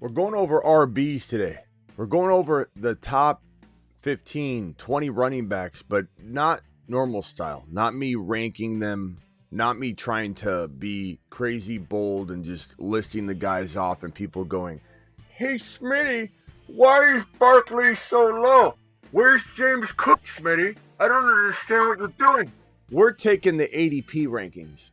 We're going over RBs today. We're going over the top 15, 20 running backs, but not normal style. Not me ranking them, not me trying to be crazy bold and just listing the guys off and people going, "Hey, Smitty, why is Barkley so low? Where's James Cook, Smitty? I don't understand what you're doing." We're taking the ADP rankings.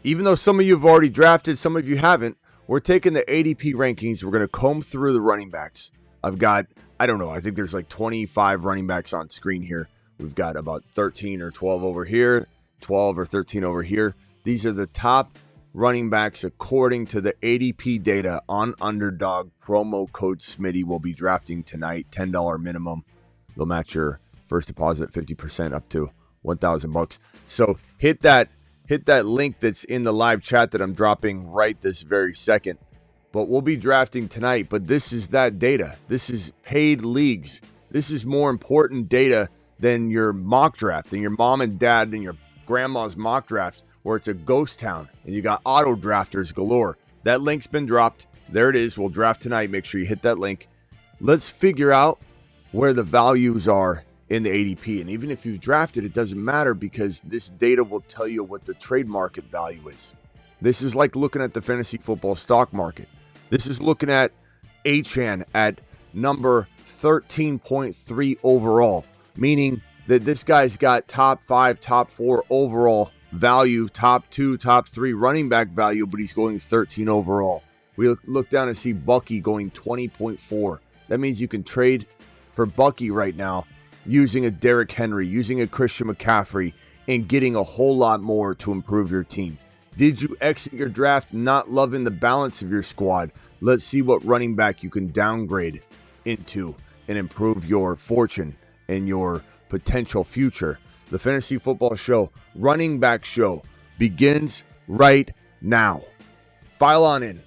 Even though some of you have already drafted, some of you haven't, we're taking the ADP rankings. We're going to comb through the running backs. I've got, I don't know, I think there's like 25 running backs on screen here. We've got about 13 or 12 over here, 12 or 13 over here. These are the top running backs according to the ADP data on Underdog. Promo code Smitty will be drafting tonight, $10 minimum. They'll match your first deposit 50% up to $1,000. So hit that link that's in the live chat that I'm dropping right this very second. But we'll be drafting tonight. But this is that data. This is paid leagues. This is more important data than your mock draft and your mom and dad and your grandma's mock draft where it's a ghost town and you got auto drafters galore. That link's been dropped. There it is. We'll draft tonight. Make sure you hit that link. Let's figure out where the values are in the ADP. And even if you've drafted, it doesn't matter because this data will tell you what the trade market value is. This is like looking at the fantasy football stock market. This is looking at Achane at number 13.3 overall, meaning that this guy's got top 5, top 4 overall value, top 2, top 3 running back value, but he's going 13 overall. We look down and see Bucky going 20.4. That means you can trade for Bucky right now using a Derrick Henry, using a Christian McCaffrey, and getting a whole lot more to improve your team. Did you exit your draft not loving the balance of your squad? Let's see what running back you can downgrade into and improve your fortune and your potential future. The Fantasy Football Show, Running Back Show, begins right now. File on in.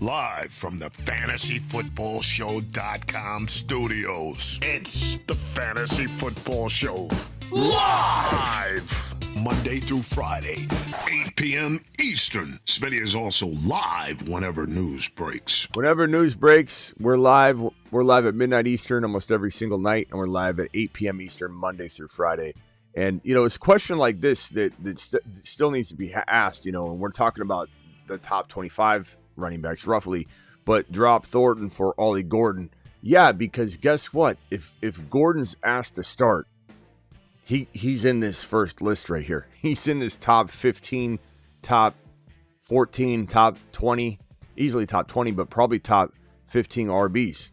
Live from the FantasyFootballShow.com studios. It's the Fantasy Football Show. Live! Monday through Friday, 8 p.m. Eastern. Smitty is also live whenever news breaks. Whenever news breaks, we're live. We're live at midnight Eastern almost every single night, and we're live at 8 p.m. Eastern, Monday through Friday. And, you know, it's a question like this that still needs to be asked, you know, and we're talking about the top 25 running backs roughly, but drop Thornton for Ollie Gordon. Yeah, because guess what? If Gordon's asked to start, he's in this first list right here. He's in this top 15, top 14, top 20, easily top 20, but probably top 15 RBs.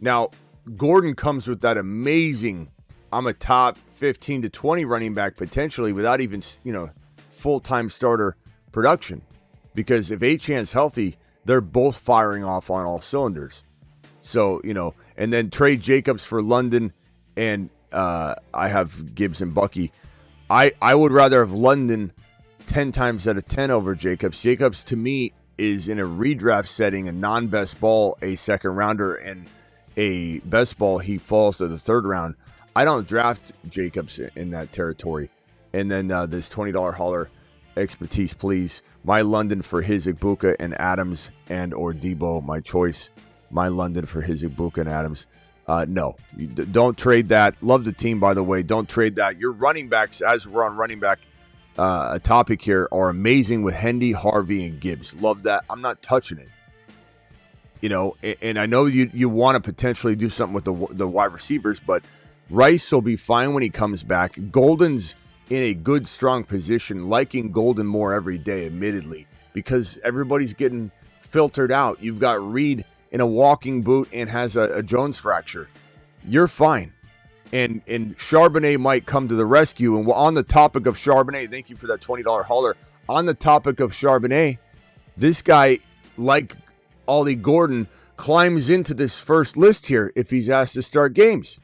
Now, Gordon comes with that amazing, I'm a top 15 to 20 running back potentially without even, you know, full-time starter production. Because if Achane's healthy, they're both firing off on all cylinders. So, you know, and then trade Jacobs for London, and I have Gibbs and Bucky. I would rather have London 10 times out of 10 over Jacobs. Jacobs, to me, is in a redraft setting, a non-best ball, a second rounder, and a best ball, he falls to the third round. I don't draft Jacobs in that territory. And then this $20 hauler, expertise, please. My London for his Igbuka and Adams and or Debo, my choice. My London for his Igbuka and Adams. No, don't trade that. Love the team, by the way. Don't trade that. Your running backs, as we're on running back a topic here, are amazing with Hendy, Harvey, and Gibbs. Love that. I'm not touching it. You know, and I know you want to potentially do something with the wide receivers, but Rice will be fine when he comes back. Golden's in a good, strong position, liking Golden more every day, admittedly, because everybody's getting filtered out. You've got Reed in a walking boot and has a Jones fracture. You're fine. And Charbonnet might come to the rescue. And on the topic of Charbonnet, thank you for that $20 hauler. On the topic of Charbonnet, this guy, like Ollie Gordon, climbs into this first list here if he's asked to start games.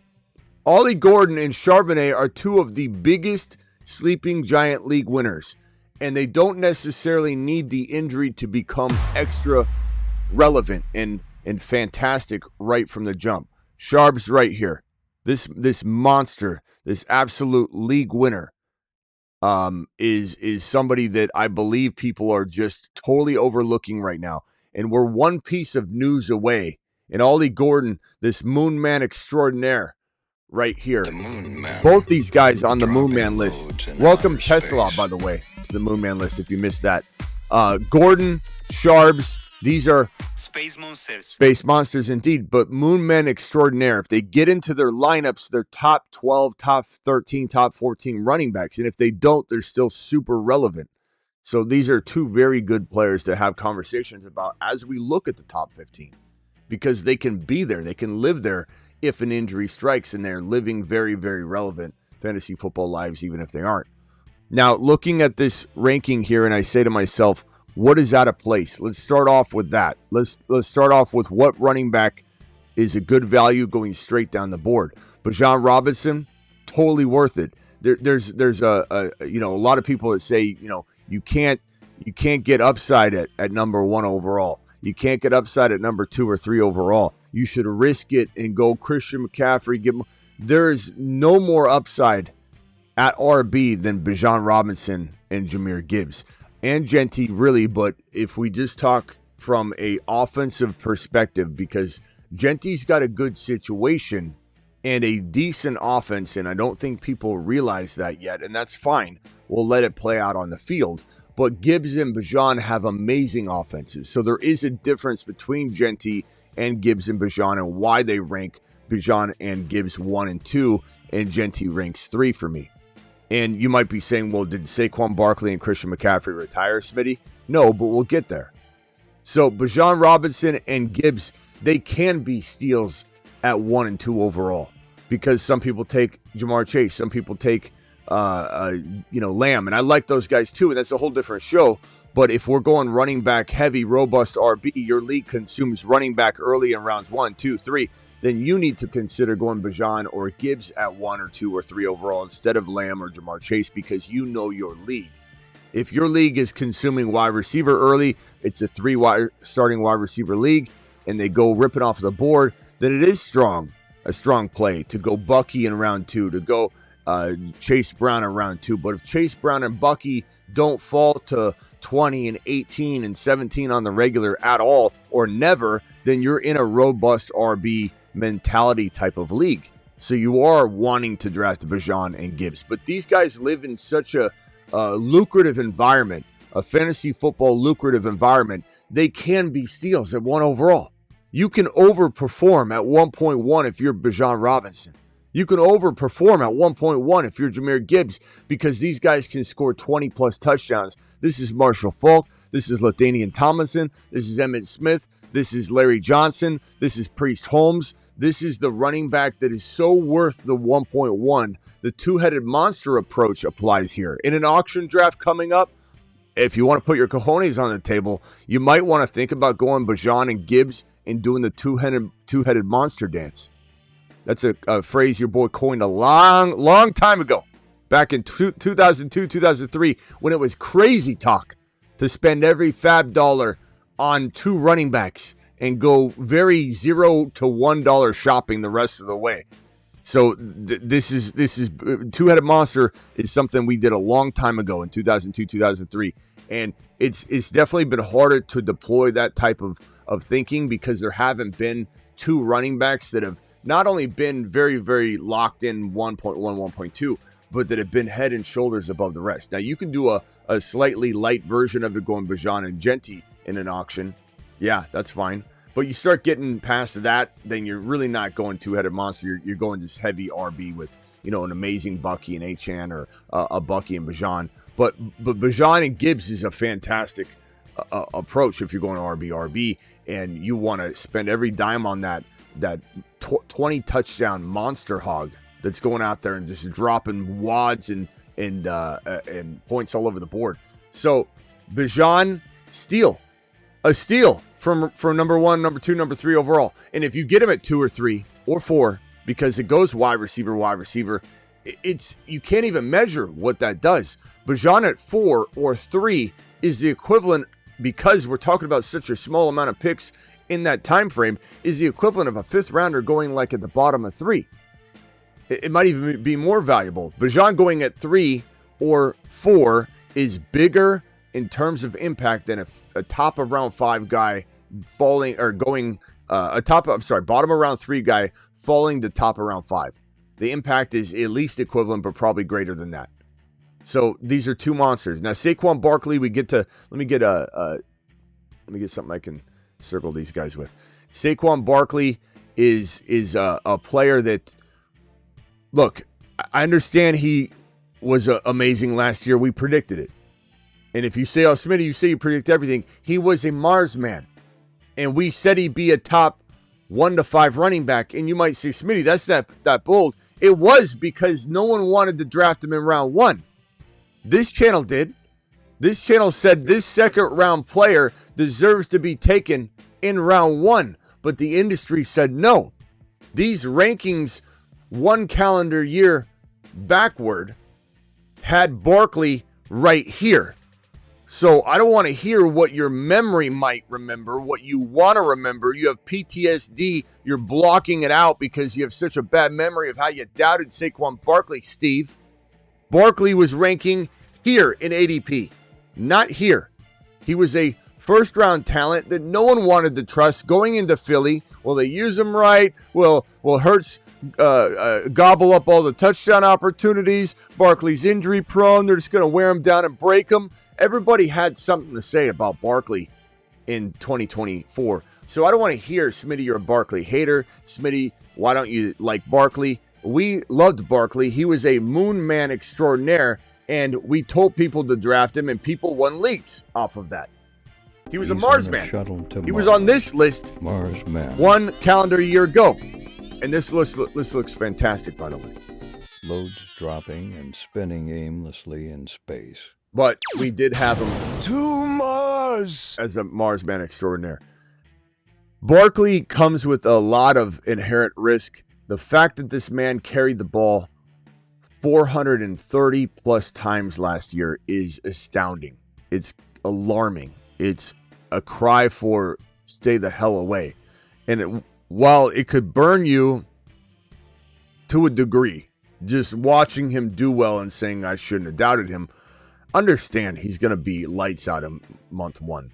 Ollie Gordon and Charbonnet are two of the biggest sleeping giant league winners, and they don't necessarily need the injury to become extra relevant and fantastic right from the jump. Charb's right here. This monster, this absolute league winner is somebody that I believe people are just totally overlooking right now. And we're one piece of news away. And Ollie Gordon, this Moon Man extraordinaire right here. The Moon Man. Both these guys on the Moon Man list. Welcome Tesla, by the way, to the Moon Man list if you missed that. Gordon, Sharbs, these are Space Monsters. Space Monsters indeed, but Moon Men extraordinaire. If they get into their lineups, they're top 12, top 13, top 14 running backs. And if they don't, they're still super relevant. So these are two very good players to have conversations about as we look at the top 15. Because they can be there. They can live there if an injury strikes, and they're living very, very relevant fantasy football lives, even if they aren't. Now, looking at this ranking here, and I say to myself, what is out of place? Let's start off with that. Let's start off with what running back is a good value going straight down the board. Bijan Robinson, totally worth it. There's a lot of people that say, you can't get upside at number 1 overall. You can't get upside at number 2 or 3 overall. You should risk it and go Christian McCaffrey. There is no more upside at RB than Bijan Robinson and Jahmyr Gibbs. And Genty, really, but if we just talk from a offensive perspective, because Genty's got a good situation and a decent offense, and I don't think people realize that yet, and that's fine. We'll let it play out on the field. But Gibbs and Bijan have amazing offenses. So there is a difference between Genty and Gibbs and Bijan and why they rank Bijan and Gibbs 1 and 2, and Genty ranks 3 for me. And you might be saying, well, did Saquon Barkley and Christian McCaffrey retire, Smitty? No, but we'll get there. So Bijan Robinson and Gibbs, they can be steals at 1 and 2 overall, because some people take Jamar Chase, some people take Lamb, and I like those guys too, and that's a whole different show. But if we're going running back heavy, robust RB, your league consumes running back early in rounds 1, 2, 3, then you need to consider going Bijan or Gibbs at 1 or 2 or 3 overall instead of Lamb or Jamar Chase, because you know your league. If your league is consuming wide receiver early, it's a 3 starting wide receiver league, and they go ripping off the board, then it is a strong play to go Bucky in round 2, to go Chase Brown in round 2. But if Chase Brown and Bucky don't fall to 20 and 18 and 17 on the regular at all, or never, then you're in a robust RB mentality type of league. So you are wanting to draft Bijan and Gibbs. But these guys live in such a lucrative environment, a fantasy football lucrative environment. They can be steals at 1 overall. You can overperform at 1.1 if you're Bijan Robinson. You can overperform at 1.1 if you're Jahmyr Gibbs, because these guys can score 20-plus touchdowns. This is Marshall Faulk. This is LaDainian Tomlinson. This is Emmitt Smith. This is Larry Johnson. This is Priest Holmes. This is the running back that is so worth the 1.1. The two-headed monster approach applies here. In an auction draft coming up, if you want to put your cojones on the table, you might want to think about going Bijan and Gibbs and doing the two-headed monster dance. That's a phrase your boy coined a long time ago, back in 2002, 2003, when it was crazy talk to spend every fab dollar on 2 running backs and go very $0 to $1 shopping the rest of the way. So this is two-headed monster is something we did a long time ago in 2002, 2003, and it's definitely been harder to deploy that type of thinking, because there haven't been 2 running backs that have not only been very, very locked in 1.1, 1.2, but that have been head and shoulders above the rest. Now, you can do a slightly light version of it going Bijan and Genty in an auction. Yeah, that's fine. But you start getting past that, then you're really not going two-headed monster. You're going this heavy RB with, an amazing Bucky and Achane, or a Bucky and Bijan. But Bijan and Gibbs is a fantastic approach if you're going RB, and you want to spend every dime on that 20 touchdown monster hog that's going out there and just dropping wads and points all over the board. So Bijan, a steal from number 1, number 2, number 3 overall. And if you get him at 2 or 3 or 4, because it goes wide receiver, it's you can't even measure what that does. Bijan at 4 or 3 is the equivalent, because we're talking about such a small amount of picks in that time frame, is the equivalent of a 5th rounder going like at the bottom of 3. It might even be more valuable. Bijan going at 3 or 4 is bigger in terms of impact than a top of round 5 guy falling or going bottom of round 3 guy falling to top of round 5. The impact is at least equivalent, but probably greater than that. So these are two monsters. Now Saquon Barkley, let me get something I can circle these guys with. Saquon Barkley is a player that, look, I understand he was amazing last year. We predicted it. And if you say, oh, Smitty, you say you predict everything. He was a Mars man. And we said he'd be a top 1 to 5 running back. And you might say, Smitty, that's that bold. It was because no one wanted to draft him in round 1. This channel did. This channel said this second round player deserves to be taken in round 1. But the industry said no. These rankings 1 calendar year backward had Barkley right here. So I don't want to hear what your memory might remember, what you want to remember. You have PTSD. You're blocking it out because you have such a bad memory of how you doubted Saquon Barkley, Steve. Barkley was ranking here in ADP, not here. He was a first-round talent that no one wanted to trust going into Philly. Will they use him right? Will Hurts gobble up all the touchdown opportunities? Barkley's injury-prone. They're just going to wear him down and break him. Everybody had something to say about Barkley in 2024. So I don't want to hear, Smitty, you're a Barkley hater. Smitty, why don't you like Barkley? We loved Barkley. He was a moon man extraordinaire, and we told people to draft him, and people won leagues off of that. He was a Mars man. He was on this list Mars man. 1 calendar year ago. And this list looks fantastic, by the way. Loads dropping and spinning aimlessly in space. But we did have him To Mars! as a Mars man extraordinaire. Barkley comes with a lot of inherent risk. The fact that this man carried the ball 430 plus times last year is astounding. It's alarming. It's a cry for stay the hell away. And while it could burn you to a degree, just watching him do well and saying I shouldn't have doubted him, understand he's going to be lights out in month 1.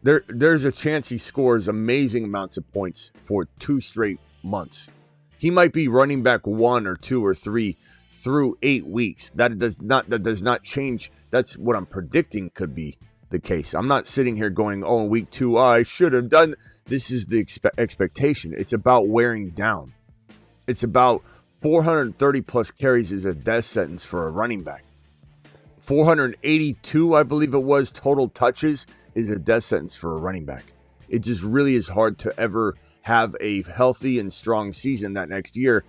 There's a chance he scores amazing amounts of points for 2 straight months. He might be running back 1 or 2 or 3 through 8 weeks. That does not change. That's what I'm predicting could be the case. I'm not sitting here going, oh, in week 2, I should have done. This is the expectation. It's about wearing down. It's about 430 plus carries is a death sentence for a running back. 482, I believe it was, total touches is a death sentence for a running back. It just really is hard to ever have a healthy and strong season that next year.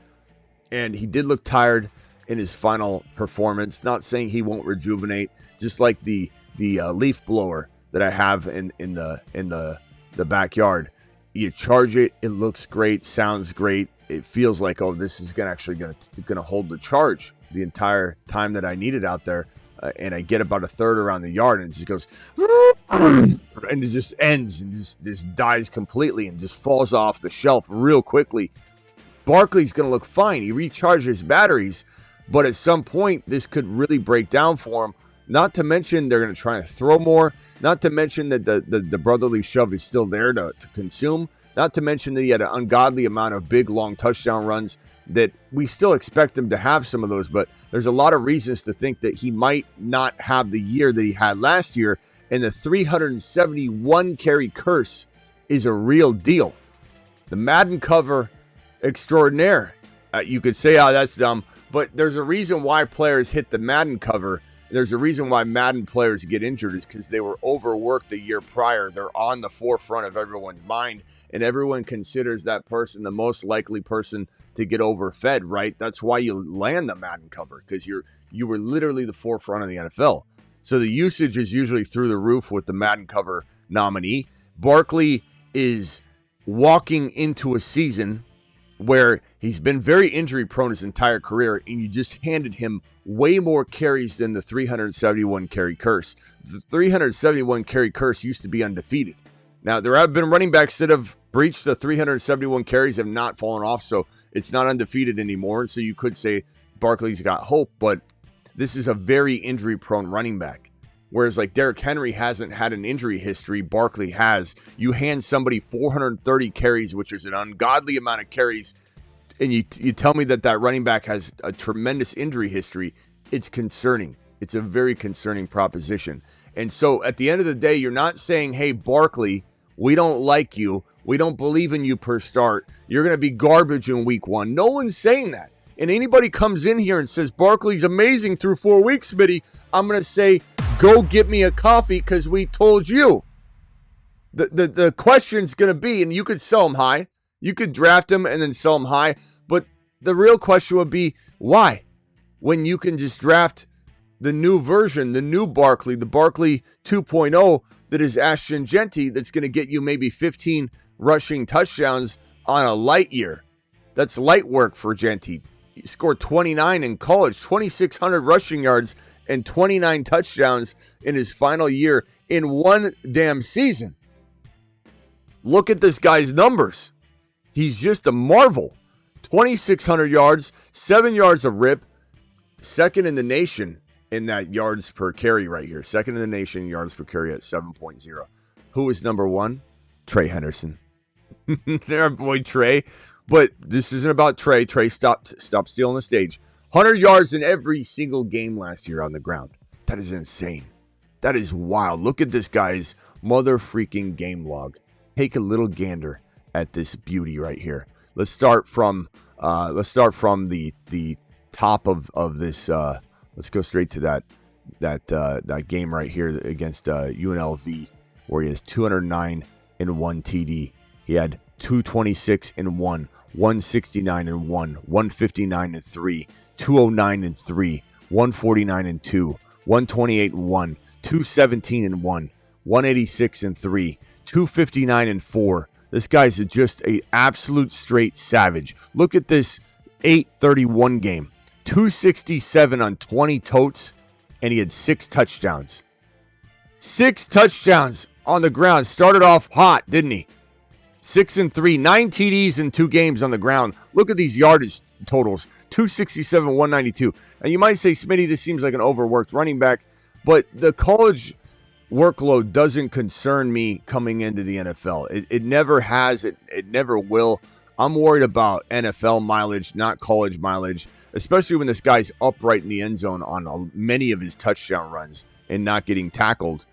And he did look tired in his final performance. Not saying he won't rejuvenate, just like the leaf blower that I have in the backyard. You charge it, it looks great, sounds great. It feels like, oh, this is gonna hold the charge the entire time that I need it out there. And I get about a third around the yard, and it just goes, and it just ends and just dies completely and just falls off the shelf real quickly. Barkley's going to look fine. He recharges batteries, but at some point, this could really break down for him. Not to mention, they're going to try to throw more. Not to mention that the brotherly shove is still there to consume. Not to mention that he had an ungodly amount of big, long touchdown runs that we still expect him to have some of those, but there's a lot of reasons to think that he might not have the year that he had last year, and the 371 carry curse is a real deal. The Madden cover extraordinaire. You could say, oh, that's dumb, but there's a reason why players hit the Madden cover. There's a reason why Madden players get injured is because they were overworked the year prior. They're on the forefront of everyone's mind, and everyone considers that person the most likely person to get overfed, right? That's why you land the Madden cover, because you were literally the forefront of the NFL. So the usage is usually through the roof with the Madden cover nominee. Barkley is walking into a season where he's been very injury prone his entire career, and you just handed him way more carries than the 371 carry curse. The 371 carry curse used to be undefeated. Now, there have been running backs that have breached the 371 carries, have not fallen off, so it's not undefeated anymore. So you could say Barkley's got hope, but this is a very injury-prone running back. Whereas like Derrick Henry hasn't had an injury history, Barkley has. You hand somebody 430 carries, which is an ungodly amount of carries, and you tell me that running back has a tremendous injury history, it's concerning. It's a very concerning proposition. And so at the end of the day, you're not saying, hey, Barkley, we don't like you. We don't believe in you per start. You're going to be garbage in week 1. No one's saying that. And anybody comes in here and says, Barkley's amazing through 4 weeks, Smitty, I'm going to say, go get me a coffee because we told you. The question's going to be, and you could sell him high. You could draft him and then sell him high. But the real question would be, why? When you can just draft the new version, the new Barkley, the Barkley 2.0 that is Ashton Genty, that's going to get you maybe 15 rushing touchdowns on a light year. That's light work for Genty. He scored 29 in college, 2,600 rushing yards, and 29 touchdowns in his final year in one damn season. Look at this guy's numbers. He's just a marvel. 2,600 yards, 7 yards of rip, second in the nation in that yards per carry right here. Second in the nation yards per carry at 7.0. Who is number 1? Trey Henderson. Their boy Trey. But this isn't about Trey. Trey, stop stealing the stage. 100 yards in every single game last year on the ground. That is insane. That is wild. Look at this guy's mother freaking game log. Take a little gander at this beauty right here. Let's start from the top of this. Let's go straight to that game right here against UNLV, where he has 209 and 1 TD. He had 226 and 1, 169 and 1, 159 and 3, 209 and 3, 149 and 2, 128 and 1, 217 and 1, 186 and 3, 259 and 4. This guy's just an absolute straight savage. Look at this 8:31 game. 267 on 20 totes, and he had 6 touchdowns. 6 touchdowns on the ground. Started off hot, didn't he? 6 and 3, 9 TDs in 2 games on the ground. Look at these yardage totals. 267, 192. And you might say, Smitty, this seems like an overworked running back, but the college workload doesn't concern me coming into the NFL. It never has. It never will. I'm worried about NFL mileage, not college mileage, especially when this guy's upright in the end zone on many of his touchdown runs and not getting tackled.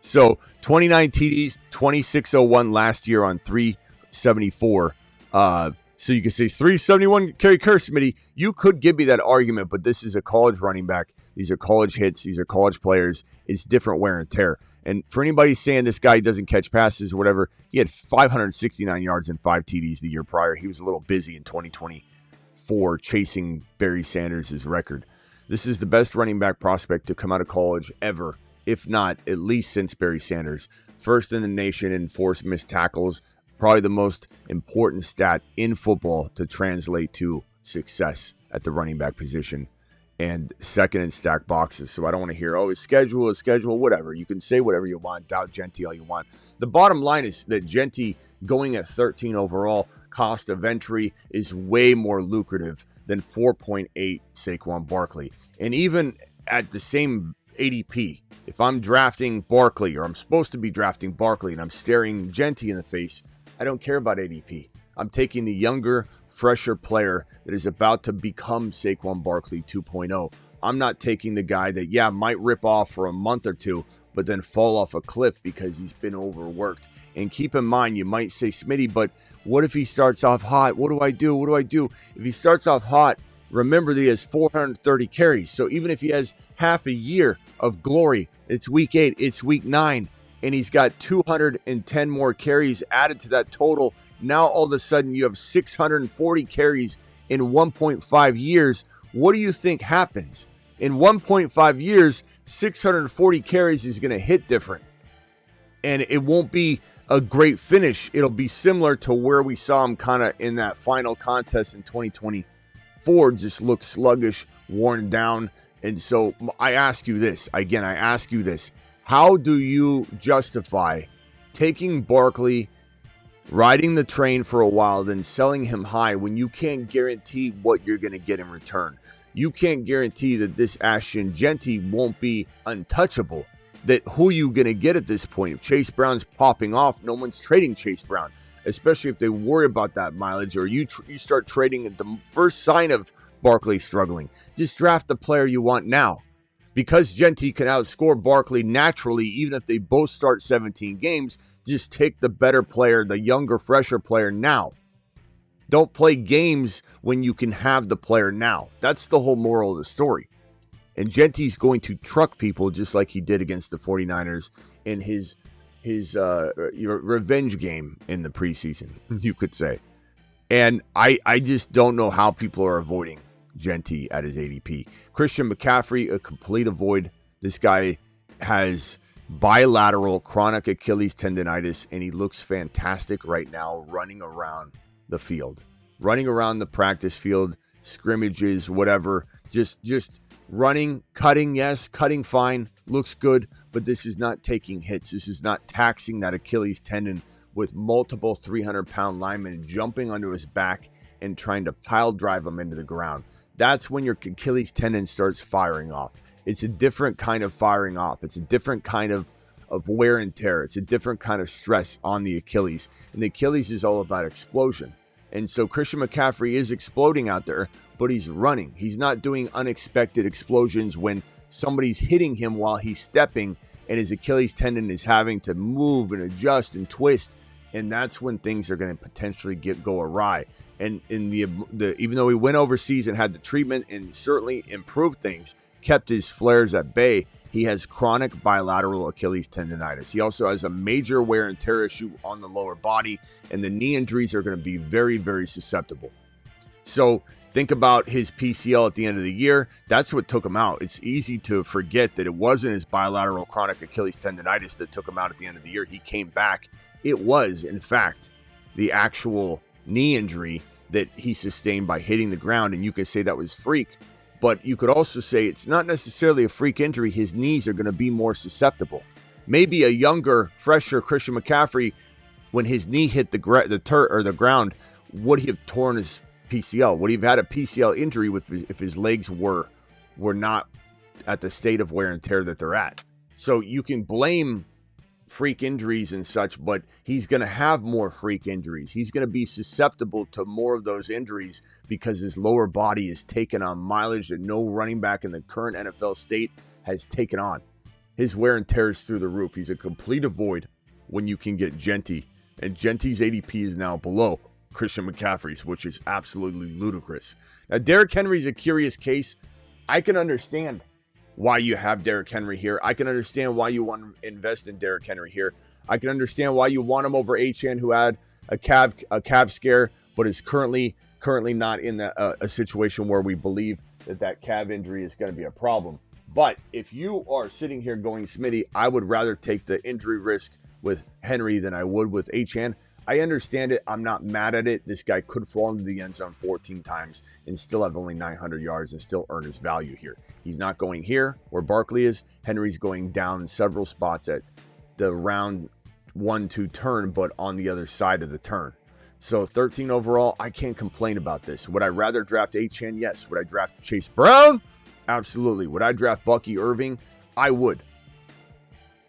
So 29 TDs, 2601 last year on 374. So you can say 371 carry curse, Smitty. You could give me that argument, but this is a college running back. These are college hits. These are college players. It's different wear and tear. And for anybody saying this guy doesn't catch passes or whatever, he had 569 yards and 5 TDs the year prior. He was a little busy in 2024 chasing Barry Sanders' record. This is the best running back prospect to come out of college ever, if not at least since Barry Sanders. First in the nation in forced missed tackles. Probably the most important stat in football to translate to success at the running back position. And second in stack boxes. So I don't want to hear, his schedule, whatever. You can say whatever you want, doubt Genty all you want. The bottom line is that Genty going at 13 overall, cost of entry is way more lucrative than 4.8 Saquon Barkley. And even at the same ADP, if I'm drafting Barkley, or I'm supposed to be drafting Barkley, and I'm staring Genty in the face, I don't care about ADP. I'm taking the younger, fresher player that is about to become Saquon Barkley 2.0. I'm not taking the guy that, might rip off for a month or two, but then fall off a cliff because he's been overworked. And keep in mind, you might say, Smitty, but what if he starts off hot? What do I do? If he starts off hot, remember that he has 430 carries. So even if he has half a year of glory, it's week 8, it's week 9, and he's got 210 more carries added to that total. Now all of a sudden you have 640 carries in 1.5 years. What do you think happens? In 1.5 years, 640 carries is going to hit different. And it won't be a great finish. It'll be similar to where we saw him kind of in that final contest in 2024. Just look sluggish, worn down. And so I ask you this. How do you justify taking Barkley, riding the train for a while, then selling him high when you can't guarantee what you're going to get in return? You can't guarantee that this Ashton Genty won't be untouchable. That who you going to get at this point? If Chase Brown's popping off, no one's trading Chase Brown, especially if they worry about that mileage, or you start trading at the first sign of Barkley struggling. Just draft the player you want now. Because Genty can outscore Barkley naturally, even if they both start 17 games, just take the better player, the younger, fresher player now. Don't play games when you can have the player now. That's the whole moral of the story. And Genty's going to truck people just like he did against the 49ers in his revenge game in the preseason, you could say. And I just don't know how people are avoiding Genty at his ADP. Christian McCaffrey, a complete avoid. This guy has bilateral chronic Achilles tendonitis, and he looks fantastic right now running around the field. Running around the practice field, scrimmages, whatever. Just running, cutting, yes, cutting fine, looks good, but this is not taking hits. This is not taxing that Achilles tendon with multiple 300-pound linemen jumping onto his back and trying to pile drive him into the ground. That's when your Achilles tendon starts firing off. It's a different kind of firing off. It's a different kind of wear and tear. It's a different kind of stress on the Achilles. And the Achilles is all about explosion. And so Christian McCaffrey is exploding out there, but he's running. He's not doing unexpected explosions when somebody's hitting him while he's stepping and his Achilles tendon is having to move and adjust and twist. And that's when things are going to potentially go awry. And in the even though he went overseas and had the treatment and certainly improved things, kept his flares at bay, he has chronic bilateral Achilles tendonitis. He also has a major wear and tear issue on the lower body, and the knee injuries are going to be very, very susceptible. So think about his PCL at the end of the year. That's what took him out. It's easy to forget that it wasn't his bilateral chronic Achilles tendonitis that took him out at the end of the year. He came back. It was, in fact, the actual knee injury that he sustained by hitting the ground, and you could say that was freak. But you could also say it's not necessarily a freak injury. His knees are going to be more susceptible. Maybe a younger, fresher Christian McCaffrey, when his knee hit the ground, would he have torn his PCL? Would he have had a PCL injury if his legs were not at the state of wear and tear that they're at? So you can blame freak injuries and such, but he's going to have more freak injuries. He's going to be susceptible to more of those injuries because his lower body is taking on mileage that no running back in the current NFL state has taken on. His wear and tear is through the roof. He's a complete avoid when you can get Genty, and Genty's ADP is now below Christian McCaffrey's, which is absolutely ludicrous. Now, Derrick Henry's a curious case. I can understand why you have Derrick Henry here. I can understand why you want to invest in Derrick Henry here. I can understand why you want him over Achane, who had a calf scare, but is currently not in a situation where we believe that calf injury is going to be a problem. But if you are sitting here going, Smitty, I would rather take the injury risk with Henry than I would with Achane. I understand it. I'm not mad at it. This guy could fall into the end zone 14 times and still have only 900 yards and still earn his value here. He's not going here where Barkley is. Henry's going down several spots at the round 1-2 turn, but on the other side of the turn. So 13 overall, I can't complain about this. Would I rather draft Achane? Yes. Would I draft Chase Brown? Absolutely. Would I draft Bucky Irving? I would.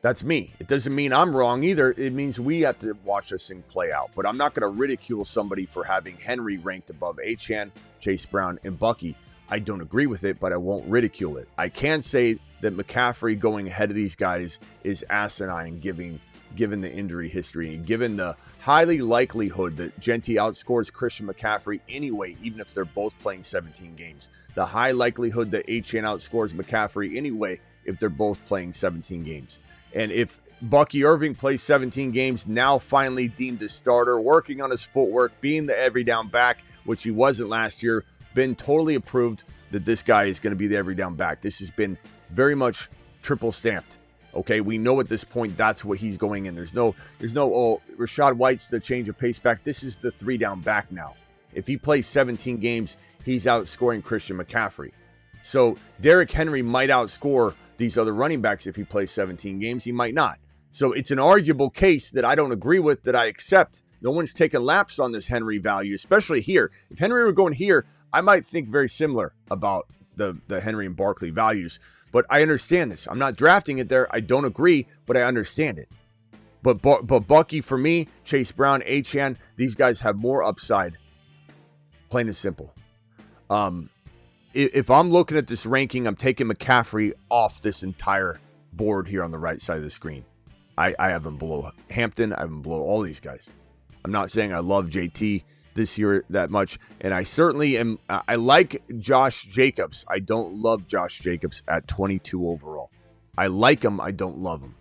That's me. It doesn't mean I'm wrong either. It means we have to watch this thing play out. But I'm not going to ridicule somebody for having Henry ranked above Achane, Chase Brown, and Bucky. I don't agree with it, but I won't ridicule it. I can say that McCaffrey going ahead of these guys is asinine, given the injury history and given the highly likelihood that Genty outscores Christian McCaffrey anyway, even if they're both playing 17 games. The high likelihood that Achane outscores McCaffrey anyway if they're both playing 17 games. And if Bucky Irving plays 17 games, now finally deemed a starter, working on his footwork, being the every down back, which he wasn't last year, been totally approved that this guy is going to be the every down back. This has been very much triple stamped. Okay, we know at this point that's what he's going in. There's no, Rachaad White's the change of pace back. This is the 3 down back now. If he plays 17 games, he's outscoring Christian McCaffrey. So Derrick Henry might outscore these other running backs if he plays 17 games. He might not. So it's an arguable case that I don't agree with, that I accept. No one's taken laps on this Henry value, especially here. If Henry were going here, I might think very similar about the Henry and Barkley values. But I understand this. I'm not drafting it there. I don't agree, but I understand it. But Bucky, for me, Chase Brown, Achane, these guys have more upside. Plain and simple. If I'm looking at this ranking, I'm taking McCaffrey off this entire board here on the right side of the screen. I have him below Hampton. I have him below all these guys. I'm not saying I love JT this year that much, and I certainly am. I like Josh Jacobs. I don't love Josh Jacobs at 22 overall. I like him. I don't love him.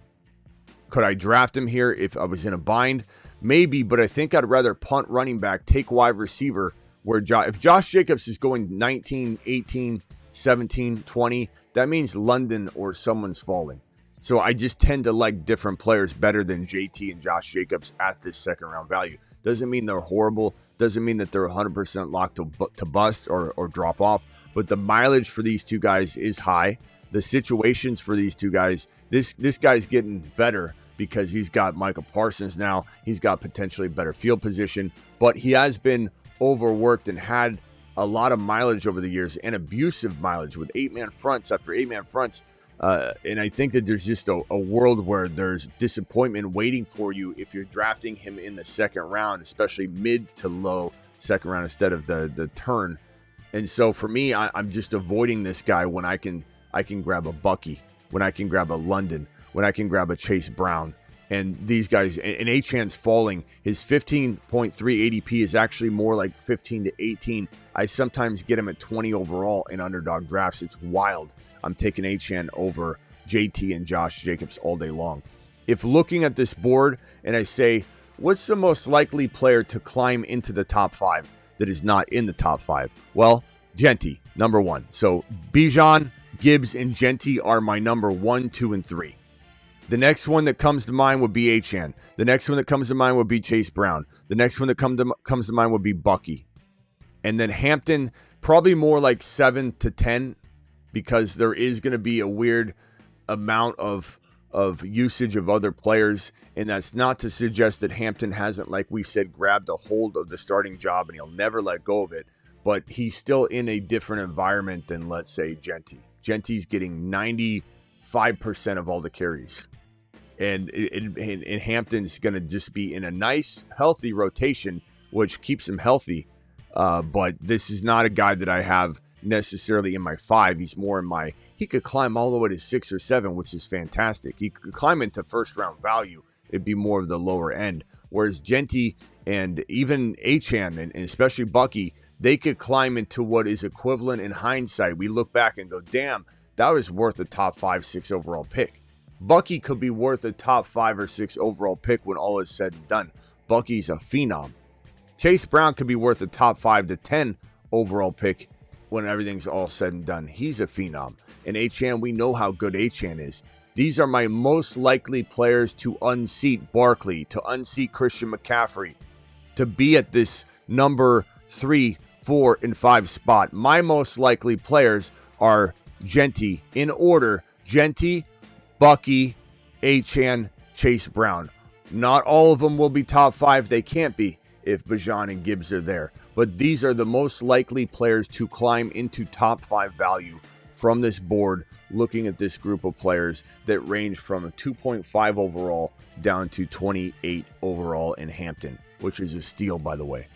Could I draft him here if I was in a bind? Maybe, but I think I'd rather punt running back, take wide receiver, where if Josh Jacobs is going 19, 18, 17, 20, that means London or someone's falling. So I just tend to like different players better than JT and Josh Jacobs at this second round value. Doesn't mean they're horrible. Doesn't mean that they're 100% locked to bust or drop off. But the mileage for these two guys is high. The situations for these two guys, this guy's getting better because he's got Michael Parsons now. He's got potentially better field position. But he has been overworked and had a lot of mileage over the years and abusive mileage with 8-man fronts after 8-man fronts. And I think that there's just a world where there's disappointment waiting for you if you're drafting him in the second round, especially mid to low second round instead of the turn. And so for me, I'm just avoiding this guy when I can grab a Bucky, when I can grab a London, when I can grab a Chase Brown. And these guys, and Achane's falling. His 15.3 ADP is actually more like 15 to 18. I sometimes get him at 20 overall in underdog drafts. It's wild. I'm taking Achane over JT and Josh Jacobs all day long. If looking at this board and I say, what's the most likely player to climb into the top 5 that is not in the top 5? Well, Genty, number 1. So Bijan, Gibbs, and Genty are my number 1, 2, and 3. The next one that comes to mind would be Achane. The next one that comes to mind would be Chase Brown. The next one that comes to mind would be Bucky. And then Hampton, probably more like 7 to 10, because there is going to be a weird amount of usage of other players. And that's not to suggest that Hampton hasn't, like we said, grabbed a hold of the starting job and he'll never let go of it. But he's still in a different environment than, let's say, Genty. Genty's getting 95% of all the carries. And Hampton's going to just be in a nice, healthy rotation, which keeps him healthy. But this is not a guy that I have necessarily in my 5. He's more in my, he could climb all the way to 6 or 7, which is fantastic. He could climb into first round value. It'd be more of the lower end. Whereas Genty and even Achane and especially Bucky, they could climb into what is equivalent in hindsight. We look back and go, damn, that was worth a top 5, 6 overall pick. Bucky could be worth a top 5 or 6 overall pick when all is said and done. Bucky's a phenom. Chase Brown could be worth a top 5 to 10 overall pick when everything's all said and done. He's a phenom. And Achane, we know how good Achane is. These are my most likely players to unseat Barkley, to unseat Christian McCaffrey, to be at this number 3, 4, and 5 spot. My most likely players are Genty in order. Genty, Bucky, Achane, Chase Brown. Not all of them will be top 5. They can't be if Bijan and Gibbs are there. But these are the most likely players to climb into top 5 value from this board, looking at this group of players that range from a 2.5 overall down to 28 overall in Hampton, which is a steal, by the way.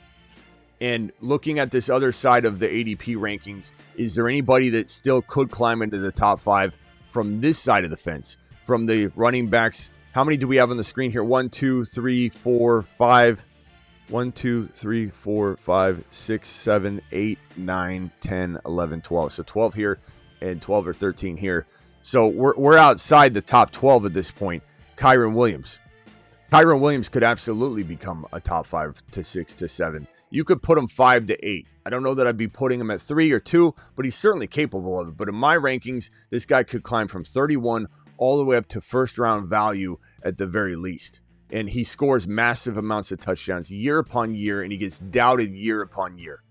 And looking at this other side of the ADP rankings, is there anybody that still could climb into the top 5 from this side of the fence? From the running backs, how many do we have on the screen here? 1, 2, 3, 4, 5. 1, 2, 3, 4, 5, 6, 7, 8, 9, 10, 11, 12. So 12 here and 12 or 13 here. So we're outside the top 12 at this point. Kyren Williams. Kyren Williams could absolutely become a top 5 to 6 to 7. You could put him 5 to 8. I don't know that I'd be putting him at 3 or 2, but he's certainly capable of it. But in my rankings, this guy could climb from 31 all the way up to first round value at the very least. And he scores massive amounts of touchdowns year upon year, and he gets doubted year upon year.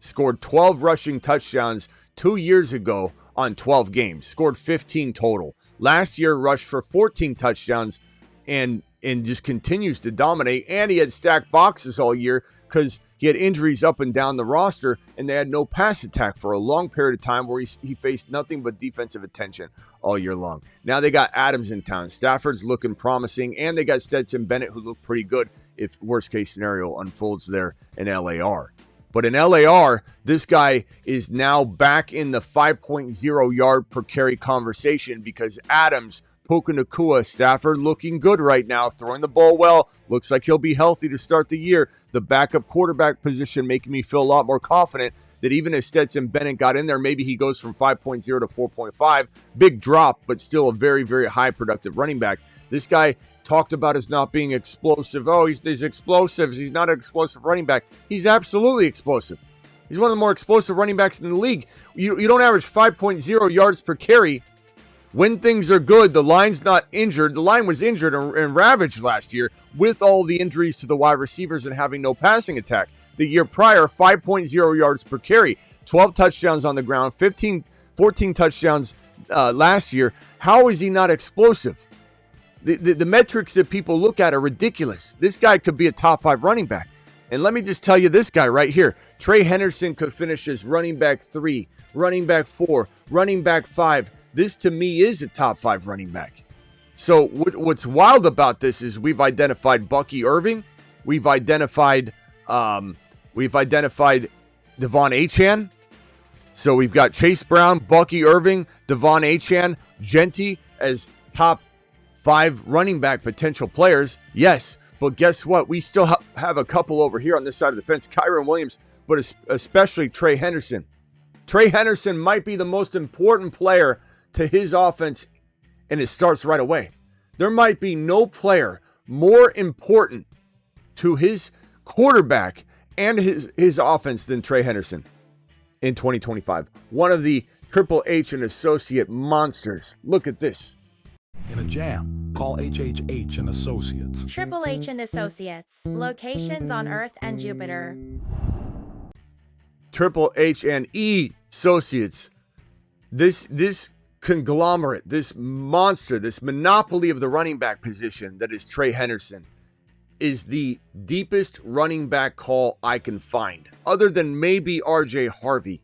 Scored 12 rushing touchdowns 2 years ago on 12 games. Scored 15 total. Last year, rushed for 14 touchdowns and just continues to dominate. And he had stacked boxes all year because he had injuries up and down the roster, and they had no pass attack for a long period of time where he faced nothing but defensive attention all year long. Now they got Adams in town. Stafford's looking promising, and they got Stetson Bennett, who looked pretty good if worst-case scenario unfolds there in LAR. But in LAR, this guy is now back in the 5.0 yard per carry conversation because Adams, Puka Nacua, Stafford looking good right now, throwing the ball well. Looks like he'll be healthy to start the year. The backup quarterback position making me feel a lot more confident that even if Stetson Bennett got in there, maybe he goes from 5.0 to 4.5. Big drop, but still a very, very high productive running back. This guy talked about as not being explosive. Oh, he's explosive. He's not an explosive running back. He's absolutely explosive. He's one of the more explosive running backs in the league. You don't average 5.0 yards per carry when things are good. The line's not injured. The line was injured and ravaged last year with all the injuries to the wide receivers and having no passing attack. The year prior, 5.0 yards per carry, 12 touchdowns on the ground, 14 touchdowns last year. How is he not explosive? The metrics that people look at are ridiculous. This guy could be a top 5 running back. And let me just tell you this guy right here. Trey Henderson could finish as running back 3, running back 4, running back 5. This to me is a top 5 running back. So what's wild about this is we've identified Bucky Irving. We've identified Devon Achane. So we've got Chase Brown, Bucky Irving, Devon Achane, Genty as top 5 running back potential players. Yes, but guess what? We still have a couple over here on this side of the fence. Kyron Williams, but especially Trey Henderson. Trey Henderson might be the most important player to his offense, and it starts right away. There might be no player more important to his quarterback and his offense than Trey Henderson in 2025. One of the Triple H and Associate monsters. Look at this. In a jam, call HHH and Associates. Triple H and Associates. Locations on Earth and Jupiter. Triple H and E Associates. This conglomerate, this monster, this monopoly of the running back position that is Trey Henderson is the deepest running back call I can find, other than maybe RJ Harvey,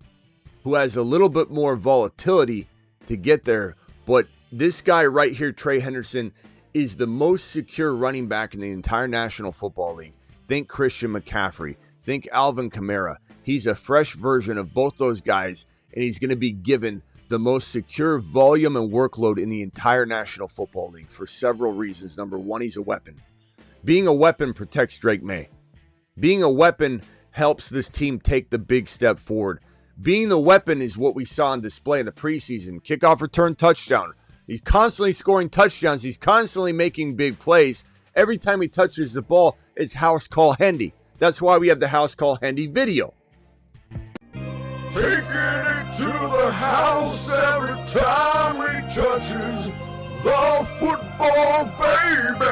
who has a little bit more volatility to get there. But this guy right here, Trey Henderson, is the most secure running back in the entire National Football League. Think Christian McCaffrey. Think Alvin Kamara. He's a fresh version of both those guys, and he's going to be given the most secure volume and workload in the entire National Football League for several reasons. Number one, he's a weapon. Being a weapon protects Drake May. Being a weapon helps this team take the big step forward. Being the weapon is what we saw on display in the preseason. Kickoff return touchdown. He's constantly scoring touchdowns. He's constantly making big plays. Every time he touches the ball, it's house call Hendy. That's why we have the house call Hendy video. Taking it to the house every time he touches the football, baby.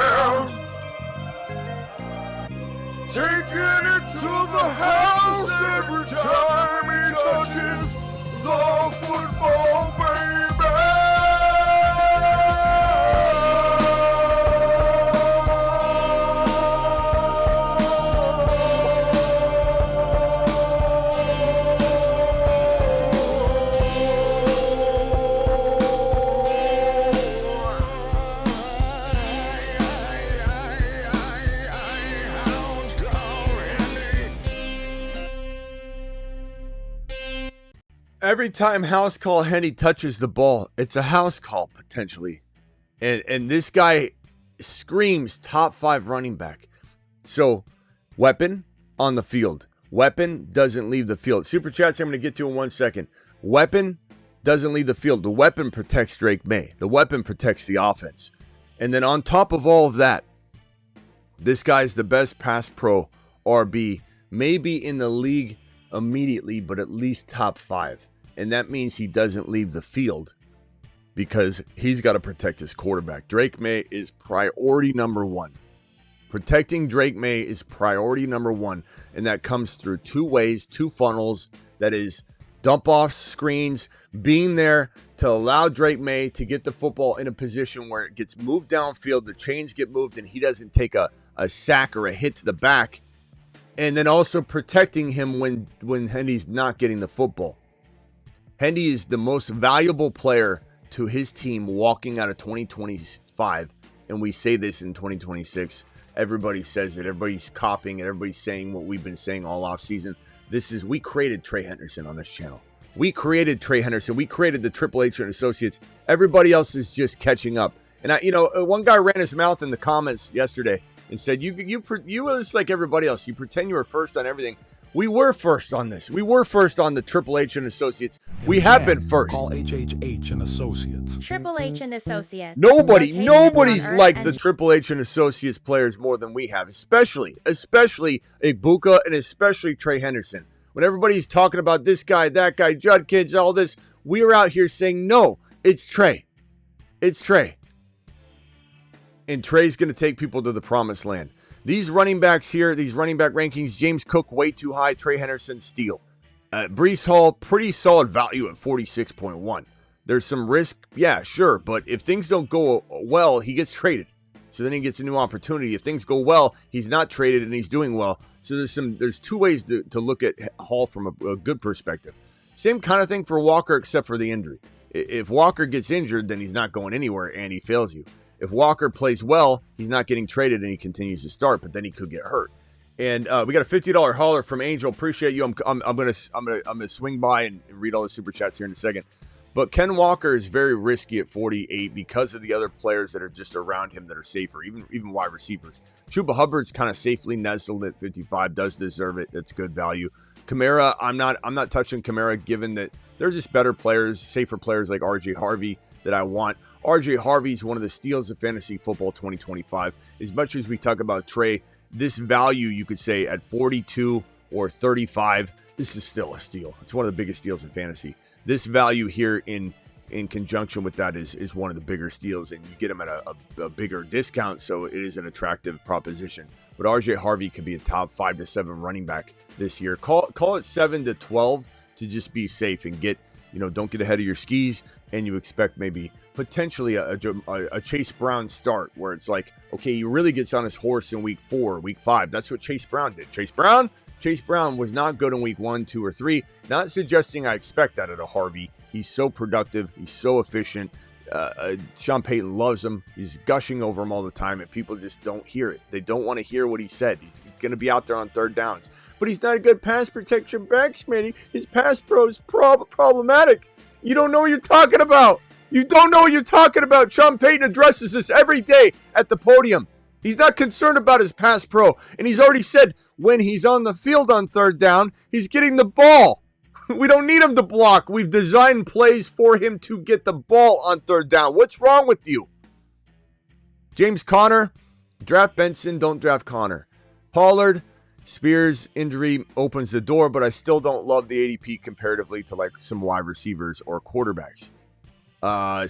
Taking it to the house every time he touches the football, baby. Every time house call Hendy touches the ball, it's a house call potentially. And this guy screams top 5 running back. So, weapon on the field. Weapon doesn't leave the field. Super chats I'm going to get to in 1 second. Weapon doesn't leave the field. The weapon protects Drake May. The weapon protects the offense. And then on top of all of that, this guy's the best pass pro RB, maybe in the league immediately, but at least top 5. And that means he doesn't leave the field because he's got to protect his quarterback. Drake May is priority number 1. Protecting Drake May is priority number 1. And that comes through 2 ways, 2 funnels. That is dump off screens, being there to allow Drake May to get the football in a position where it gets moved downfield, the chains get moved, and he doesn't take a sack or a hit to the back. and then also protecting him when Hendy's not getting the football. Hendy is the most valuable player to his team walking out of 2025, and we say this in 2026. Everybody says it. Everybody's copying it. Everybody's saying what we've been saying all offseason. We created Trey Henderson on this channel. We created Trey Henderson. We created the Triple H and Associates. Everybody else is just catching up. And one guy ran his mouth in the comments yesterday and said, "You were just like everybody else. You pretend you were first on everything." We were first on this. We were first on the Triple H and Associates. We have been first. Call HHH and Associates. Triple H and Associates. Nobody's Locations on like Earth the and- Triple H and Associates players more than we have, especially Ibuka and especially Trey Henderson. When everybody's talking about this guy, that guy, Judd Kids, all this, we are out here saying, no, it's Trey. It's Trey. And Trey's going to take people to the promised land. These running backs here, these running back rankings, James Cook way too high, Trey Henderson steal. Breece Hall, pretty solid value at 46.1. There's some risk, yeah, sure, but if things don't go well, he gets traded. So then he gets a new opportunity. If things go well, he's not traded and he's doing well. So there's two ways to look at Hall from a good perspective. Same kind of thing for Walker, except for the injury. If Walker gets injured, then he's not going anywhere and he fails you. If Walker plays well, he's not getting traded and he continues to start, but then he could get hurt. And we got a $50 hauler from Angel. Appreciate you. I'm gonna swing by and read all the super chats here in a second. But Ken Walker is very risky at 48 because of the other players that are just around him that are safer, even wide receivers. Chuba Hubbard's kind of safely nestled at 55, does deserve it. That's good value. Kamara, I'm not touching Kamara given that they're just better players, safer players like RJ Harvey that I want. RJ Harvey's one of the steals of fantasy football 2025. As much as we talk about Trey, this value you could say at 42 or 35, this is still a steal. It's one of the biggest steals in fantasy. This value here in conjunction with that is one of the bigger steals, and you get them at a bigger discount, so it is an attractive proposition. But RJ Harvey could be a top 5 to 7 running back this year. Call it 7 to 12 to just be safe and get, don't get ahead of your skis, and you expect maybe potentially a Chase Brown start where it's like, okay, he really gets on his horse in week 4, week 5. That's what Chase Brown did. Chase Brown was not good in week 1, 2, or 3. Not suggesting I expect that out of Harvey. He's so productive. He's so efficient. Sean Payton loves him. He's gushing over him all the time, and people just don't hear it. They don't want to hear what he said. He's going to be out there on third downs. But he's not a good pass protection back, Smitty. His pass pro is problematic. You don't know what you're talking about. You don't know what you're talking about. Sean Payton addresses this every day at the podium. He's not concerned about his pass pro. And he's already said when he's on the field on third down, he's getting the ball. We don't need him to block. We've designed plays for him to get the ball on third down. What's wrong with you? James Conner, draft Benson, don't draft Conner. Pollard, Spears injury opens the door, but I still don't love the ADP comparatively to like some wide receivers or quarterbacks.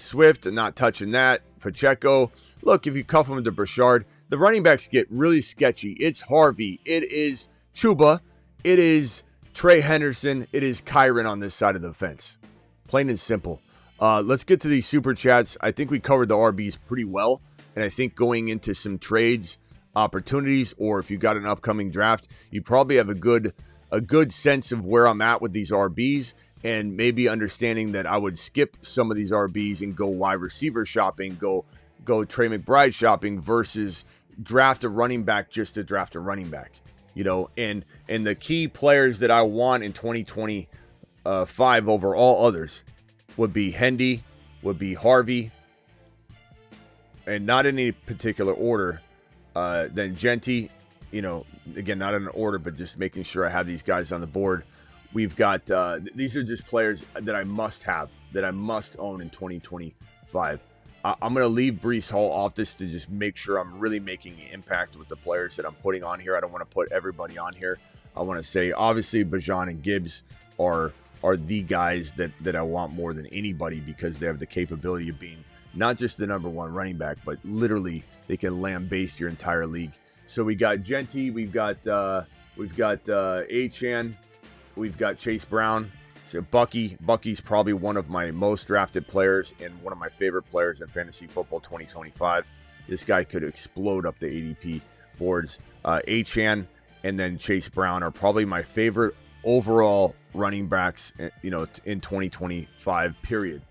Swift, not touching that. Pacheco, look, if you cuff him to Brashard, the running backs get really sketchy. It's Harvey. It is Chuba. It is Trey Henderson. It is Kyron on this side of the fence. Plain and simple. Let's get to these super chats. I think we covered the RBs pretty well. And I think going into some trades, opportunities, or if you got an upcoming draft, you probably have a good sense of where I'm at with these RBs, and maybe understanding that I would skip some of these RBs and go wide receiver shopping, go Trey McBride shopping versus draft a running back just to draft a running back. And the key players that I want in 2025 over all others would be Hendy, would be Harvey, and not in any particular order. Then Genty, again, not in an order, but just making sure I have these guys on the board. We've got, these are just players that I must have, that I must own in 2025. I'm going to leave Breece Hall off this to just make sure I'm really making an impact with the players that I'm putting on here. I don't want to put everybody on here. I want to say, obviously, Bajan and Gibbs are the guys that I want more than anybody because they have the capability of being not just the number one running back, but literally they can lambaste your entire league. So we got Genty, we've got Achan, we've got Chase Brown. So Bucky's probably one of my most drafted players and one of my favorite players in fantasy football 2025. This guy could explode up the ADP boards. Achan and then Chase Brown are probably my favorite overall running backs, in 2025, period.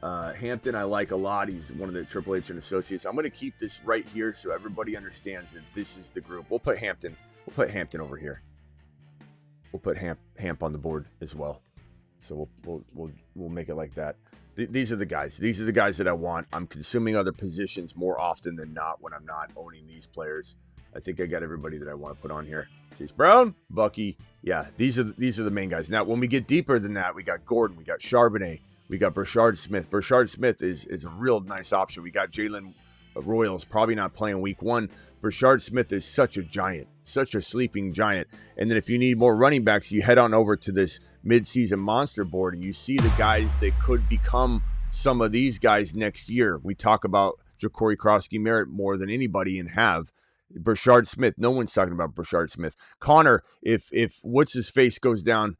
Hampton I like a lot. He's one of the Triple H and Associates. I'm going to keep this right here so everybody understands that this is the group. We'll put Hampton over here. We'll put Hamp on the board as well. So we'll make it like that. These are the guys. These are the guys that I want. I'm consuming other positions more often than not when I'm not owning these players. I think I got everybody that I want to put on here. Chase Brown, Bucky. Yeah, these are the main guys. Now, when we get deeper than that, we got Gordon, we got Charbonnet, we got Brashard Smith. Brashard Smith is a real nice option. We got Jalen Royals probably not playing week 1. Brashard Smith is such a giant, such a sleeping giant. And then if you need more running backs, you head on over to this midseason monster board and you see the guys that could become some of these guys next year. We talk about Ja'Cory Krosky-Merritt more than anybody and have. Brashard Smith, no one's talking about Brashard Smith. Connor, if what's his face goes down,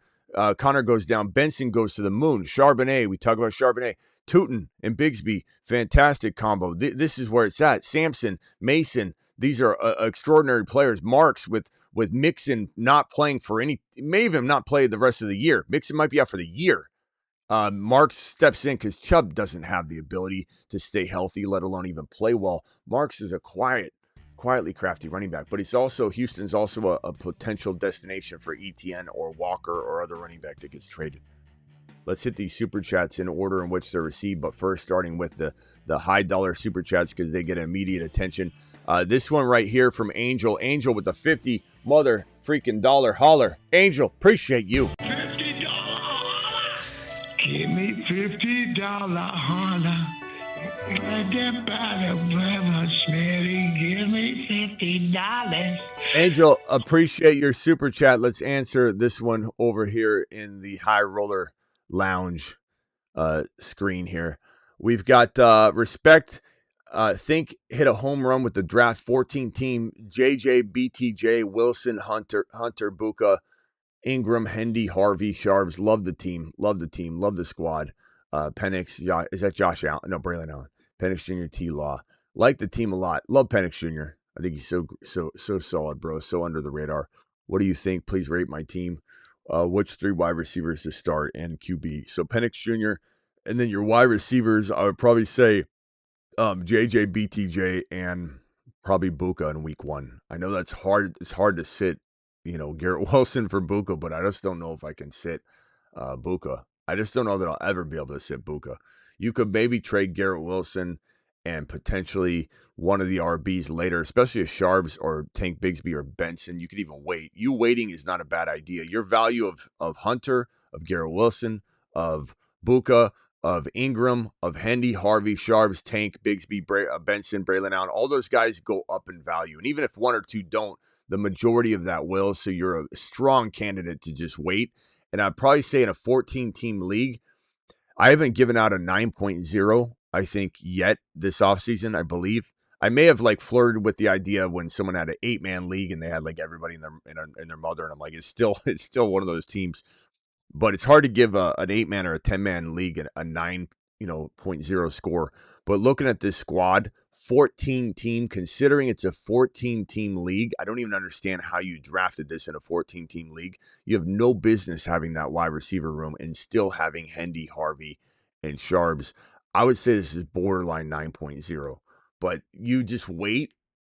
Connor goes down, Benson goes to the moon. Charbonnet, we talk about Charbonnet. Tootin and Bigsby, fantastic combo. This is where it's at. Sampson, Mason, these are extraordinary players. Marks with Mixon not playing for any, may even not play the rest of the year. Mixon might be out for the year. Marks steps in because Chubb doesn't have the ability to stay healthy, let alone even play well. Marks is a quietly crafty running back, but Houston's also a potential destination for ETN or Walker or other running back that gets traded. Let's hit these super chats in order in which they're received, but first starting with the high dollar super chats because they get immediate attention. This one right here from Angel with the 50 mother freaking dollar holler. Angel, appreciate you. $50. Give me $50 holler. Get by the brother Smitty. Give me $50. Angel, appreciate your super chat. Let's answer this one over here in the high roller lounge screen here. We've got respect. Think hit a home run with the draft 14 team. JJ, BTJ, Wilson, Hunter, Buka, Ingram, Hendy, Harvey, Sharps. Love the team. Love the squad. Penix, is that Josh Allen? No, Braylon Allen. Penix Jr., T-Law. Like the team a lot. Love Penix Jr. I think he's so solid, bro. So under the radar. What do you think? Please rate my team. Which 3 wide receivers to start and QB? So Penix Jr. and then your wide receivers, I would probably say JJ, BTJ, and probably Buka in week 1. I know that's hard. It's hard to sit, Garrett Wilson for Buka, but I just don't know if I can sit Buka. I just don't know that I'll ever be able to sit Buka. You could maybe trade Garrett Wilson and potentially one of the RBs later, especially if Sharps or Tank Bigsby or Benson. You could even wait. You waiting is not a bad idea. Your value of Hunter, of Garrett Wilson, of Buka, of Ingram, of Hendy, Harvey, Sharps, Tank, Bigsby, Benson, Braylon Allen, all those guys go up in value. And even if 1 or 2 don't, the majority of that will. So you're a strong candidate to just wait. And I'd probably say in a 14-team league, I haven't given out a 9.0, I think, yet this offseason, I believe. I may have flirted with the idea when someone had an 8-man league and they had everybody in their mother, and I'm like, it's still one of those teams. But it's hard to give an 8-man or a 10-man league a 9.0 score. But looking at this squad, 14-team, considering it's a 14-team league, I don't even understand how you drafted this in a 14-team league. You have no business having that wide receiver room and still having Hendy, Harvey, and Sharps. I would say this is borderline 9.0. But you just wait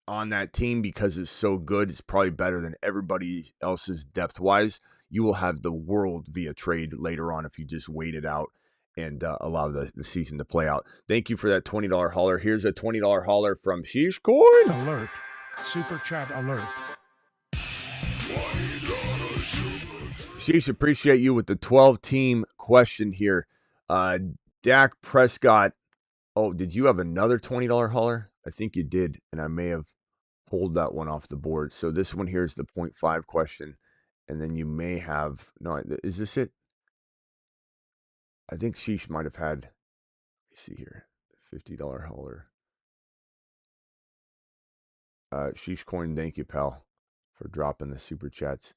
on that team because it's so good. It's probably better than everybody else's depth-wise. You will have the world via trade later on if you just wait it out and allow the season to play out. Thank you for that $20 holler. Here's a $20 holler from Sheesh Coin. Alert. Super chat alert. Sheesh, appreciate you with the 12-team question here. Dak Prescott. Oh, did you have another $20 holler? I think you did, and I may have pulled that one off the board. So this one here is the 0.5 question, and then you may have, no, is this it? I think Sheesh might have had, let me see here, $50 holler. Sheesh Coin, thank you, pal, for dropping the super chats.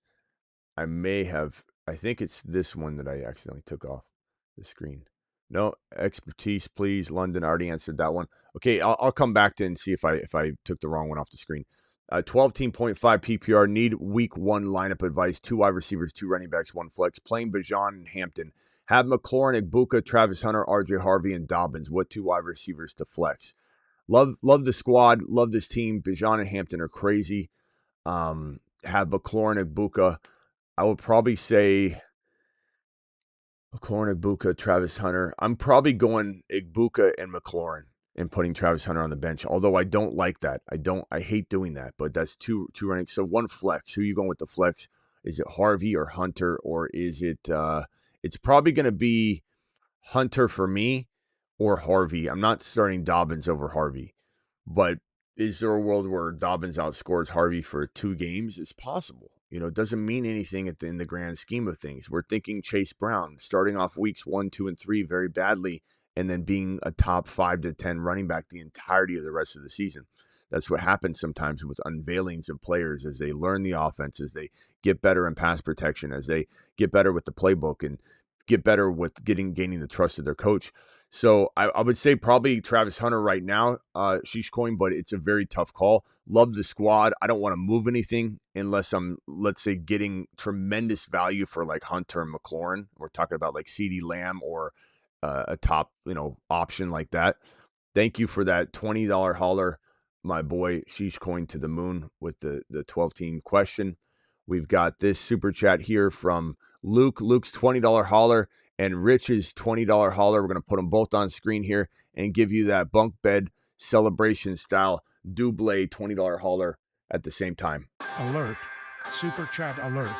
I think it's this one that I accidentally took off the screen. No, expertise, please. London, I already answered that one. Okay, I'll come back to and see if I took the wrong one off the screen. 12.5 PPR. Need week 1 lineup advice. 2 wide receivers, 2 running backs, 1 flex. Playing Bijan and Hampton. Have McLaurin, Igbuka, Travis Hunter, RJ Harvey, and Dobbins. What 2 wide receivers to flex? Love the squad. Love this team. Bijan and Hampton are crazy. Have McLaurin, Igbuka. I would probably say McLaurin, Igbuka, Travis Hunter. I'm probably going Igbuka and McLaurin and putting Travis Hunter on the bench. Although I don't like that. I hate doing that. But that's two running. So 1 flex. Who are you going with the flex? Is it Harvey or Hunter, or is it? It's probably going to be Hunter for me or Harvey. I'm not starting Dobbins over Harvey. But is there a world where Dobbins outscores Harvey for 2 games? It's possible. It doesn't mean anything in the grand scheme of things. We're thinking Chase Brown starting off weeks 1, 2, and 3 very badly, and then being a top 5 to 10 running back the entirety of the rest of the season. That's what happens sometimes with unveilings of players as they learn the offense, as they get better in pass protection, as they get better with the playbook and get better with gaining the trust of their coach. So I would say probably Travis Hunter right now, sheesh coin, but it's a very tough call. Love the squad. I don't want to move anything unless I'm, let's say, getting tremendous value for like Hunter and McLaurin. We're talking about like CeeDee Lamb or a top, option like that. Thank you for that $20 holler, my boy, sheesh coin to the moon with the 12-team question. We've got this super chat here from Luke. Luke's $20 holler and Rich's $20 holler. We're going to put them both on screen here and give you that bunk bed celebration style double $20 holler at the same time. Alert. Super chat alert.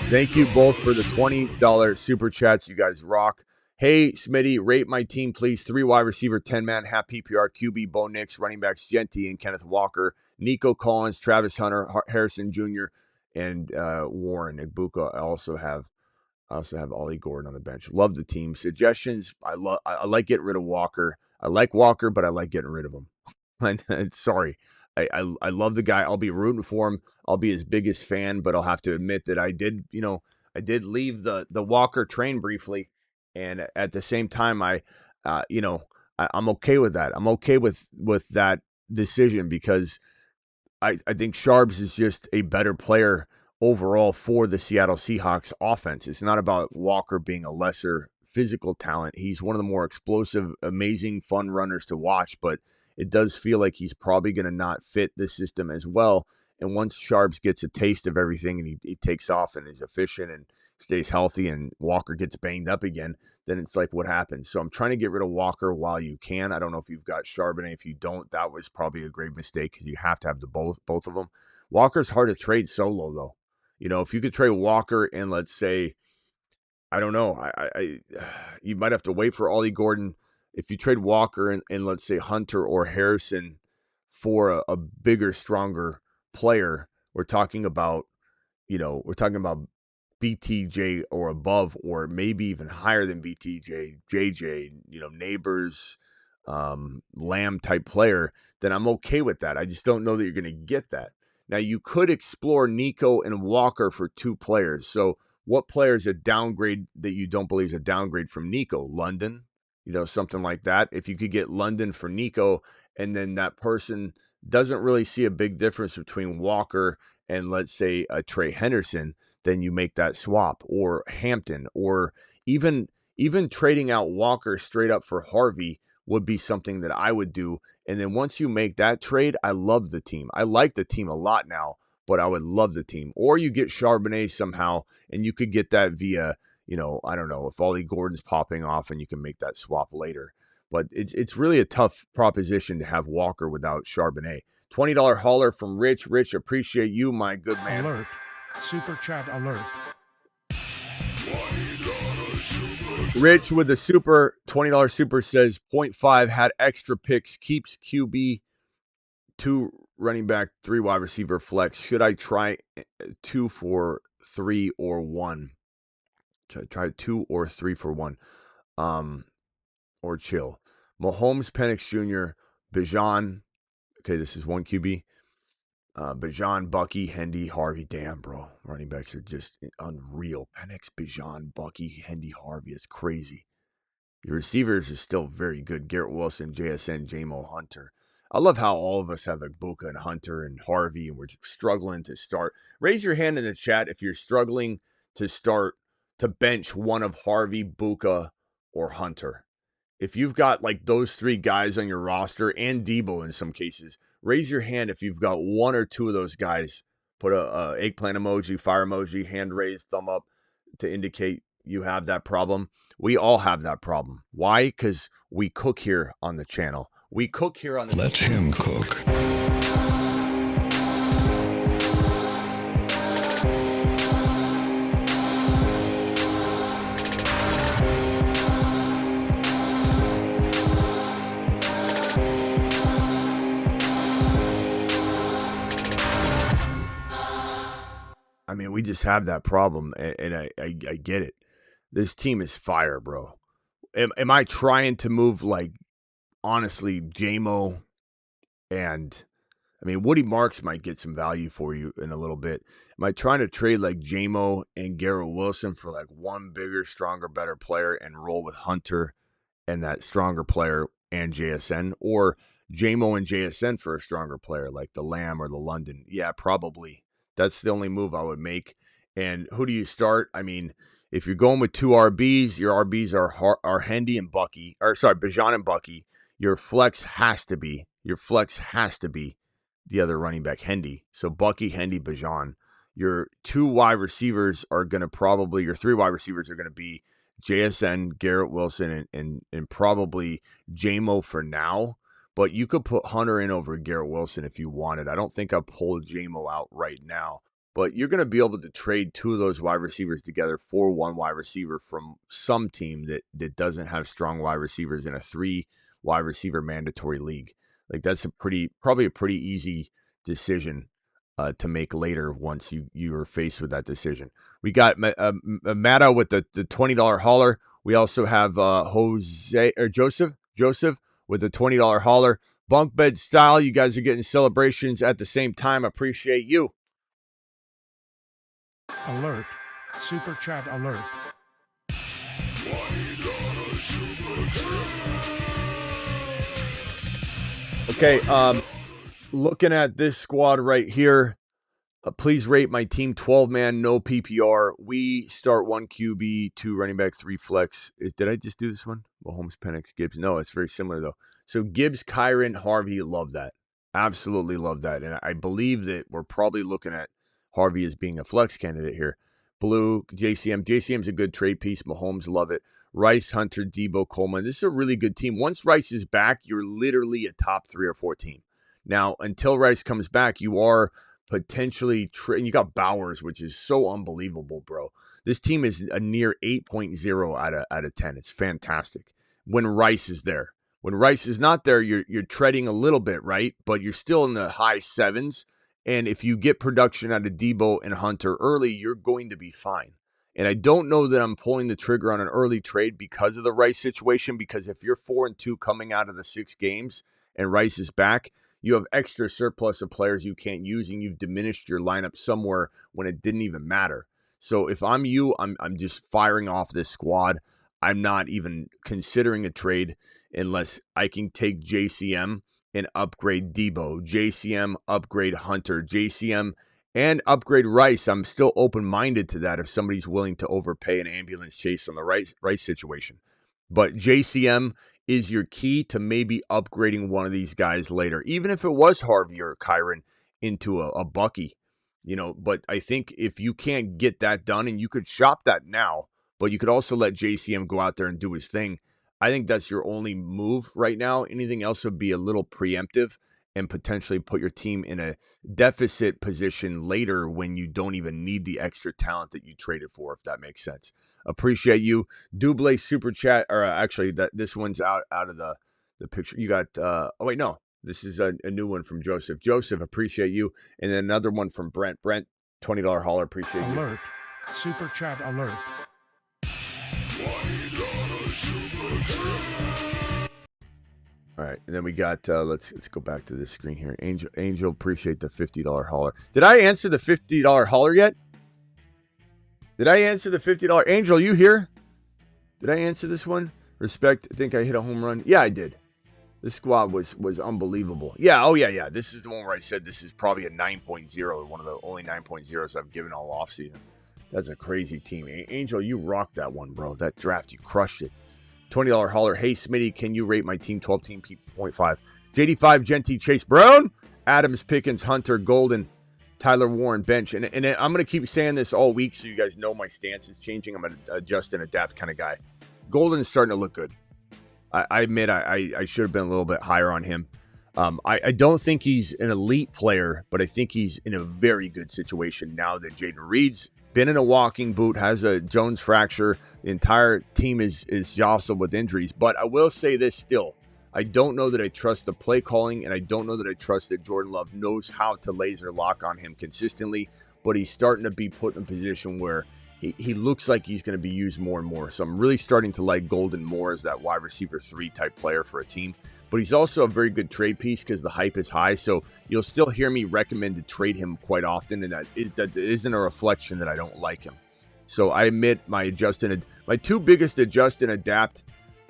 Thank you both for the $20 super chats. You guys rock. Hey, Smitty, rate my team, please. 3 wide receiver, 10-man, half PPR, QB, Bo Nix, running backs, Genty and Kenneth Walker, Nico Collins, Travis Hunter, Harrison Jr., and Warren Igbuka. I also have Ollie Gordon on the bench. Love the team. Suggestions, I like getting rid of Walker. I like Walker, but I like getting rid of him. And sorry. I love the guy. I'll be rooting for him. I'll be his biggest fan, but I'll have to admit that I did leave the Walker train briefly. And at the same time, I'm okay with that. I'm okay with that decision because I think Sharps is just a better player overall for the Seattle Seahawks offense. It's not about Walker being a lesser physical talent. He's one of the more explosive, amazing, fun runners to watch, but it does feel like he's probably going to not fit the system as well. And once Sharps gets a taste of everything and he takes off and is efficient and stays healthy and Walker gets banged up again, then it's like, what happens? So I'm trying to get rid of Walker while you can. I don't know if you've got Charbonnet. If you don't, that was probably a great mistake because you have to have both of them. Walker's hard to trade solo, though. If you could trade Walker and let's say, I don't know, you might have to wait for Ollie Gordon. If you trade Walker and let's say Hunter or Harrison for a bigger, stronger player, we're talking about BTJ or above, or maybe even higher than BTJ, JJ, Neighbors, Lamb type player, then I'm okay with that. I just don't know that you're going to get that. Now, you could explore Nico and Walker for 2 players. So what player is a downgrade that you don't believe is a downgrade from Nico? London, something like that. If you could get London for Nico, and then that person doesn't really see a big difference between Walker and let's say a Trey Henderson, then you make that swap, or Hampton, or even trading out Walker straight up for Harvey would be something that I would do. And then once you make that trade, I love the team. I like the team a lot now, but I would love the team. Or you get Charbonnet somehow, and you could get that via, I don't know, if Ollie Gordon's popping off and you can make that swap later. But it's really a tough proposition to have Walker without Charbonnet. $20 hauler from Rich. Rich, appreciate you, my good man. Alert. Super chat alert. Rich with the super $20 super says 0.5 had extra picks, keeps QB, 2 running back, 3 wide receiver flex. Should I try 2 for 3 or 1? Try 2 or 3 for 1. Or chill. Mahomes, Penix Jr., Bijan. Okay, this is 1 QB. Bijan, Bucky, Hendy, Harvey. Damn, bro. Running backs are just unreal. Penix, Bijan, Bucky, Hendy, Harvey. It's crazy. Your receivers is still very good. Garrett Wilson, JSN, J-Mo, Hunter. I love how all of us have Ibuka and Hunter and Harvey, and we're struggling to start. Raise your hand in the chat if you're struggling to start to bench one of Harvey, Buka, or Hunter. If you've got like those 3 guys on your roster and Debo in some cases, raise your hand if you've got 1 or 2 of those guys. Put a eggplant emoji, fire emoji, hand raised, thumb up to indicate you have that problem. We all have that problem. Why? Because we cook here on the channel. We cook here on the Let him cook. I mean, we just have that problem, and I get it. This team is fire, bro. Am I trying to move, like, honestly, JMO and, I mean, Woody Marks might get some value for you in a little bit. Am I trying to trade, like, JMO and Garrett Wilson for, like, one bigger, stronger, better player and roll with Hunter and that stronger player and JSN? Or JMO and JSN for a stronger player, like the Lamb or the London? Yeah, probably. That's the only move I would make. And who do you start? I mean, if you're going with 2 RBs, your RBs are Hendy and Bucky, or sorry, Bijan and Bucky. Your flex has to be the other running back, Hendy. So Bucky, Hendy, Bijan. Your 2 wide receivers are going to probably, your 3 wide receivers are going to be JSN, Garrett Wilson, and probably JMO for now. But you could put Hunter in over Garrett Wilson if you wanted. I don't think I'll pull JMO out right now. But you're going to be able to trade 2 of those wide receivers together for 1 wide receiver from some team that doesn't have strong wide receivers in a 3 wide receiver mandatory league. Like, that's probably a pretty easy decision to make later once you are faced with that decision. We got Matta with the $20 hauler. We also have Joseph with the $20 hauler. Bunk bed style. You guys are getting celebrations at the same time. Appreciate you. Alert. Super chat alert. Okay, looking at this squad right here, please rate my team 12-man, no PPR. We start 1 QB, 2 running back, 3 flex. Did I just do this one? Mahomes, Penix, Gibbs. No, it's very similar, though. So Gibbs, Kyron, Harvey, love that. Absolutely love that. And I believe that we're probably looking at Harvey as being a flex candidate here. Blue, JCM. JCM's a good trade piece. Mahomes, love it. Rice, Hunter, Debo, Coleman. This is a really good team. Once Rice is back, you're literally a top 3 or 4 team. Now, until Rice comes back, you are potentially and you got Bowers, which is so unbelievable, bro. This team is a near 8.0 out of 10. It's fantastic when Rice is there. When Rice is not there, you're treading a little bit, right? But you're still in the high 7s. And if you get production out of Debo and Hunter early, you're going to be fine. And I don't know that I'm pulling the trigger on an early trade because of the Rice situation, because if you're 4-2 coming out of the 6 games and Rice is back, you have extra surplus of players you can't use, and you've diminished your lineup somewhere when it didn't even matter. So if I'm you, I'm just firing off this squad. I'm not even considering a trade unless I can take JCM and upgrade Debo, JCM, upgrade Hunter, JCM, and upgrade Rice. I'm still open-minded to that if somebody's willing to overpay an ambulance chase on the Rice situation. But JCM is your key to maybe upgrading one of these guys later, even if it was Harvey or Kyron into a Bucky, But I think if you can't get that done, and you could shop that now, but you could also let JCM go out there and do his thing. I think that's your only move right now. Anything else would be a little preemptive and potentially put your team in a deficit position later when you don't even need the extra talent that you traded for, if that makes sense. Appreciate you. Double super chat, or actually this one's out of the picture. You got, this is a new one from Joseph. Joseph, appreciate you. And then another one from Brent. Brent, $20 hauler, appreciate you. Alert. Super chat alert. All right, and then we got, let's go back to this screen here. Angel, appreciate the $50 hauler. Did I answer the $50 hauler yet? Did I answer the $50? Angel, you here? Did I answer this one? Respect, I think I hit a home run. Yeah, I did. This squad was unbelievable. Yeah, oh yeah. This is the one where I said this is probably a 9.0, one of the only 9.0s I've given all offseason. That's a crazy team. Angel, you rocked that one, bro. That draft, you crushed it. $20 holler. Hey, Smitty, can you rate my team 12 team P.5? JD5, Genty, Chase Brown, Adams, Pickens, Hunter, Golden, Tyler Warren, bench. And I'm going to keep saying this all week so you guys know my stance is changing. I'm an adjust and adapt kind of guy. Golden's starting to look good. I admit I should have been a little bit higher on him. I don't think he's an elite player, but I think he's in a very good situation now that Jaden Reed's been in a walking boot, has a Jones fracture. The entire team is jostled with injuries. But I will say this still. I don't know that I trust the play calling, and I don't know that I trust that Jordan Love knows how to laser lock on him consistently. But he's starting to be put in a position where he looks like he's going to be used more and more. So I'm really starting to like Golden more as that wide receiver 3 type player for a team. But he's also a very good trade piece because the hype is high. So you'll still hear me recommend to trade him quite often. And that isn't a reflection that I don't like him. So I admit my two biggest adjust and adapt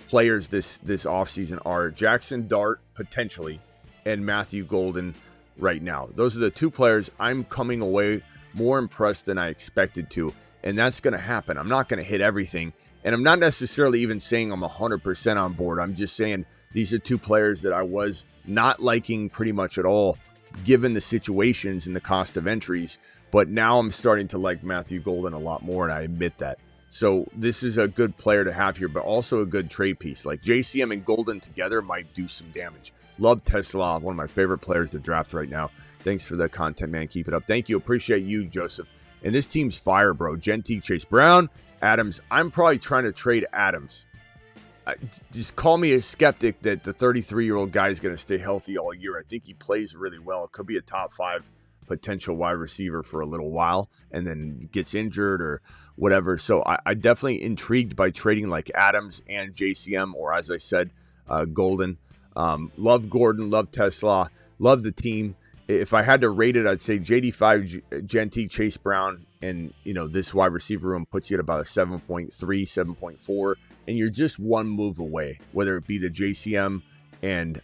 players this offseason are Jackson Dart, potentially, and Matthew Golden right now. Those are the two players I'm coming away more impressed than I expected to. And that's going to happen. I'm not going to hit everything. And I'm not necessarily even saying I'm 100% on board. I'm just saying these are two players that I was not liking pretty much at all, given the situations and the cost of entries. But now I'm starting to like Matthew Golden a lot more, and I admit that. So this is a good player to have here, but also a good trade piece. Like JCM and Golden together might do some damage. Love Tesla, one of my favorite players to draft right now. Thanks for the content, man. Keep it up. Thank you. Appreciate you, Joseph. And this team's fire, bro. Genty, Chase Brown, Adams. I'm probably trying to trade Adams. Just call me a skeptic that the 33-year-old guy is going to stay healthy all year. I think he plays really well. It could be a top 5 potential wide receiver for a little while and then gets injured or whatever. So I definitely intrigued by trading like Adams and JCM, or as I said, Golden. Love Gordon, love Tesla, love the team. If I had to rate it, I'd say JD5, Genty, Chase Brown, and this wide receiver room puts you at about a 7.3, 7.4, and you're just one move away, whether it be the JCM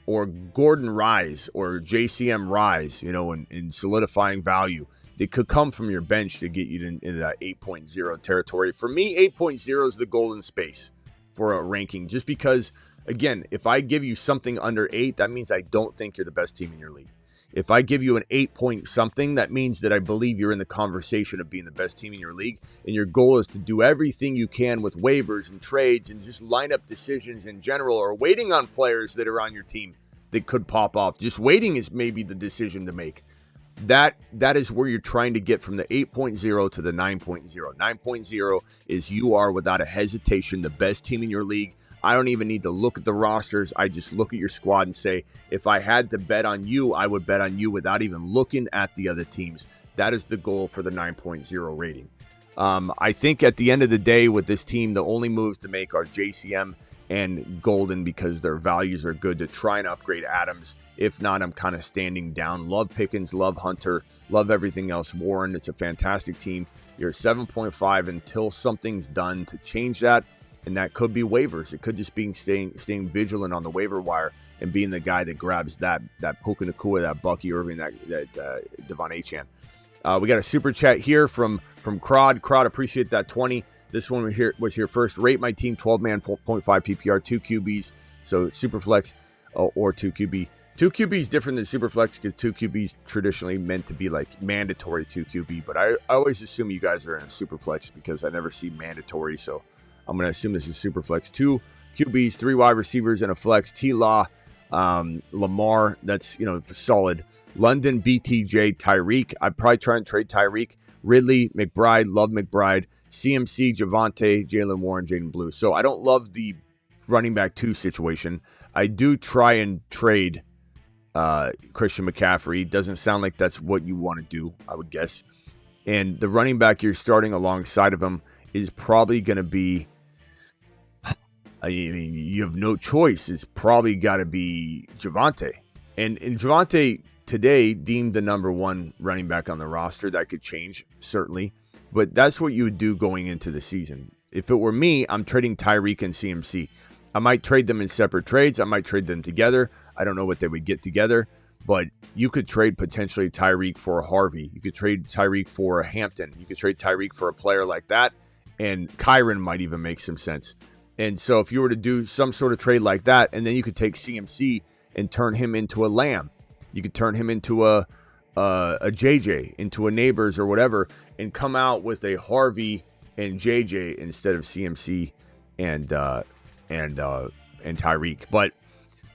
or Gordon rise or JCM rise, in solidifying value. They could come from your bench to get you into that 8.0 territory. For me, 8.0 is the golden space for a ranking, just because, again, if I give you something under 8, that means I don't think you're the best team in your league. If I give you an 8 point something, that means that I believe you're in the conversation of being the best team in your league. And your goal is to do everything you can with waivers and trades and just line up decisions in general, or waiting on players that are on your team that could pop off. Just waiting is maybe the decision to make. That is where you're trying to get from the 8.0 to the 9.0. 9.0 is you are, without a hesitation, the best team in your league. I don't even need to look at the rosters. I just look at your squad and say, if I had to bet on you, I would bet on you without even looking at the other teams. That is the goal for the 9.0 rating. I think at the end of the day with this team, the only moves to make are JCM and Golden because their values are good, to try and upgrade Adams. If not, I'm kind of standing down. Love Pickens, love Hunter, love everything else. Warren, it's a fantastic team. You're 7.5 until something's done to change that. And that could be waivers. It could just be staying vigilant on the waiver wire and being the guy that grabs that Puka Nacua, that Bucky Irving, that Devon Achane. We got a super chat here from Crod. Crod, appreciate that 20. This one was here first. Rate my team 12-man, 4.5 PPR, 2 QBs. So super flex or 2 QB. 2 QB is different than super flex because 2 QB is traditionally meant to be like mandatory 2 QB. But I always assume you guys are in a super flex because I never see mandatory. So I'm going to assume this is super flex. 2 QBs, 3 wide receivers, and a flex. T-Law, Lamar, that's, solid. London, BTJ, Tyreek. I'd probably try and trade Tyreek. Ridley, McBride, love McBride. CMC, Javonte, Jalen Warren, Jaden Blue. So I don't love the running back 2 situation. I do try and trade Christian McCaffrey. Doesn't sound like that's what you want to do, I would guess. And the running back you're starting alongside of him is probably going to be, I mean, you have no choice. It's probably got to be Javonte. And Javonte today deemed the number 1 running back on the roster. That could change, certainly. But that's what you would do going into the season. If it were me, I'm trading Tyreek and CMC. I might trade them in separate trades. I might trade them together. I don't know what they would get together, but you could trade potentially Tyreek for a Harvey. You could trade Tyreek for a Hampton. You could trade Tyreek for a player like that, and Kyren might even make some sense. And so if you were to do some sort of trade like that, and then you could take CMC and turn him into a Lamb. You could turn him into a JJ, into a Neighbors or whatever, and come out with a Harvey and JJ instead of CMC and Tyreek. But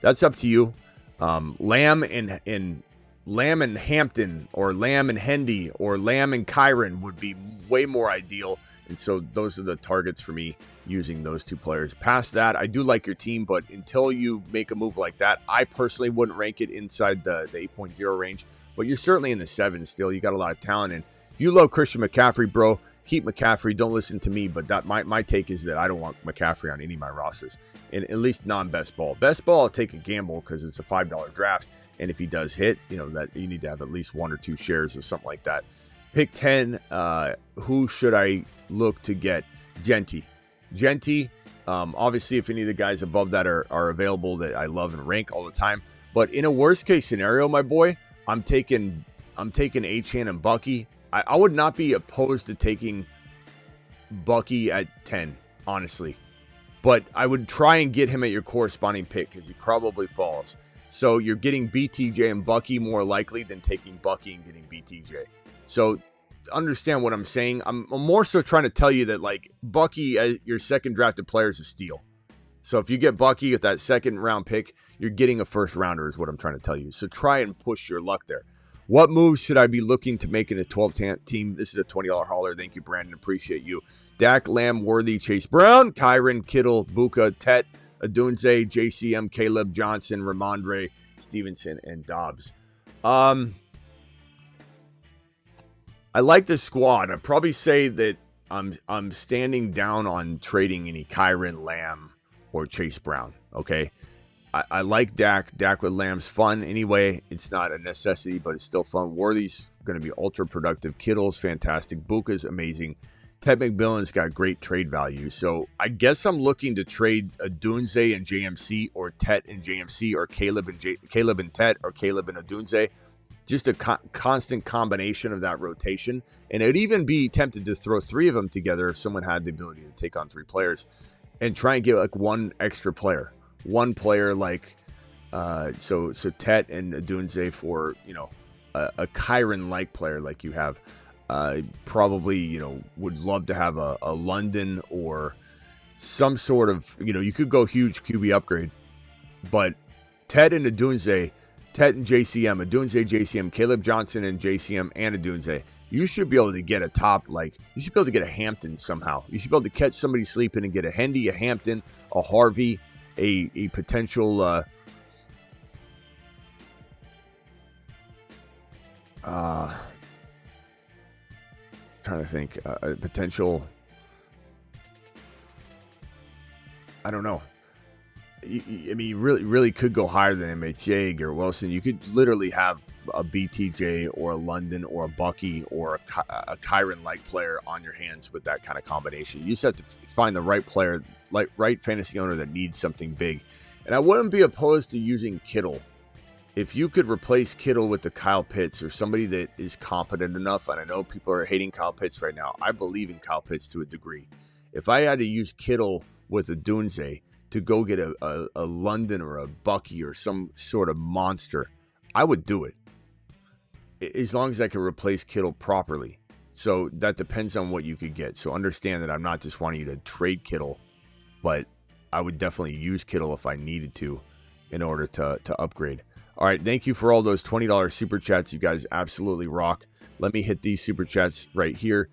that's up to you. Lamb and Hampton, or Lamb and Hendy, or Lamb and Kyren would be way more ideal. And so those are the targets for me using those two players. Past that, I do like your team, but until you make a move like that, I personally wouldn't rank it inside the 8.0 range. But you're certainly in the 7 still. You got a lot of talent. And if you love Christian McCaffrey, bro, keep McCaffrey. Don't listen to me. But that my take is that I don't want McCaffrey on any of my rosters. And at least non-best ball. Best ball, I'll take a gamble because it's a $5 draft. And if he does hit, that you need to have at least 1 or 2 shares or something like that. Pick 10. Who should I look to get? Genty. Obviously, if any of the guys above that are available that I love and rank all the time. But in a worst case scenario, my boy, I'm taking Achane and Bucky. I would not be opposed to taking Bucky at 10, honestly. But I would try and get him at your corresponding pick because he probably falls. So you're getting BTJ and Bucky more likely than taking Bucky and getting BTJ. So understand what I'm saying. I'm more so trying to tell you that, like, Bucky as your second drafted player is a steal. So if you get Bucky with that second round pick, you're getting a first rounder is what I'm trying to tell you. So try and push your luck there. What moves should I be looking to make in a 12 team? This is a $20 hauler. Thank you, Brandon. Appreciate you. Dak, Lamb, Worthy, Chase Brown, Kyren, Kittle, Buka, Tet, Adunze, JCM, Caleb, Johnson, Ramondre, Stevenson, and Dobbs. I like this squad. I'd probably say that I'm standing down on trading any Kyren, Lamb, or Chase Brown. Okay. I like Dak. Dak with Lamb's fun anyway. It's not a necessity, but it's still fun. Worthy's going to be ultra productive. Kittle's fantastic. Buka's amazing. Ted McMillan's got great trade value. So I guess I'm looking to trade Adunze and JMC, or Tet and JMC, or Caleb and Tet, or Caleb and Adunze. Just a constant combination of that rotation. And I'd even be tempted to throw 3 of them together if someone had the ability to take on 3 players and try and get like 1 extra player. 1 player like, so Tet and Adunze for, a Kyren-like player like you have. Probably, would love to have a London or some sort of, you could go huge QB upgrade. But Tet and Adunze, Tet and JCM, Adunze, JCM, Caleb Johnson and JCM and Adunze. You should be able to get you should be able to get a Hampton somehow. You should be able to catch somebody sleeping and get a Hendy, a Hampton, a Harvey, a potential trying to think, a potential, I don't know. You really could go higher than MHJ or Wilson. You could literally have a BTJ or a London or a Bucky or a Kyren-like player on your hands with that kind of combination. You just have to find the right player, like right fantasy owner that needs something big. And I wouldn't be opposed to using Kittle. If you could replace Kittle with the Kyle Pitts or somebody that is competent enough, and I know people are hating Kyle Pitts right now. I believe in Kyle Pitts to a degree. If I had to use Kittle with a Dunze to go get a London or a Bucky or some sort of monster, I would do it. As long as I can replace Kittle properly. So that depends on what you could get. So understand that I'm not just wanting you to trade Kittle, but I would definitely use Kittle if I needed to in order to upgrade. All right, thank you for all those $20 super chats. You guys absolutely rock. Let me hit these super chats right here.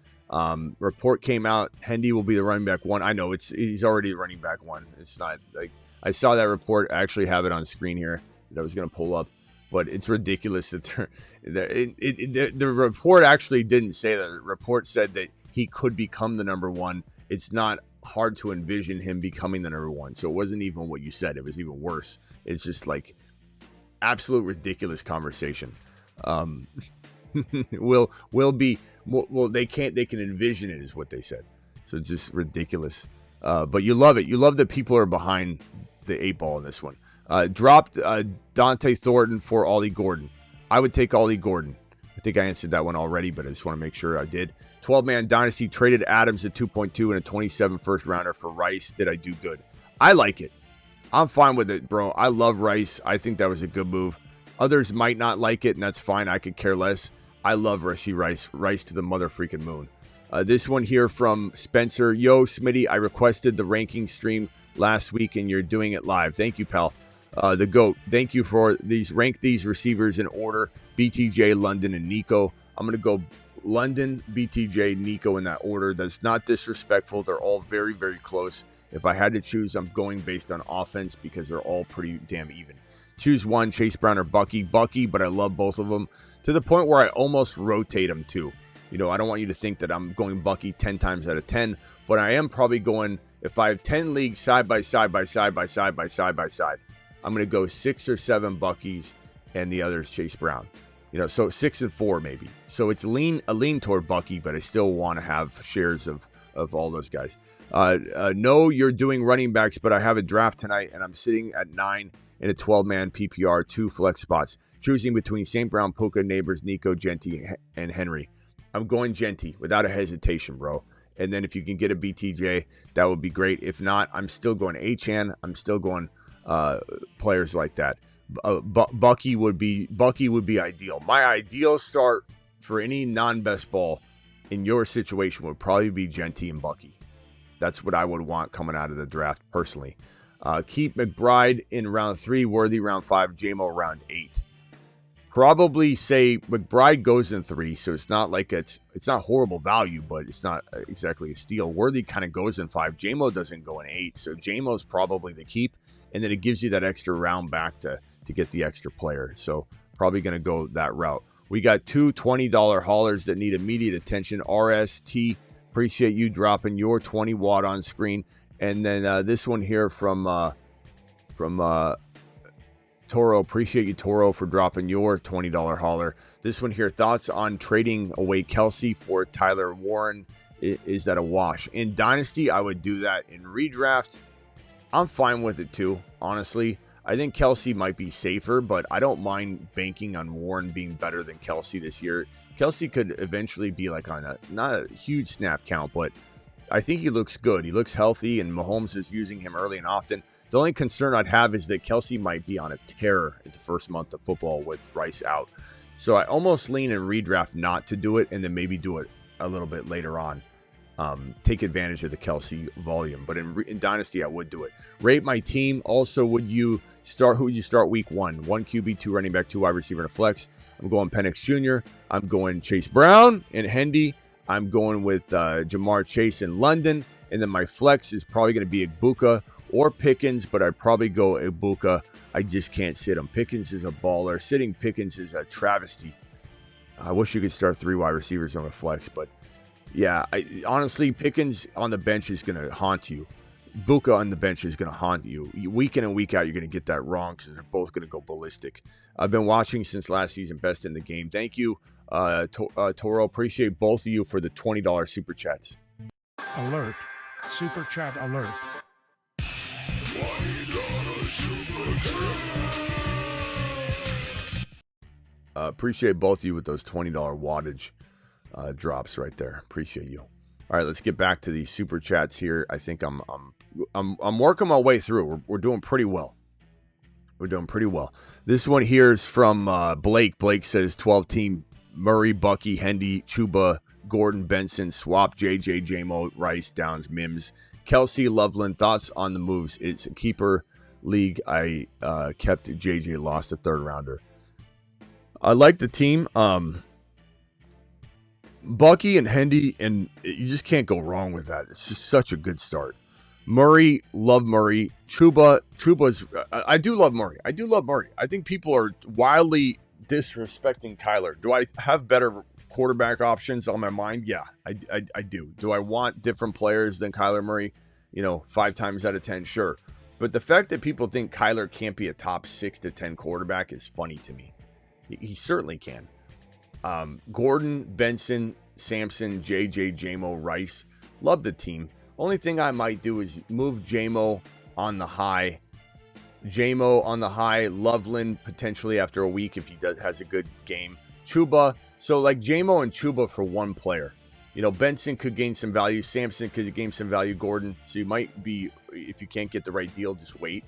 Report came out. Hendy will be the running back 1. I know he's already running back 1. It's not like I saw that report. I actually have it on screen here that I was going to pull up. But it's ridiculous that the report actually didn't say that. The report said that he could become the number 1. It's not hard to envision him becoming the number 1. So it wasn't even what you said. It was even worse. It's just like absolute ridiculous conversation. They can envision it is what they said. So it's just ridiculous. But you love it. You love that people are behind the 8 ball in this one. Dropped Dante Thornton for Ollie Gordon. I would take Ollie Gordon. I think I answered that one already, but I just want to make sure I did. 12-man Dynasty, traded Adams at 2.2 and a 27 first rounder for Rice. Did I do good? I like it. I'm fine with it, bro. I love Rice. I think that was a good move. Others might not like it, and that's fine. I could care less. I love Rashee Rice. Rice to the mother freaking moon. This one here from Spencer. Yo, Smitty, I requested the ranking stream last week, and you're doing it live. Thank you, pal. The GOAT. Thank you for these. Rank these receivers in order. BTJ, London, and Nico. I'm going to go London, BTJ, Nico in that order. That's not disrespectful. They're all very, very close. If I had to choose, I'm going based on offense because they're all pretty damn even. Choose one, Chase Brown or Bucky. Bucky, but I love both of them to the point where I almost rotate them too. You know, I don't want you to think that I'm going Bucky 10 times out of 10, but I am probably going, if I have 10 leagues side by side, I'm going to go 6 or 7 Buckies and the others Chase Brown. You know, so 6 and 4 maybe. So it's a lean toward Bucky, but I still want to have shares of all those guys. No, you're doing running backs, but I have a draft tonight, and I'm sitting at 9 in a 12-man PPR, 2 flex spots, choosing between St. Brown, Puka, Neighbors, Nico, Genty, and Henry. I'm going Genty without a hesitation, bro. And then if you can get a BTJ, that would be great. If not, I'm still going Achane. I'm still going players like that. Bucky would be ideal. My ideal start for any non-best ball in your situation would probably be Genty and Bucky. That's what I would want coming out of the draft personally. Keep McBride in round 3, Worthy round 5, JMO round 8. Probably say McBride goes in 3, so it's not like it's not horrible value, but it's not exactly a steal. Worthy kind of goes in 5. JMO doesn't go in 8, so JMO's probably the keep, and then it gives you that extra round back to get the extra player. So probably going to go that route. We got 2 $20 haulers that need immediate attention. RST, appreciate you dropping your 20 watt on screen. And then this one here from Toro. Appreciate you, Toro, for dropping your $20 hauler. This one here, thoughts on trading away Kelsey for Tyler Warren. Is that a wash? In Dynasty, I would do that. In redraft, I'm fine with it too, honestly. I think Kelsey might be safer, but I don't mind banking on Warren being better than Kelsey this year. Kelsey could eventually be like on not a huge snap count, but I think he looks good. He looks healthy, and Mahomes is using him early and often. The only concern I'd have is that Kelsey might be on a tear at the first month of football with Rice out. So I almost lean in redraft not to do it, and then maybe do it a little bit later on. Take advantage of the Kelsey volume. But in Dynasty, I would do it. Rate my team. Also, who would you start week 1? 1 QB, 2 running back, 2 wide receiver, and a flex. I'm going Penix Jr. I'm going Chase Brown and Hendy. I'm going with Jamar Chase in London. And then my flex is probably going to be Ibuka or Pickens, but I'd probably go Ibuka. I just can't sit him. Pickens is a baller. Sitting Pickens is a travesty. I wish you could start 3 wide receivers on a flex, but yeah, honestly, Pickens on the bench is going to haunt you. Ibuka on the bench is going to haunt you. Week in and week out, you're going to get that wrong because they're both going to go ballistic. I've been watching since last season, best in the game. Thank you, Toro. Appreciate both of you for the $20 super chats. Alert. Super chat alert. Appreciate both of you with those $20 wattage drops right there. Appreciate you. All right, let's get back to these super chats here. I think I'm working my way through. We're doing pretty well. We're doing pretty well. This one here is from Blake. Blake says 12 team Murray, Bucky, Hendy, Chuba, Gordon, Benson, Swap, JJ, JMO, Rice, Downs, Mims, Kelsey, Loveland. Thoughts on the moves? It's a keeper league. I kept JJ, lost a 3rd rounder. I like the team. Bucky and Hendy, and you just can't go wrong with that. It's just such a good start. Murray, love Murray. Chuba's. I do love Murray. I think people are wildly disrespecting Kyler. Do I have better quarterback options on my mind? Yeah, I do. Do I want different players than Kyler Murray? 5 times out of 10, sure. But the fact that people think Kyler can't be a top 6 to 10 quarterback is funny to me. He certainly can. Gordon, Benson, Sampson, JJ, JMO, Rice. Love the team. Only thing I might do is move J-Mo on the high. J-Mo on the high. Loveland potentially after a week if he has a good game. Chuba. So like J-Mo and Chuba for one player. You know, Benson could gain some value. Sampson could gain some value. Gordon. So you might be, if you can't get the right deal, just wait.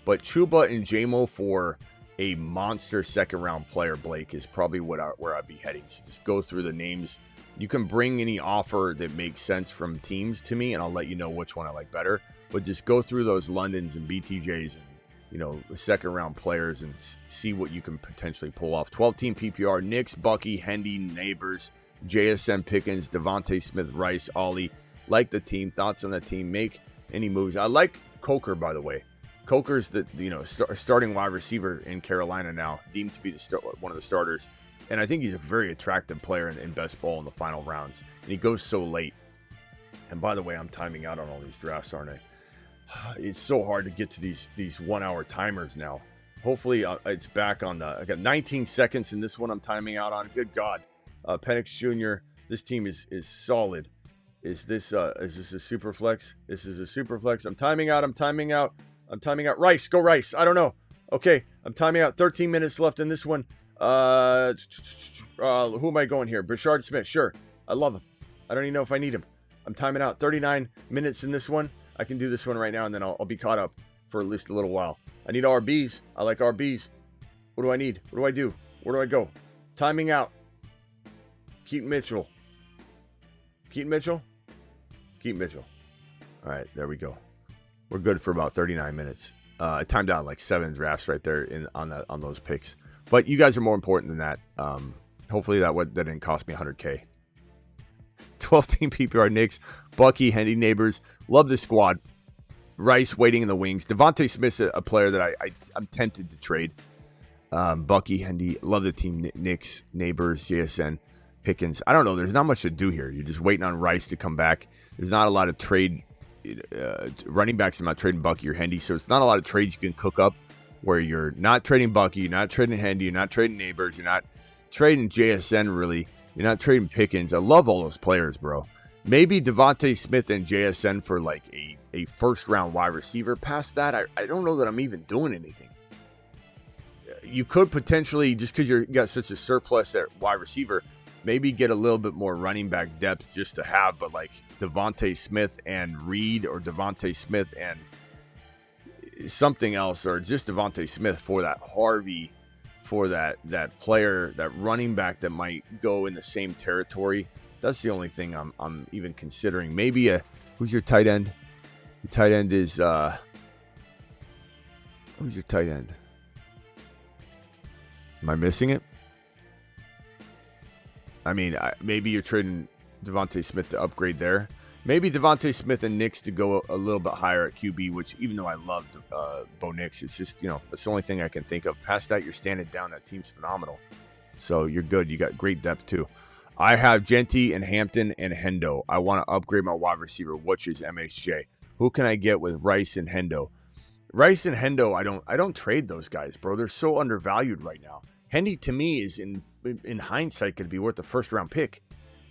But Chuba and J-Mo for a monster second-round player, Blake, is probably where I'd be heading. So just go through the names. You can bring any offer that makes sense from teams to me, and I'll let you know which one I like better. But just go through those Londons and BTJs and, you know, second-round players and see what you can potentially pull off. 12-team PPR, Knicks, Bucky, Hendy, Neighbors, JSN, Pickens, Devontae Smith, Rice, Ollie. Like the team. Thoughts on the team. Make any moves. I like Coker, by the way. Coker's the starting wide receiver in Carolina now, deemed to be one of the starters. And I think he's a very attractive player in best ball in the final rounds. And he goes so late. And by the way, I'm timing out on all these drafts, aren't I? It's so hard to get to these 1 hour timers now. Hopefully it's back on I got 19 seconds in this one I'm timing out on. Good God. Penix Jr., this team is solid. Is this a super flex? This is a super flex. I'm timing out. Rice, go Rice. I don't know. Okay, I'm timing out. 13 minutes left in this one. Who am I going here? Brashard Smith, sure. I love him. I don't even know if I need him. I'm timing out. 39 minutes in this one. I can do this one right now, and then I'll be caught up for at least a little while. I need RBs. I like RBs. What do I need? What do I do? Where do I go? Timing out. Keaton Mitchell. All right, there we go. We're good for about 39 minutes. I timed out like 7 drafts right there on those picks. But you guys are more important than that. Hopefully that didn't cost me $100K. 12-team PPR, Knicks, Bucky, Hendy, Neighbors. Love the squad. Rice waiting in the wings. Devontae Smith's a player that I'm tempted to trade. Bucky, Hendy, love the team. Knicks, Neighbors, JSN, Pickens. I don't know. There's not much to do here. You're just waiting on Rice to come back. There's not a lot of trade. Running backs, I'm not trading Bucky or Hendy, so it's not a lot of trades you can cook up where you're not trading Bucky, you're not trading Hendy, you're not trading Neighbors, you're not trading JSN really, you're not trading Pickens. I love all those players, bro. Maybe Devontae Smith and JSN for like a first round wide receiver. Past that, I don't know that I'm even doing anything. You could potentially, just because you got such a surplus at wide receiver, maybe get a little bit more running back depth just to have, but like Devontae Smith and Reed or Devontae Smith and something else, or just Devontae Smith for that Harvey, for that player, that running back that might go in the same territory. That's the only thing I'm even considering. Maybe who's your tight end? Your tight end is who's your tight end? Am I missing it? I mean, maybe you're trading Devontae Smith to upgrade there. Maybe Devontae Smith and Nix to go a little bit higher at QB, which even though I love Bo Nix, it's just, that's the only thing I can think of. Past that, you're standing down. That team's phenomenal. So you're good. You got great depth too. I have Genty and Hampton and Hendo. I want to upgrade my wide receiver, which is MHJ. Who can I get with Rice and Hendo? Rice and Hendo, I don't trade those guys, bro. They're so undervalued right now. Hendy to me is in hindsight going to be worth a first round pick.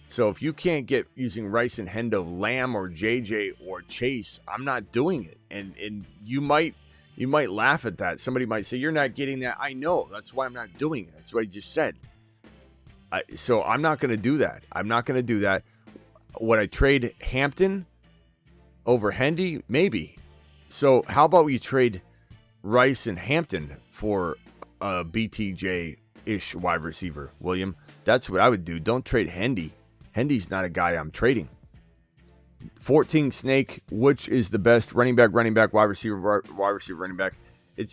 So if you can't get using Rice and Hendo, Lamb or JJ or Chase, I'm not doing it. And you might laugh at that. Somebody might say, you're not getting that. I know. That's why I'm not doing it. That's what I just said. So I'm not going to do that. I'm not going to do that. Would I trade Hampton over Hendy? Maybe. So how about we trade Rice and Hampton for a BTJ-ish wide receiver, William? That's what I would do. Don't trade Hendy. Hendy's not a guy I'm trading. 14 Snake, which is the best running back, wide receiver, running back?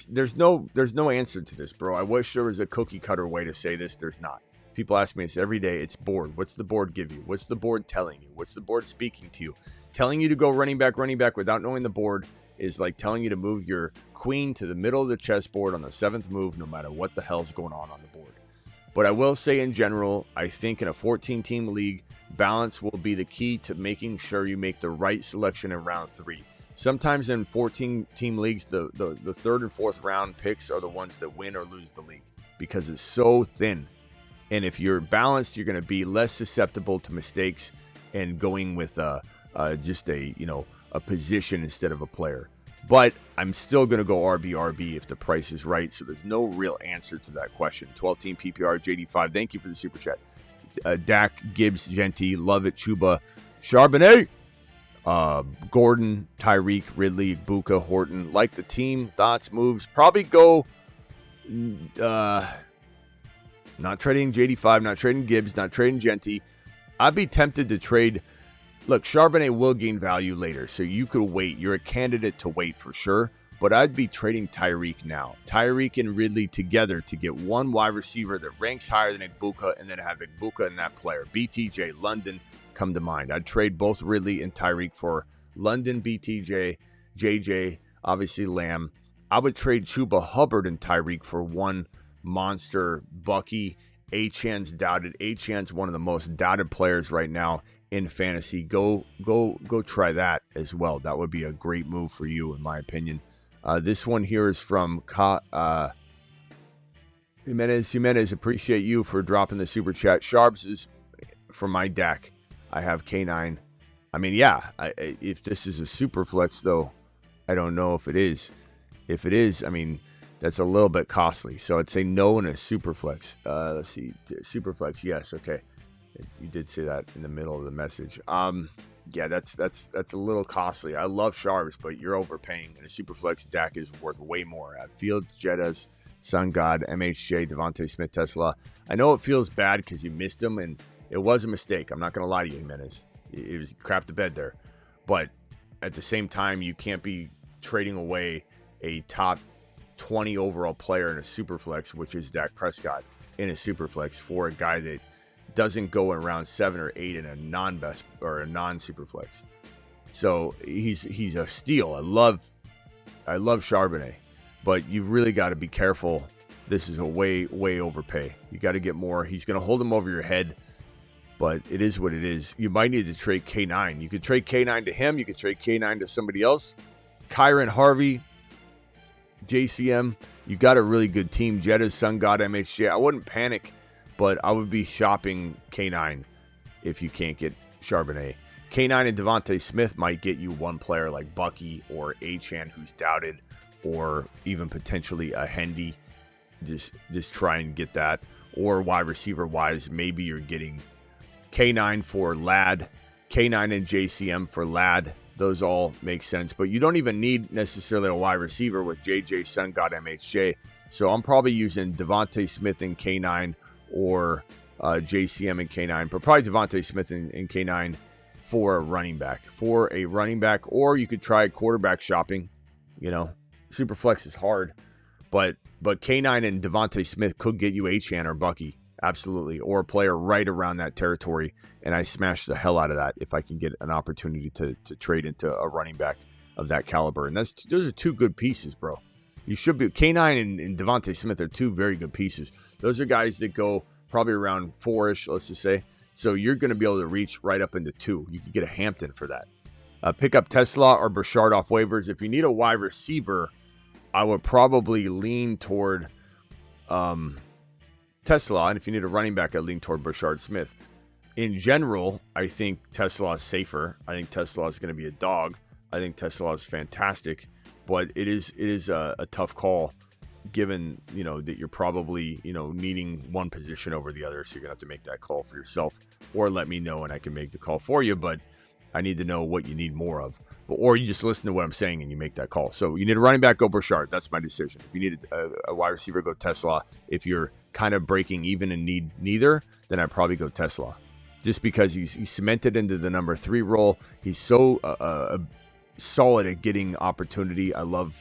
There's no answer to this, bro. I wish there was a cookie cutter way to say this. There's not. People ask me this every day. It's board. What's the board give you? What's the board telling you? What's the board speaking to you? Telling you to go running back without knowing the board is like telling you to move your queen to the middle of the chessboard on the 7th move, no matter what the hell's going on the board. But I will say in general, I think in a 14-team league, balance will be the key to making sure you make the right selection in round 3. Sometimes in 14-team leagues, the 3rd and 4th round picks are the ones that win or lose the league because it's so thin. And if you're balanced, you're going to be less susceptible to mistakes and going with just a a position instead of a player. But I'm still going to go RB if the price is right. So there's no real answer to that question. 12-team PPR, JD5. Thank you for the super chat. Dak, Gibbs, Genty, love it, Chuba, Charbonnet, Gordon, Tyreek, Ridley, Buka, Horton. Like the team, thoughts, moves. Probably go not trading JD5, not trading Gibbs, not trading Genty. I'd be tempted to trade. Look, Charbonnet will gain value later, so you could wait. You're a candidate to wait for sure, but I'd be trading Tyreek now. Tyreek and Ridley together to get one wide receiver that ranks higher than Igbuka, and then have Igbuka and that player. BTJ, London come to mind. I'd trade both Ridley and Tyreek for London, BTJ, JJ, obviously Lamb. I would trade Chuba Hubbard and Tyreek for one monster Bucky. Achan's doubted. Achan's one of the most doubted players right now in fantasy. Go try that as well. That would be a great move for you, in my opinion. This one here is from Jimenez. Appreciate you for dropping the super chat. Sharps is for my Dak. I have K9. I mean, yeah, if this is a super flex, though, I don't know if it is. If it is, I mean, that's a little bit costly. So I'd say no in a super flex. Let's see. Super flex, yes. Okay. You did say that in the middle of the message. Yeah, that's a little costly. I love Sharps, but you're overpaying. In a superflex, Dak is worth way more. At Fields, Jettas, Sun God, MHJ, Devontae Smith, Tesla. I know it feels bad because you missed him, and it was a mistake. I'm not going to lie to you, Jimenez. It was crap to bed there. But at the same time, you can't be trading away a top 20 overall player in a superflex, which is Dak Prescott, in a superflex for a guy that doesn't go in round 7 or 8 in a non-best or a non-superflex. So he's a steal. I love Charbonnet, but you've really got to be careful. This is a way overpay. You got to get more. He's going to hold him over your head, but it is what it is. You might need to trade K9. You could trade K9 to him. You could trade K9 to somebody else. Kyron Harvey, JCM. You got a really good team. Jettas, Sun God, MHJ. I wouldn't panic, but I would be shopping K9 if you can't get Charbonnet. K9 and Devontae Smith might get you one player like Bucky or Achan who's doubted, or even potentially a Hendy. Just try and get that. Or wide receiver wise, maybe you're getting K9 for Ladd, K9 and JCM for Ladd. Those all make sense, but you don't even need necessarily a wide receiver with JJ, Sun God, MHJ. So I'm probably using Devontae Smith and K9 or JCM and K9, but probably Devontae Smith and K9 for a running back. Or you could try quarterback shopping. You know, super flex is hard, but K9 and Devontae Smith could get you Achan or Bucky. Absolutely. Or a player right around that territory. And I smash the hell out of that if I can get an opportunity to trade into a running back of that caliber. And those are two good pieces, bro. You should be. K9 and Devontae Smith are two very good pieces. Those are guys that go probably around 4-ish, let's just say. So you're going to be able to reach right up into 2. You could get a Hampton for that. Pick up Tesla or Burchard off waivers. If you need a wide receiver, I would probably lean toward Tesla, and if you need a running back, I lean toward Burchard Smith. In general, I think Tesla is safer. I think Tesla is going to be a dog. I think Tesla is fantastic, but it is a tough call, given that you're probably needing one position over the other. So you're gonna have to make that call for yourself, or let me know and I can make the call for you. But I need to know what you need more of. Or you just listen to what I'm saying and you make that call. So you need a running back, go Burchard. That's my decision. If you need a wide receiver, go Tesla. If you're kind of breaking even and need neither, then I'd probably go Tesla. Just because he's cemented into the number 3 role. He's so solid at getting opportunity. I love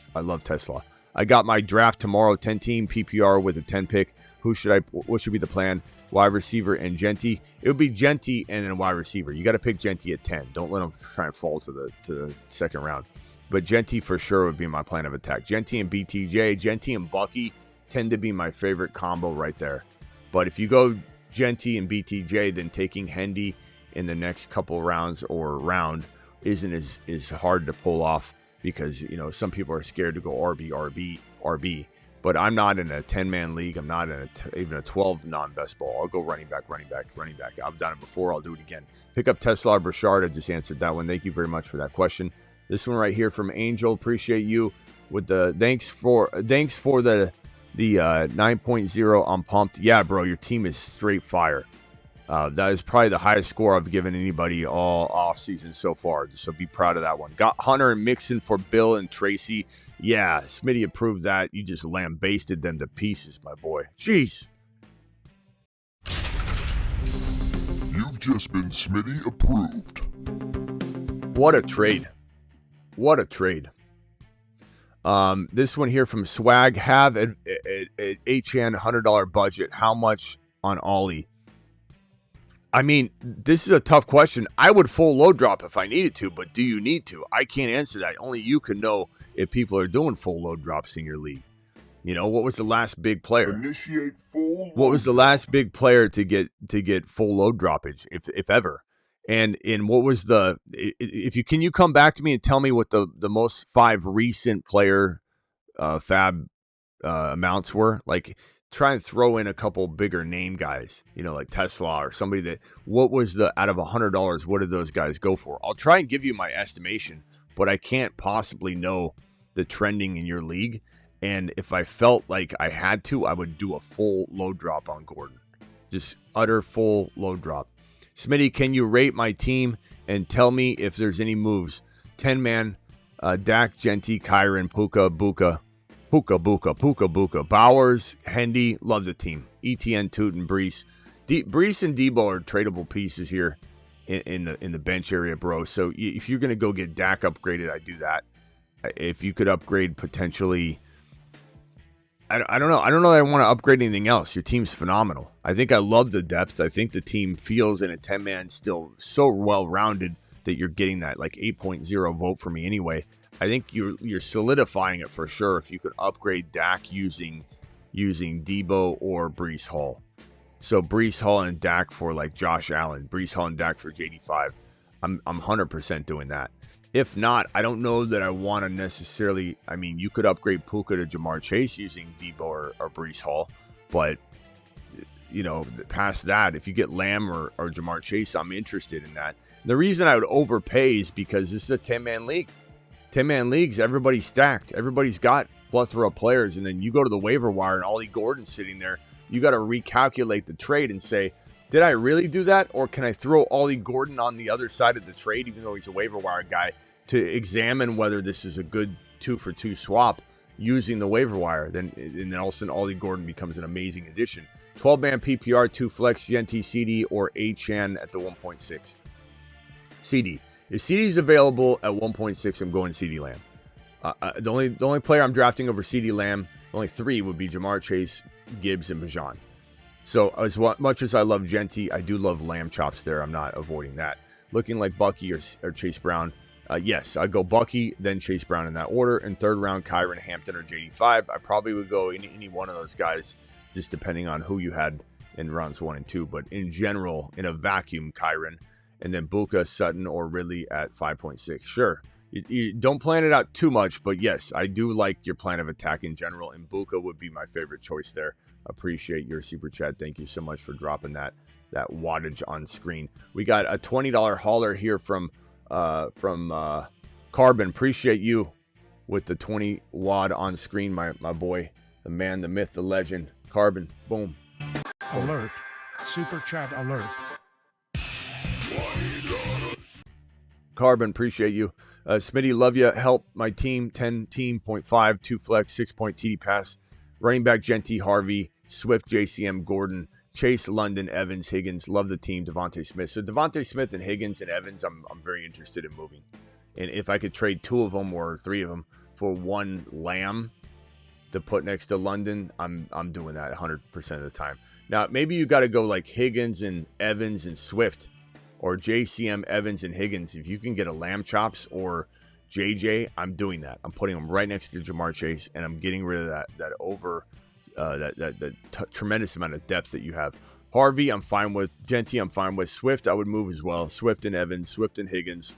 Tesla. I got my draft tomorrow, 10-team PPR with a 10 pick. What should be the plan? Wide receiver and Genty. It would be Genty and then wide receiver. You got to pick Genty at 10. Don't let him try and fall to the second round. But Genty for sure would be my plan of attack. Genty and BTJ, Genty and Bucky tend to be my favorite combo right there. But if you go Genty and BTJ, then taking Hendy in the next couple rounds or round isn't as hard to pull off, because some people are scared to go RB. But I'm not in a 10-man league. I'm not in even a 12 non-best ball. I'll go running back. I've done it before. I'll do it again. Pick up Tesla or Burchard. I just answered that one. Thank you very much for that question. This one right here from Angel. Appreciate you with the thanks for the 9.0. I'm pumped. Yeah, bro, your team is straight fire. That is probably the highest score I've given anybody all off season so far. So be proud of that one. Got Hunter and Mixon for Bill and Tracy. Yeah, Smitty approved that. You just lambasted them to pieces, my boy. Jeez. You've just been Smitty approved. What a trade. What a trade. This one here from Swag. Have an HN $100 budget. How much on Ollie? I mean, this is a tough question. I would full load drop if I needed to, but do you need to? I can't answer that. Only you can know if people are doing full load drops in your league. You know, what was the last big player? Initiate full. What was the last big player to get full load droppage, if ever? And what was can you come back to me and tell me what the most 5 recent player fab amounts were? Like, try and throw in a couple bigger name guys, you know, like Tesla or somebody that, what was the, out of $100, what did those guys go for? I'll try and give you my estimation, but I can't possibly know the trending in your league. And if I felt like I had to, I would do a full load drop on Gordon. Just utter full load drop. Smitty, can you rate my team and tell me if there's any moves? 10-man, Dak, Genty, Kyron, Puka, Bowers, Hendy, love the team. ETN, Toot, and Brees. Brees and Debo are tradable pieces here in the bench area, bro. So if you're going to go get Dak upgraded, I do that. If you could upgrade potentially, I don't know. I don't know that I want to upgrade anything else. Your team's phenomenal. I think I love the depth. I think the team feels in a 10-man still so well-rounded that you're getting that like 8.0 vote for me anyway. I think you're solidifying it for sure if you could upgrade Dak using Debo or Brees Hall. So Brees Hall and Dak for like Josh Allen, Brees Hall and Dak for JD5. I'm 100% doing that. If not, I don't know that I want to necessarily. I mean, you could upgrade Puka to Jamar Chase using Debo or Brees Hall, but you know, past that, if you get Lamb or Jamar Chase, I'm interested in that. And the reason I would overpay is because this is a 10-man league. 10-man leagues, everybody's stacked. Everybody's got plethora of players. And then you go to the waiver wire and Ollie Gordon's sitting there. You got to recalculate the trade and say, did I really do that? Or can I throw Ollie Gordon on the other side of the trade, even though he's a waiver wire guy, to examine whether this is a good 2-for-2 swap using the waiver wire? And then all of a sudden, Ollie Gordon becomes an amazing addition. 12-man PPR, 2 flex, Genty, CD, or Achan at the 1.6. CD. If CD's available at 1.6, I'm going CD Lamb. The only player I'm drafting over CD Lamb, only 3 would be Jamar Chase, Gibbs, and Bijan. So as much as I love Genty, I do love Lamb chops there. I'm not avoiding that. Looking like Bucky or Chase Brown. Yes, I'd go Bucky, then Chase Brown in that order. And third round, Kyron, Hampton, or JD5. I probably would go any one of those guys, just depending on who you had in rounds 1 and 2. But in general, in a vacuum, Kyron. And then Buka, Sutton, or Ridley at 5.6. Sure, you don't plan it out too much, but yes, I do like your plan of attack in general, and Buka would be my favorite choice there. Appreciate your super chat. Thank you so much for dropping that wattage on screen. We got a $20 hauler here from Carbon. Appreciate you with the 20 wad on screen, my boy, the man, the myth, the legend. Carbon, boom. Alert. Super chat alert. Carbon, appreciate you. Smitty, love you. Help my team. 10 team, 0.5, 2 flex, 6 point TD pass. Running back, Genty, Harvey, Swift, JCM, Gordon, Chase, London, Evans, Higgins. Love the team. Devontae Smith. So Devontae Smith and Higgins and Evans, I'm very interested in moving. And if I could trade 2 of them or 3 of them for 1 Lamb to put next to London, I'm doing that 100% of the time. Now, maybe you got to go like Higgins and Evans and Swift, or JCM, Evans, and Higgins. If you can get a Lamb chops or JJ, I'm doing that. I'm putting them right next to Jamar Chase, and I'm getting rid of that tremendous amount of depth that you have. Harvey, I'm fine with. Genty, I'm fine with. Swift, I would move as well. Swift and Evans, Swift and Higgins.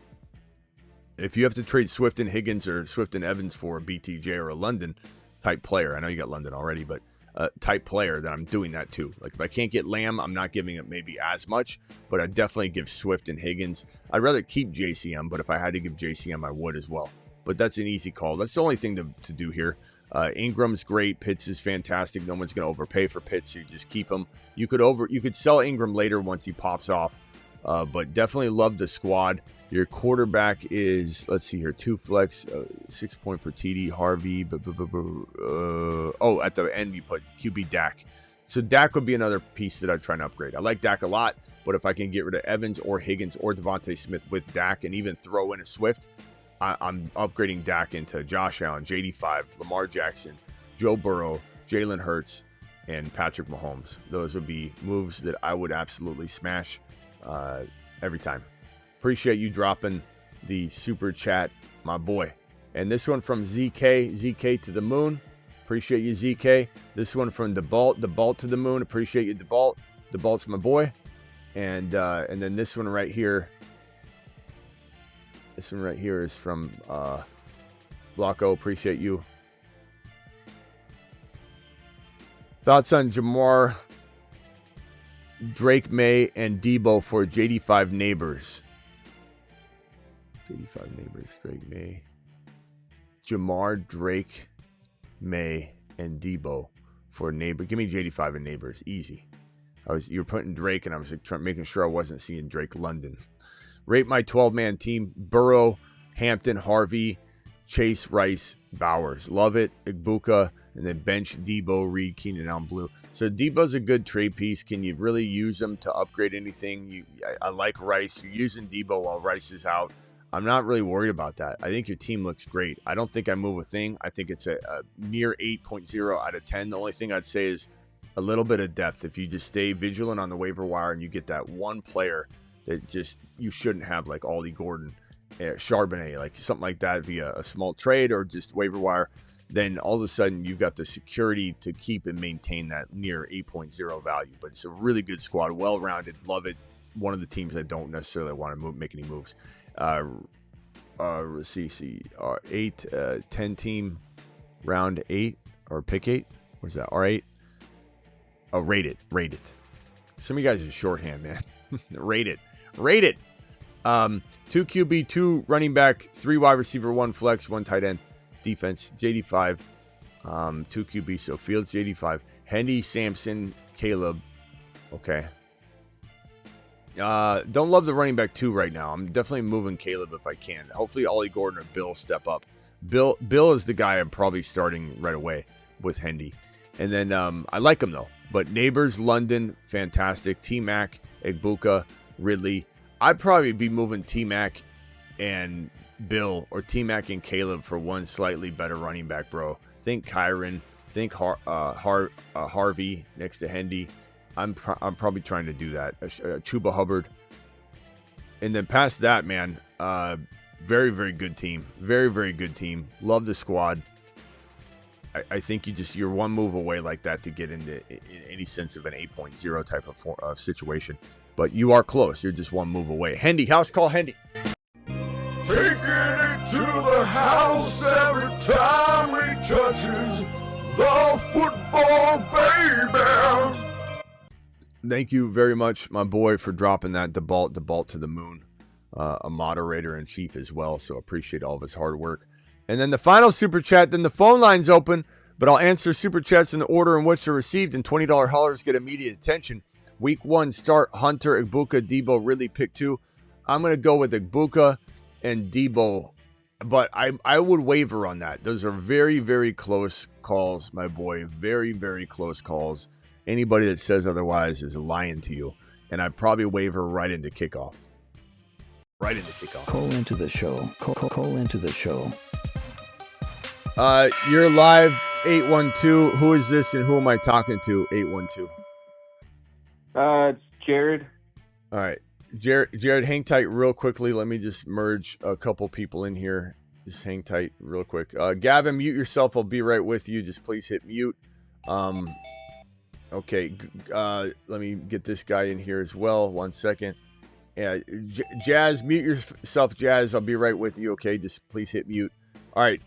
If you have to trade Swift and Higgins or Swift and Evans for a BTJ or a London type player, I know you got London already, but type player, then I'm doing that too. Like if I can't get Lamb, I'm not giving it maybe as much, but I definitely give Swift and Higgins. I'd rather keep JCM, but if I had to give JCM, I would as well. But that's an easy call. That's the only thing to do here. Ingram's great. Pitts is fantastic. No one's going to overpay for Pitts, so you just keep him. You could sell Ingram later once he pops off, but definitely love the squad. Your quarterback is, let's see here, 2 flex, 6 point per TD, Harvey. At the end you put QB Dak. So Dak would be another piece that I'd try to upgrade. I like Dak a lot, but if I can get rid of Evans or Higgins or Devontae Smith with Dak and even throw in a Swift, I'm upgrading Dak into Josh Allen, JD5, Lamar Jackson, Joe Burrow, Jalen Hurts, and Patrick Mahomes. Those would be moves that I would absolutely smash every time. Appreciate you dropping the super chat, my boy. And this one from ZK to the moon. Appreciate you, ZK. This one from DeBalt to the moon. Appreciate you, DeBalt. DeBalt's my boy. And then this one right here. This one right here is from Blocko. Appreciate you. Thoughts on Jamar, Drake May, and Debo for JD5 neighbors. JD5 neighbors, Drake May. Jamar, Drake, May, and Debo for neighbor. Give me JD5 and neighbors. Easy. You were putting Drake, and I was making sure I wasn't seeing Drake London. Rate my 12-man team: Burrow, Hampton, Harvey, Chase, Rice, Bowers. Love it. Igbuka, and then bench Debo, Reed, Keenan Allen, Blue. So Debo's a good trade piece. Can you really use him to upgrade anything? I like Rice. You're using Debo while Rice is out. I'm not really worried about that. I think your team looks great. I don't think I move a thing. I think it's a near 8.0 out of 10. The only thing I'd say is a little bit of depth. If you just stay vigilant on the waiver wire and you get that one player that just you shouldn't have, like Aldi Gordon, Charbonnet, like something like that via a small trade or just waiver wire, then all of a sudden you've got the security to keep and maintain that near 8.0 value. But it's a really good squad, well-rounded, love it. One of the teams I don't necessarily want to make any moves. 10 team round 8 or pick 8. What's that? R8. Oh, rate it. Some of you guys are shorthand, man. Rate it. 2 QB, 2 running back, 3 wide receiver, 1 flex, 1 tight end. Defense, JD5. 2 QB, so Fields, JD5. Hendy, Sampson, Caleb. Okay. Don't love the running back 2 right now. I'm definitely moving Caleb if I can. Hopefully Ollie Gordon or Bill step up. Bill is the guy I'm probably starting right away with Hendy. And then I like him though. But Neighbors, London, fantastic. T-Mac, Igbuka, Ridley. I'd probably be moving T-Mac and Bill or T-Mac and Caleb for one slightly better running back, bro. Think Kyron. Think Harvey next to Hendy. I'm probably trying to do that. Chuba Hubbard. And then past that, man, very, very good team. Very, very good team. Love the squad. I think you're one move away like that to get into any sense of an 8.0 type of situation. But you are close. You're just one move away. Hendy, house call Hendy. Taking it to the house every time he touches the football, baby. Thank you very much, my boy, for dropping that DeBalt to the moon. A moderator in chief as well, so appreciate all of his hard work. And then the final super chat, then the phone line's open, but I'll answer super chats in the order in which they're received, and $20 haulers get immediate attention. Week 1 start Hunter, Igbuka, Debo, Ridley, pick 2. I'm going to go with Igbuka and Debo, but I would waver on that. Those are very, very close calls, my boy. Very, very close calls. Anybody that says otherwise is lying to you. And I'd probably waver right into kickoff. Right into kickoff. Call into the show. Call into the show. You're live, 812. Who is this and who am I talking to, 812? It's Jared. All right. Jared, hang tight real quickly. Let me just merge a couple people in here. Just hang tight real quick. Gavin, mute yourself. I'll be right with you. Just please hit mute. Okay. Let me get this guy in here as well. 1 second. Yeah, Jazz, mute yourself, Jazz. I'll be right with you. Okay. Just please hit mute. All right.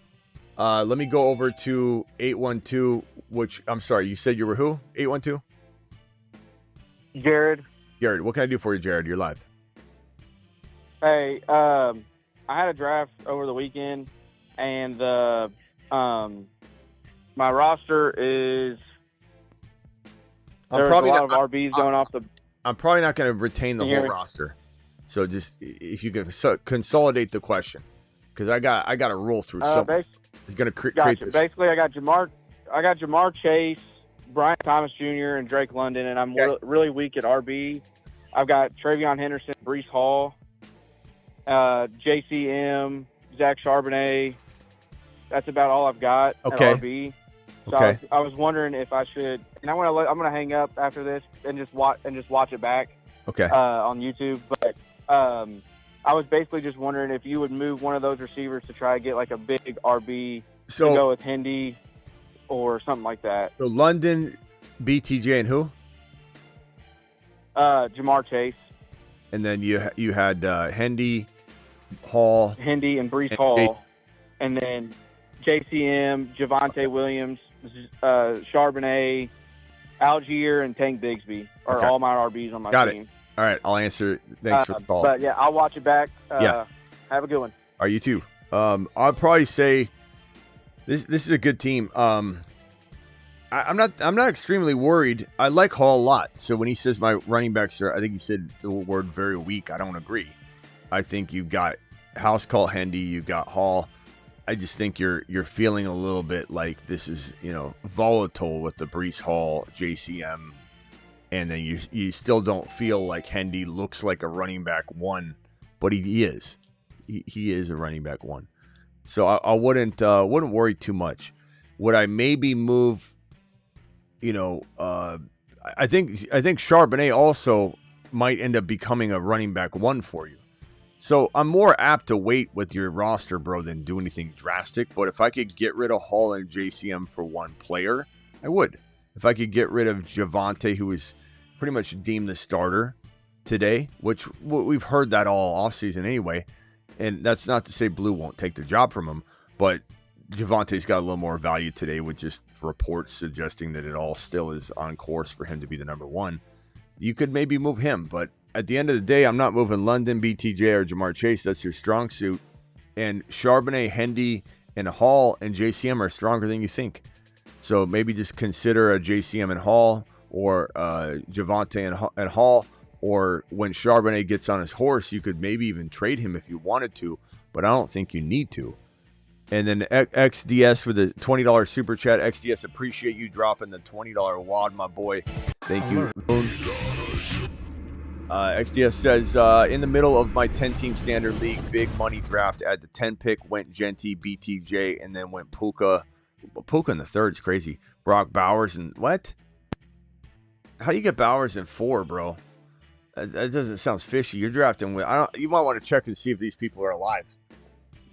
Let me go over to 812, which, I'm sorry, you said you were who? 812? Jared. Jared, what can I do for you, Jared? You're live. Hey, I had a draft over the weekend, and my roster is there's a lot of RBs going off the. I'm probably not going to retain the whole roster, so just if you can consolidate the question, because I got to roll through something. He's going to create this. Basically, I got Jamar Chase, Brian Thomas Jr., and Drake London, and I'm really weak at RB. I've got Travion Henderson, Breece Hall, JCM, Zach Charbonnet. That's about all I've got at RB. So I was wondering if I should, and I'm gonna hang up after this and just watch it back. On YouTube. But I was basically just wondering if you would move one of those receivers to try to get like a big RB to go with Hendy or something like that. So London, BTJ, and who? Jamar Chase. And then you had Hendy, Hall. Hendy and Breece Hall. And then JCM, Javonte Williams, Charbonnet, Algier, and Tank Bigsby are all my RBs on my team. All right, I'll answer. Thanks for the call. But yeah, I'll watch it back. Have a good one. Are you too? I'd probably say this is a good team. I'm not extremely worried. I like Hall a lot. So when he says my running backs are, I think he said the word very weak. I don't agree. I think you've got house call Hendy, you've got Hall. I just think you're feeling a little bit like this is, volatile with the Breece Hall, JCM, and then you still don't feel like Hendy looks like a running back one, but he is. He is a running back one. So I wouldn't worry too much. Would I maybe move? I think Charbonnet also might end up becoming a running back one for you. So I'm more apt to wait with your roster, bro, than do anything drastic. But if I could get rid of Hall and JCM for one player, I would. If I could get rid of Javonte, who was pretty much deemed the starter today, which we've heard that all offseason anyway. And that's not to say Blue won't take the job from him, but Javonte's got a little more value today with just reports suggesting that it all still is on course for him to be the number one. You could maybe move him, but at the end of the day, I'm not moving London, BTJ, or Jamar Chase. That's your strong suit. And Charbonnet, Hendy, and Hall and JCM are stronger than you think. So maybe just consider a JCM and Hall, or Javonte and Hall, or when Charbonnet gets on his horse, you could maybe even trade him if you wanted to, but I don't think you need to. And then XDS for the $20 super chat. XDS, appreciate you dropping the $20 wad, my boy. Thank you. XDS says, in the middle of my 10-team standard league, big money draft, at the 10 pick went Genty, BTJ, and then went Puka. Puka in the third is crazy. Brock Bowers and what? How do you get Bowers in 4, bro? That doesn't sound fishy. You're drafting with. You might want to check and see if these people are alive.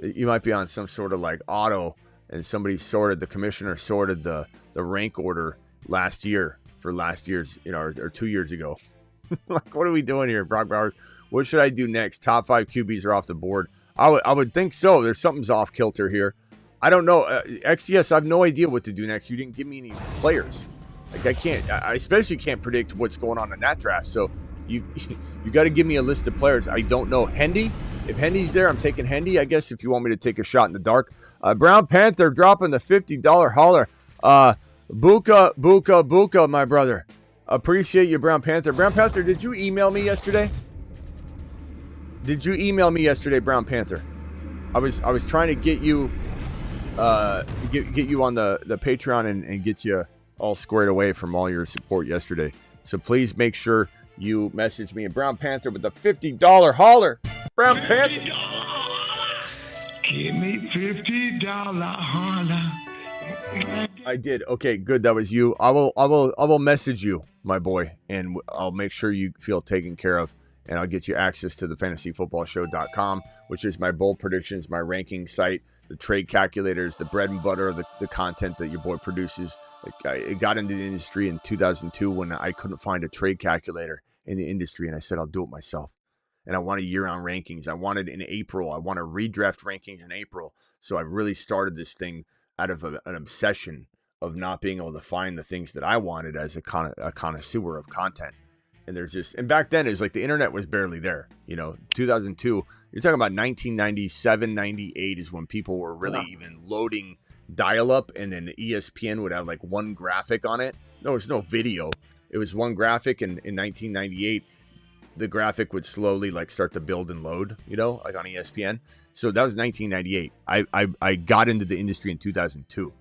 You might be on some sort of like auto, and the commissioner sorted the rank order last year for last year's, or 2 years ago. Like, what are we doing here, Brock Bowers? What should I do next? Top 5 QBs are off the board. I would think so. There's something's off kilter here. I don't know. XCS, I have no idea what to do next. You didn't give me any players. Like, I especially can't predict what's going on in that draft. So you got to give me a list of players. I don't know. Hendy? If Hendy's there, I'm taking Hendy, I guess, if you want me to take a shot in the dark. Brown Panther dropping the $50 holler. Buka, my brother. Appreciate you, Brown Panther. Brown Panther, did you email me yesterday? Brown Panther? I was trying to get you get you on the Patreon and get you all squared away from all your support yesterday. So please make sure you message me, and Brown Panther with the $50 holler. Brown Panther. Give me $50 holler. I did. Okay, good. That was you. I will message you, my boy, and I'll make sure you feel taken care of, and I'll get you access to the fantasyfootballshow.com, which is my bold predictions, my ranking site, the trade calculators, the bread and butter of the content that your boy produces. It got into the industry in 2002 when I couldn't find a trade calculator in the industry, and I said, I'll do it myself. and I wanted year-round rankings. I wanted in April. I want to redraft rankings in April. So I really started this thing out of an obsession of not being able to find the things that I wanted as a connoisseur of content. And and back then it was like the internet was barely there. 2002, you're talking about 1997, 98 is when people were really even loading dial-up, and then the ESPN would have like one graphic on it. No, it's no video. It was one graphic, and in 1998, the graphic would slowly like start to build and load, like on ESPN. So that was 1998. I got into the industry in 2002.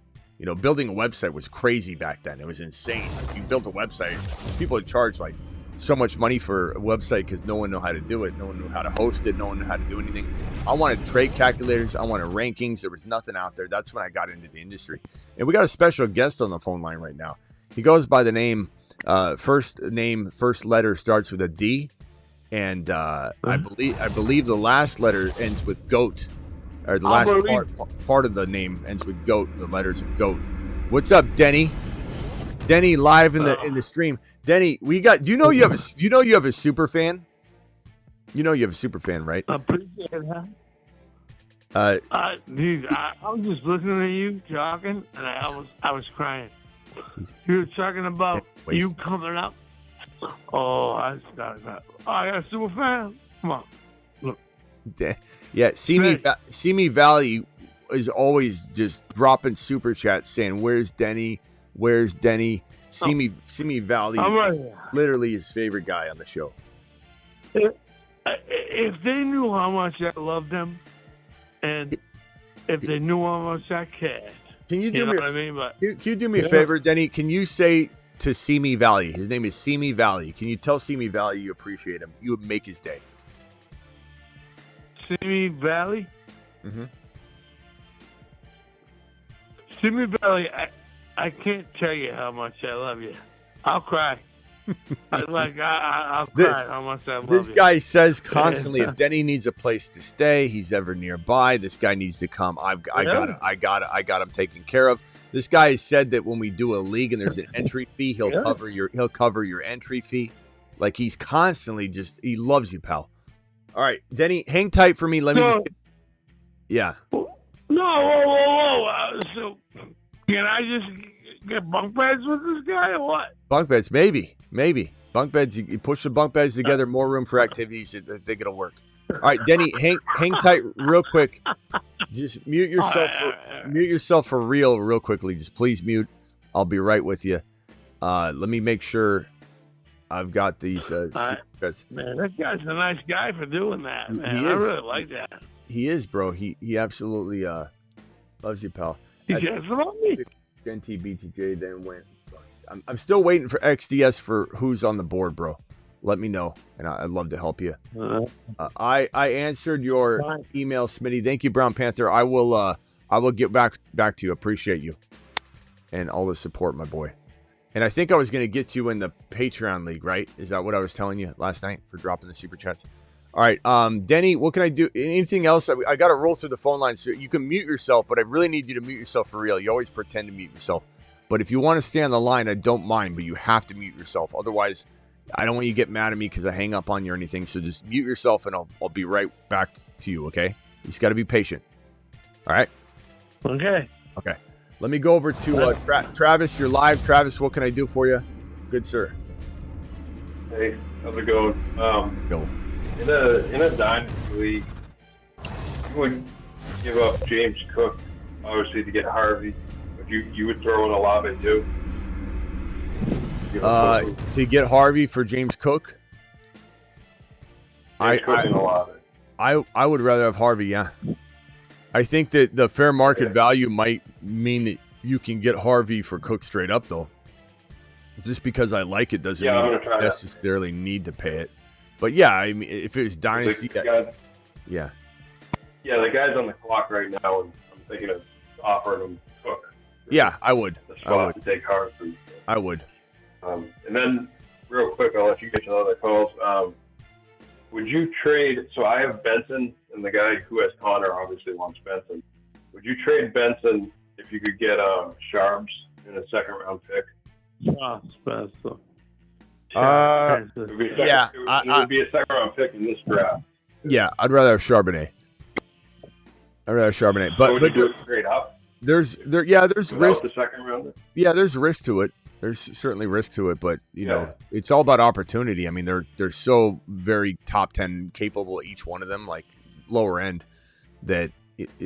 Building a website was crazy back then. It was insane. Like, you built a website, people would charge like so much money for a website because no one knew how to do it. No one knew how to host it. No one knew how to do anything. I wanted trade calculators. I wanted rankings. There was nothing out there. That's when I got into the industry. And we got a special guest on the phone line right now. He goes by the name, first letter starts with a D. And I believe the last letter ends with goat, or the last part of the name ends with goat. The letters of goat. What's up, Denny? Denny, live in the stream. Denny, we got. You know you have a super fan. You know you have a super fan, right? Appreciate that. Dude, I was just listening to you talking, and I was crying. You were talking about you coming up. Oh, I got a super fan. Come on, look. Yeah, Simi Valley is always just dropping super chats saying, "Where's Denny? Where's Denny?" Simi Valley, right, literally his favorite guy on the show. If they knew how much I loved them, and if they knew how much I cared, can you do me? What I mean? Can you do me a favor, Denny? Can you say to Simi Valley, his name is Simi Valley. Can you tell Simi Valley you appreciate him? You would make his day. Simi Valley? Mm-hmm. Simi Valley, I can't tell you how much I love you. I'll cry. I'll cry how much I love you. This guy says constantly, if Denny needs a place to stay, he's ever nearby, this guy needs to come. I got him taken care of. This guy has said that when we do a league and there's an entry fee, he'll cover your entry fee. Like, he's constantly he loves you, pal. All right, Denny, hang tight for me. Yeah. No, whoa. So, can I just get bunk beds with this guy or what? Bunk beds, maybe. Bunk beds, you push the bunk beds together, more room for activities. I think it'll work. All right, Denny, hang tight real quick. Just mute yourself for real quickly. Just please mute. I'll be right with you. Let me make sure I've got these. Man, that guy's a nice guy for doing that, man. I really like that. He is, bro. He absolutely loves you, pal. He cares about me. Genty BTJ then went. I'm still waiting for XDS for who's on the board, bro. Let me know, and I'd love to help you. I answered your email, Smitty. Thank you, Brown Panther. I will get back to you. Appreciate you and all the support, my boy. And I think I was going to get you in the Patreon league, right? Is that what I was telling you last night for dropping the super chats? All right, Denny, what can I do? Anything else? I got to roll through the phone line, so you can mute yourself, but I really need you to mute yourself for real. You always pretend to mute yourself. But if you want to stay on the line, I don't mind, but you have to mute yourself. Otherwise, I don't want you to get mad at me because I hang up on you or anything. So just mute yourself, and I'll be right back to you, okay? You just got to be patient. All right? Okay. Let me go over to Travis. You're live. Travis, what can I do for you? Good, sir. Hey, how's it going? Go. In a Dynasty league, you would give up James Cook, obviously, to get Harvey. But you would throw in Olave, too? To get Harvey for James Cook? I would rather have Harvey, yeah. I think that the fair market value might mean that you can get Harvey for Cook straight up, though. Just because I like it doesn't mean you necessarily need to pay it. But yeah, I mean, if it was Dynasty, yeah. Yeah, the guy's on the clock right now, and I'm thinking of offering him Cook. Yeah, I would. To take Harvey. I would. And then, real quick, I'll let you get to the other calls. Would you trade? So I have Benson, and the guy who has Connor obviously wants Benson. Would you trade Benson if you could get Sharps in a second-round pick? Spencer. It would be a second round pick in this draft. Yeah, I'd rather have Charbonnet. But would you do it straight up? There's risk. The second rounder? Yeah, there's risk to it. There's certainly risk to it, but you know, it's all about opportunity. I mean, they're so very top 10 capable, each one of them, like lower end, that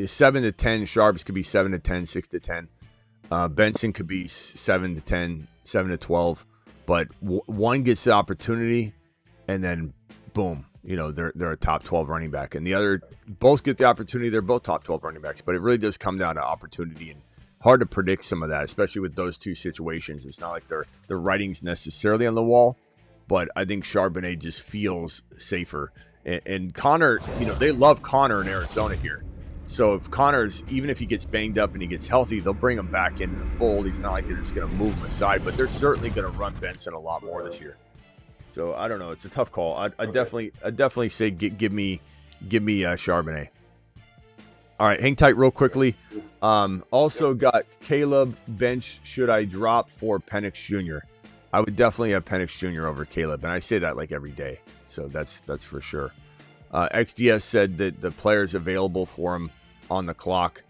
7 to 10 Sharps could be 7 to 10, 6 to 10. Benson could be 7 to 10, 7 to 12, but one gets the opportunity, and then boom, you know, they're a top 12 running back, and the other both get the opportunity. They're both top 12 running backs, but it really does come down to opportunity, and hard to predict some of that, especially with those two situations. It's not like their writing's necessarily on the wall, but I think Charbonnet just feels safer. And Connor, you know, they love Connor in Arizona here. So if Connor's, even if he gets banged up and he gets healthy, they'll bring him back into the fold. He's not like they're just going to move him aside, but they're certainly going to run Benson a lot more this year. So I don't know. It's a tough call. I definitely say give me Charbonnet. All right, hang tight real quickly. Also got Caleb bench. Should I drop for Penix Jr.? I would definitely have Penix Jr. over Caleb, and I say that like every day. So that's for sure. XDS said that the players available for him on the clock.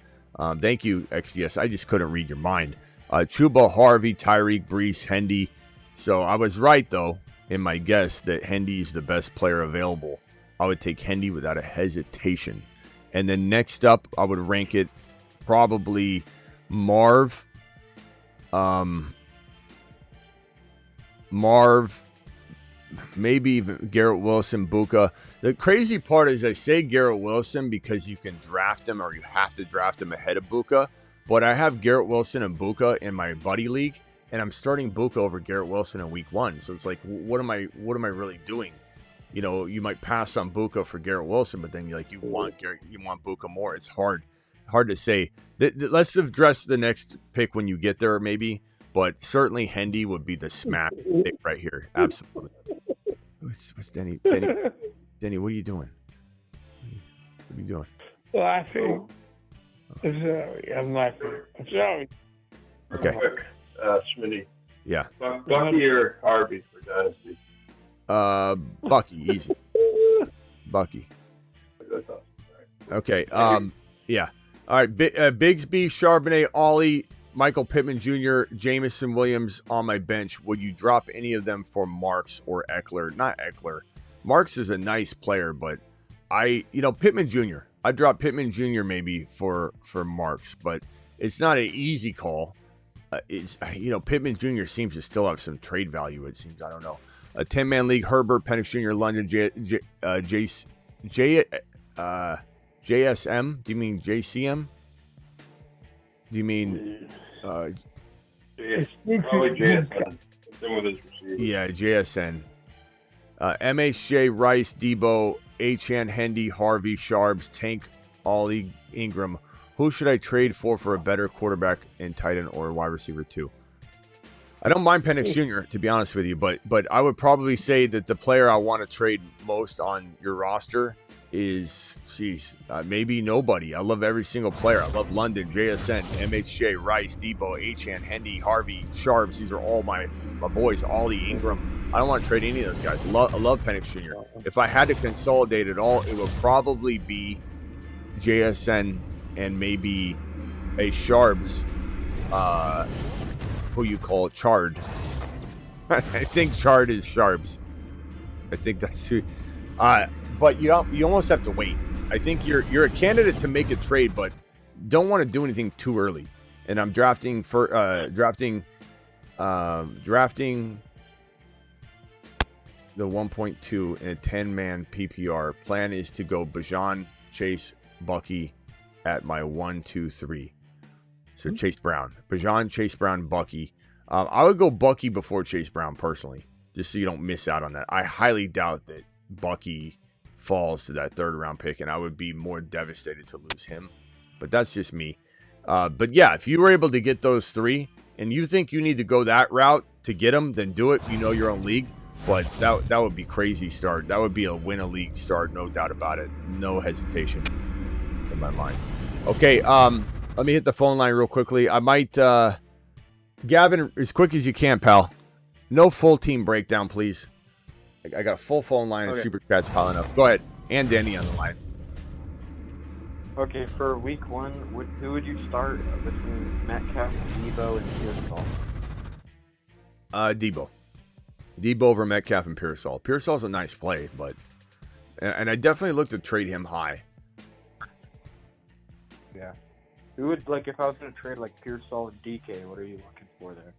Thank you, XDS. I just couldn't read your mind. Chuba, Harvey, Tyreek, Brees, Hendy. So I was right, though, in my guess that Hendy is the best player available. I would take Hendy without a hesitation. And then next up, I would rank it probably Marv, maybe even Garrett Wilson, Buka. The crazy part is I say Garrett Wilson because you can draft him, or you have to draft him ahead of Buka. But I have Garrett Wilson and Buka in my buddy league, and I'm starting Buka over Garrett Wilson in week 1. So it's like, what am I really doing? You know, you might pass on Buka for Garrett Wilson, but then you want Buka more. It's hard to say. Let's address the next pick when you get there, maybe. But certainly Hendy would be the smash pick right here. Absolutely. What's Denny? Denny, what are you doing? What are you doing? Laughing. I'm sorry. I'm laughing. I'm sorry. Okay. Quick, Smitty. Yeah. Bucky or Harvey for Dynasty? Bucky, easy. Bucky. Okay. Yeah. All right. Bigsby, Charbonnet, Ollie, Michael Pittman Jr., Jamison Williams on my bench. Would you drop any of them for Marks or Eckler? Not Eckler. Marks is a nice player, but Pittman Jr. I'd drop Pittman Jr. maybe for Marks, but it's not an easy call. Pittman Jr. seems to still have some trade value, it seems. I don't know. A 10-man league, Herbert, Penix Jr., London, JSM? Do you mean JCM? Do you mean... probably JSN. Yeah, JSN. MHJ, Rice, Debo, Achan, Hendy, Harvey, Sharbs, Tank, Ollie, Ingram. Who should I trade for a better quarterback and tight end or wide receiver 2? I don't mind Penix Jr., to be honest with you, but I would probably say that the player I want to trade most on your roster is, maybe nobody. I love every single player. I love London, JSN, MHJ, Rice, Debo, Achan, Hendy, Harvey, Sharps. These are all my boys. Ollie, Ingram. I don't want to trade any of those guys. I love Penix Jr. If I had to consolidate it all, it would probably be JSN and maybe a Sharps, who you call Chard. I think Chard is Sharps. I think that's who. But you almost have to wait. I think you're a candidate to make a trade, but don't want to do anything too early. And I'm drafting the 1.2 in a 10-man PPR. Plan is to go Bijan, Chase, Bucky at my 1, 2, 3. So Chase Brown, Bijan, Chase Brown, Bucky. I would go Bucky before Chase Brown personally, just so you don't miss out on that. I highly doubt that Bucky falls to that 3rd round pick, and I would be more devastated to lose him. But that's just me. But yeah, if you were able to get those 3, and you think you need to go that route to get them, then do it. You know your own league. But that would be crazy start. That would be a win a league start, no doubt about it. No hesitation in my mind. Okay, let me hit the phone line real quickly. I might, Gavin, as quick as you can, pal. No full team breakdown, please. I got a full phone line of super chats piling up. Go ahead. And Danny on the line. Okay, for week 1, who would you start between Metcalf, Debo, and Pearsall? Debo. Debo over Metcalf and Pearsall. Pearsall's a nice play, but and I definitely look to trade him high. Yeah. Who would, like, if I was going to trade, like, Pearsall and DK, what are you looking for there?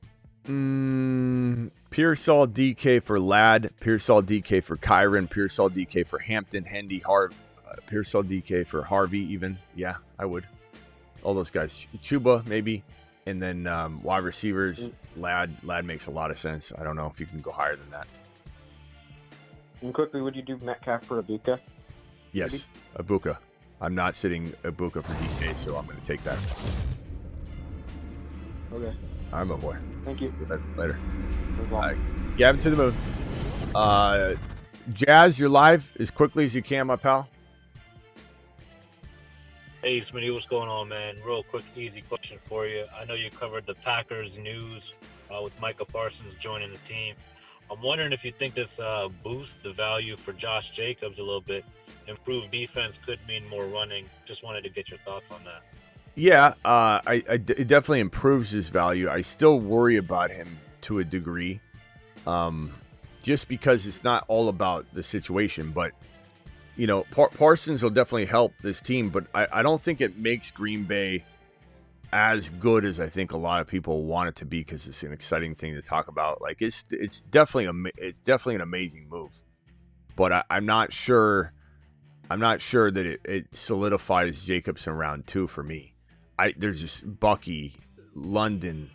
Pearsall DK for Ladd, Pearsall DK for Kyron, Pearsall DK for Hampton, Hendy, Pearsall DK for Harvey even. Yeah, I would. All those guys. Chuba maybe. And then wide receivers, Ladd makes a lot of sense. I don't know if you can go higher than that. And quickly, would you do Metcalf for Ibuka? Yes, Ibuka. I'm not sitting Ibuka for DK, so I'm going to take that. Okay. All right, my boy. Thank you. Later. All right. Gavin to the moon. Jazz, you're live as quickly as you can, my pal. Hey, Smitty, what's going on, man? Real quick, easy question for you. I know you covered the Packers news with Micah Parsons joining the team. I'm wondering if you think this boosts the value for Josh Jacobs a little bit. Improved defense could mean more running. Just wanted to get your thoughts on that. Yeah, it definitely improves his value. I still worry about him to a degree, just because it's not all about the situation. But, you know, Parsons will definitely help this team, but I don't think it makes Green Bay as good as I think a lot of people want it to be, because it's an exciting thing to talk about. Like, it's definitely an amazing move, but I'm not sure that it solidifies Jacobs in round 2 for me. There's just Bucky, London,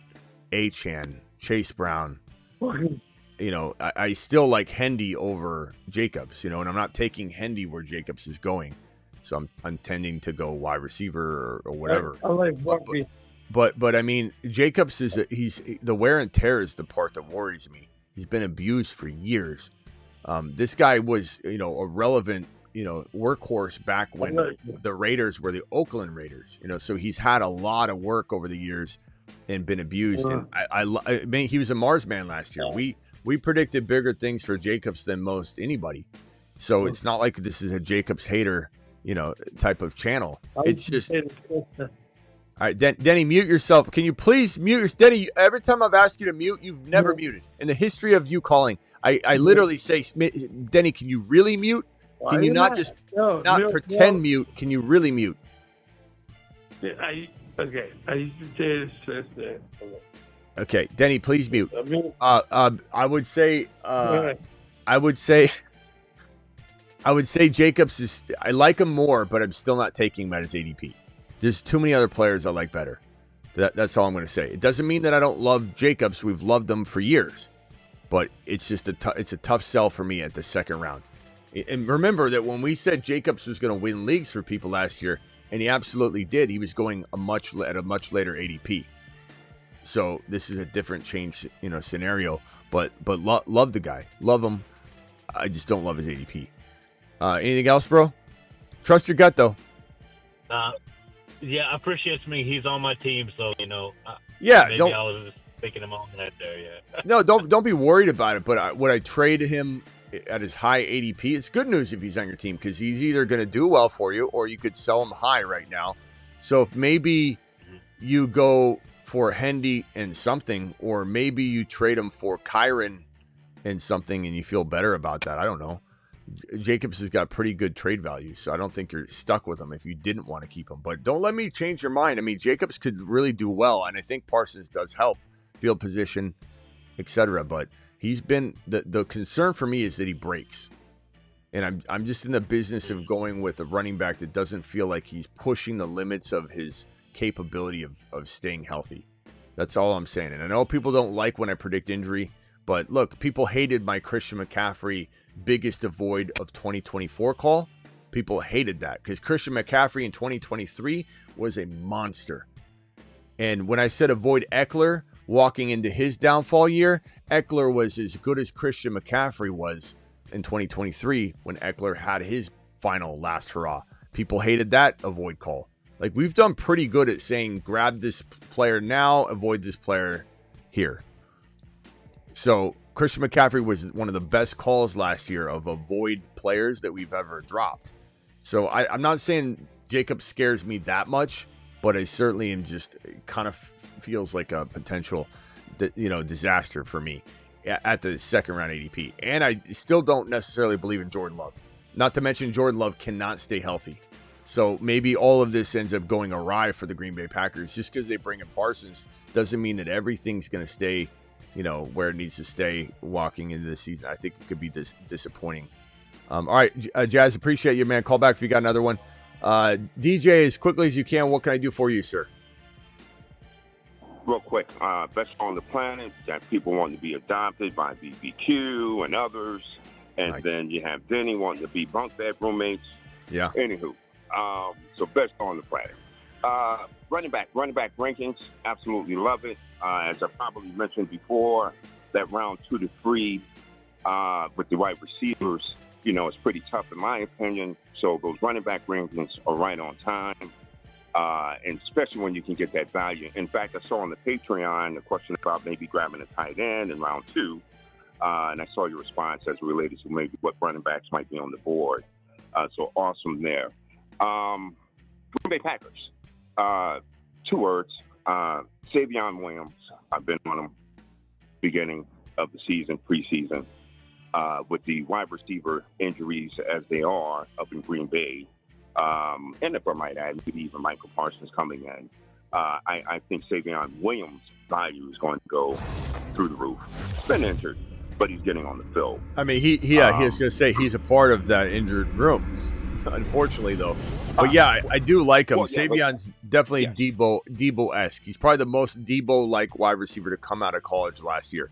Achane, Chase Brown. You know, I still like Hendy over Jacobs, you know, and I'm not taking Hendy where Jacobs is going. So I'm tending to go wide receiver or whatever. I like Bucky. But I mean, Jacobs he's the wear and tear is the part that worries me. He's been abused for years. This guy was, you know, a relevant, you know, workhorse back when the Raiders were the Oakland Raiders, you know, so he's had a lot of work over the years and been abused. And I mean, he was a Mars man last year. We predicted bigger things for Jacobs than most anybody. So it's not like this is a Jacobs hater, you know, type of channel. It's just, all right, Denny, mute yourself. Can you please mute yourself? Denny, every time I've asked you to mute, you've never muted. In the history of you calling, I literally say, Denny, can you really mute? Can you not just pretend mute? Can you really mute? I used to say this. Okay, Denny, please mute. I would say Jacobs is. I like him more, but I'm still not taking him at his ADP. There's too many other players I like better. That's all I'm going to say. It doesn't mean that I don't love Jacobs. We've loved him for years, but it's just it's a tough sell for me at the second round. And remember that when we said Jacobs was going to win leagues for people last year, and he absolutely did, he was going at a much later ADP. So this is a different change, you know, scenario. But love the guy, love him. I just don't love his ADP. Anything else, bro? Trust your gut, though. Yeah, I appreciate me. He's on my team, so you know. Yeah, maybe I was just thinking him on that there. Yeah. No, don't be worried about it. But would I trade him at his high ADP? It's good news if he's on your team, because he's either going to do well for you or you could sell him high right now. So if maybe you go for Hendy and something, or maybe you trade him for Kyron and something and you feel better about that. I don't know. Jacobs has got pretty good trade value, so I don't think you're stuck with him if you didn't want to keep him. But don't let me change your mind. I mean, Jacobs could really do well, and I think Parsons does help field position, etc. But he's been the concern for me is that he breaks, and I'm just in the business of going with a running back that doesn't feel like he's pushing the limits of his capability of staying healthy. That's all I'm saying. And I know people don't like when I predict injury, but look, people hated my Christian McCaffrey biggest avoid of 2024 call. People hated that because Christian McCaffrey in 2023 was a monster. And when I said avoid Eckler walking into his downfall year, Eckler was as good as Christian McCaffrey was in 2023 when Eckler had his final last hurrah. People hated that avoid call. Like, we've done pretty good at saying grab this player now, avoid this player here. So Christian McCaffrey was one of the best calls last year of avoid players that we've ever dropped. So I'm not saying Jacob scares me that much, but I certainly am just kind of feels like a potential, disaster for me at the second round ADP. And I still don't necessarily believe in Jordan Love. Not to mention Jordan Love cannot stay healthy. So maybe all of this ends up going awry for the Green Bay Packers. Just because they bring in Parsons doesn't mean that everything's going to stay, where it needs to stay walking into the season. I think it could be disappointing. All right, Jazz, appreciate you, man. Call back if you got another one. DJ, as quickly as you can, what can I do for you, sir? Real quick, best on the planet that people want to be adopted by BBQ and others. And then you have Denny wanting to be bunk bed roommates. Yeah. Anywho, so best on the planet. Running back rankings, absolutely love it. As I probably mentioned before, that round 2 to 3 with the wide receivers, it's pretty tough in my opinion. So those running back rankings are right on time, and especially when you can get that value. In fact, I saw on the Patreon a question about maybe grabbing a tight end in round 2, and I saw your response as related to maybe what running backs might be on the board. So awesome there. Green Bay Packers. 2 words. Savion Williams. I've been on him beginning of the season, preseason. With the wide receiver injuries as they are up in Green Bay, and if I might add, maybe even Michael Parsons coming in, I think Savion Williams' value is going to go through the roof. He's been injured, but he's getting on the field. I mean, he was going to say he's a part of that injured room, unfortunately, though. But yeah, I do like him. Well, Savion's definitely Debo-esque. He's probably the most Debo-like wide receiver to come out of college last year,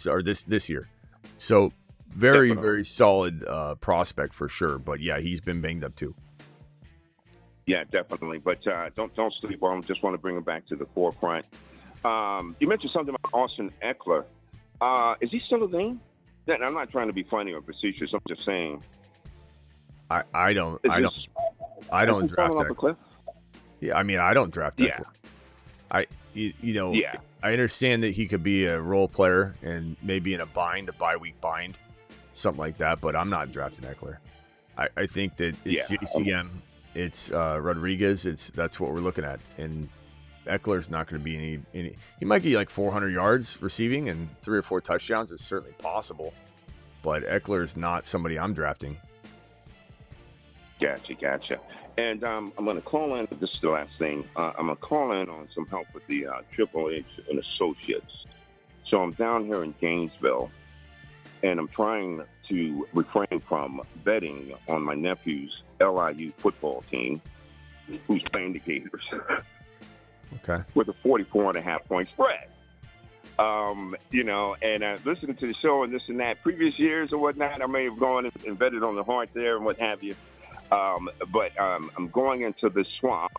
or this year. So very solid prospect for sure. But yeah, he's been banged up too. Yeah, definitely. But don't sleep on him. Just want to bring him back to the forefront. You mentioned something about Austin Eckler. Is he still a thing? I'm not trying to be funny or facetious. I'm just saying. I don't draft Eckler. Yeah, I mean, I don't draft Eckler. I understand that he could be a role player and maybe in a bye-week bind, something like that, but I'm not drafting Eckler. I think that it's JCM, it's Rodriguez, that's what we're looking at. And Eckler's not going to be any. He might get like 400 yards receiving and 3 or 4 touchdowns. It's certainly possible, but Eckler's not somebody I'm drafting. Gotcha. And I'm going to call in, this is the last thing, I'm going to call in on some help with the Triple H and Associates. So I'm down here in Gainesville, and I'm trying to refrain from betting on my nephew's LIU football team, who's playing the Gators, okay, with a 44.5-point spread. And listening to the show and this and that, previous years or whatnot, I may have gone and betted on the heart there and what have you. But I'm going into the swamp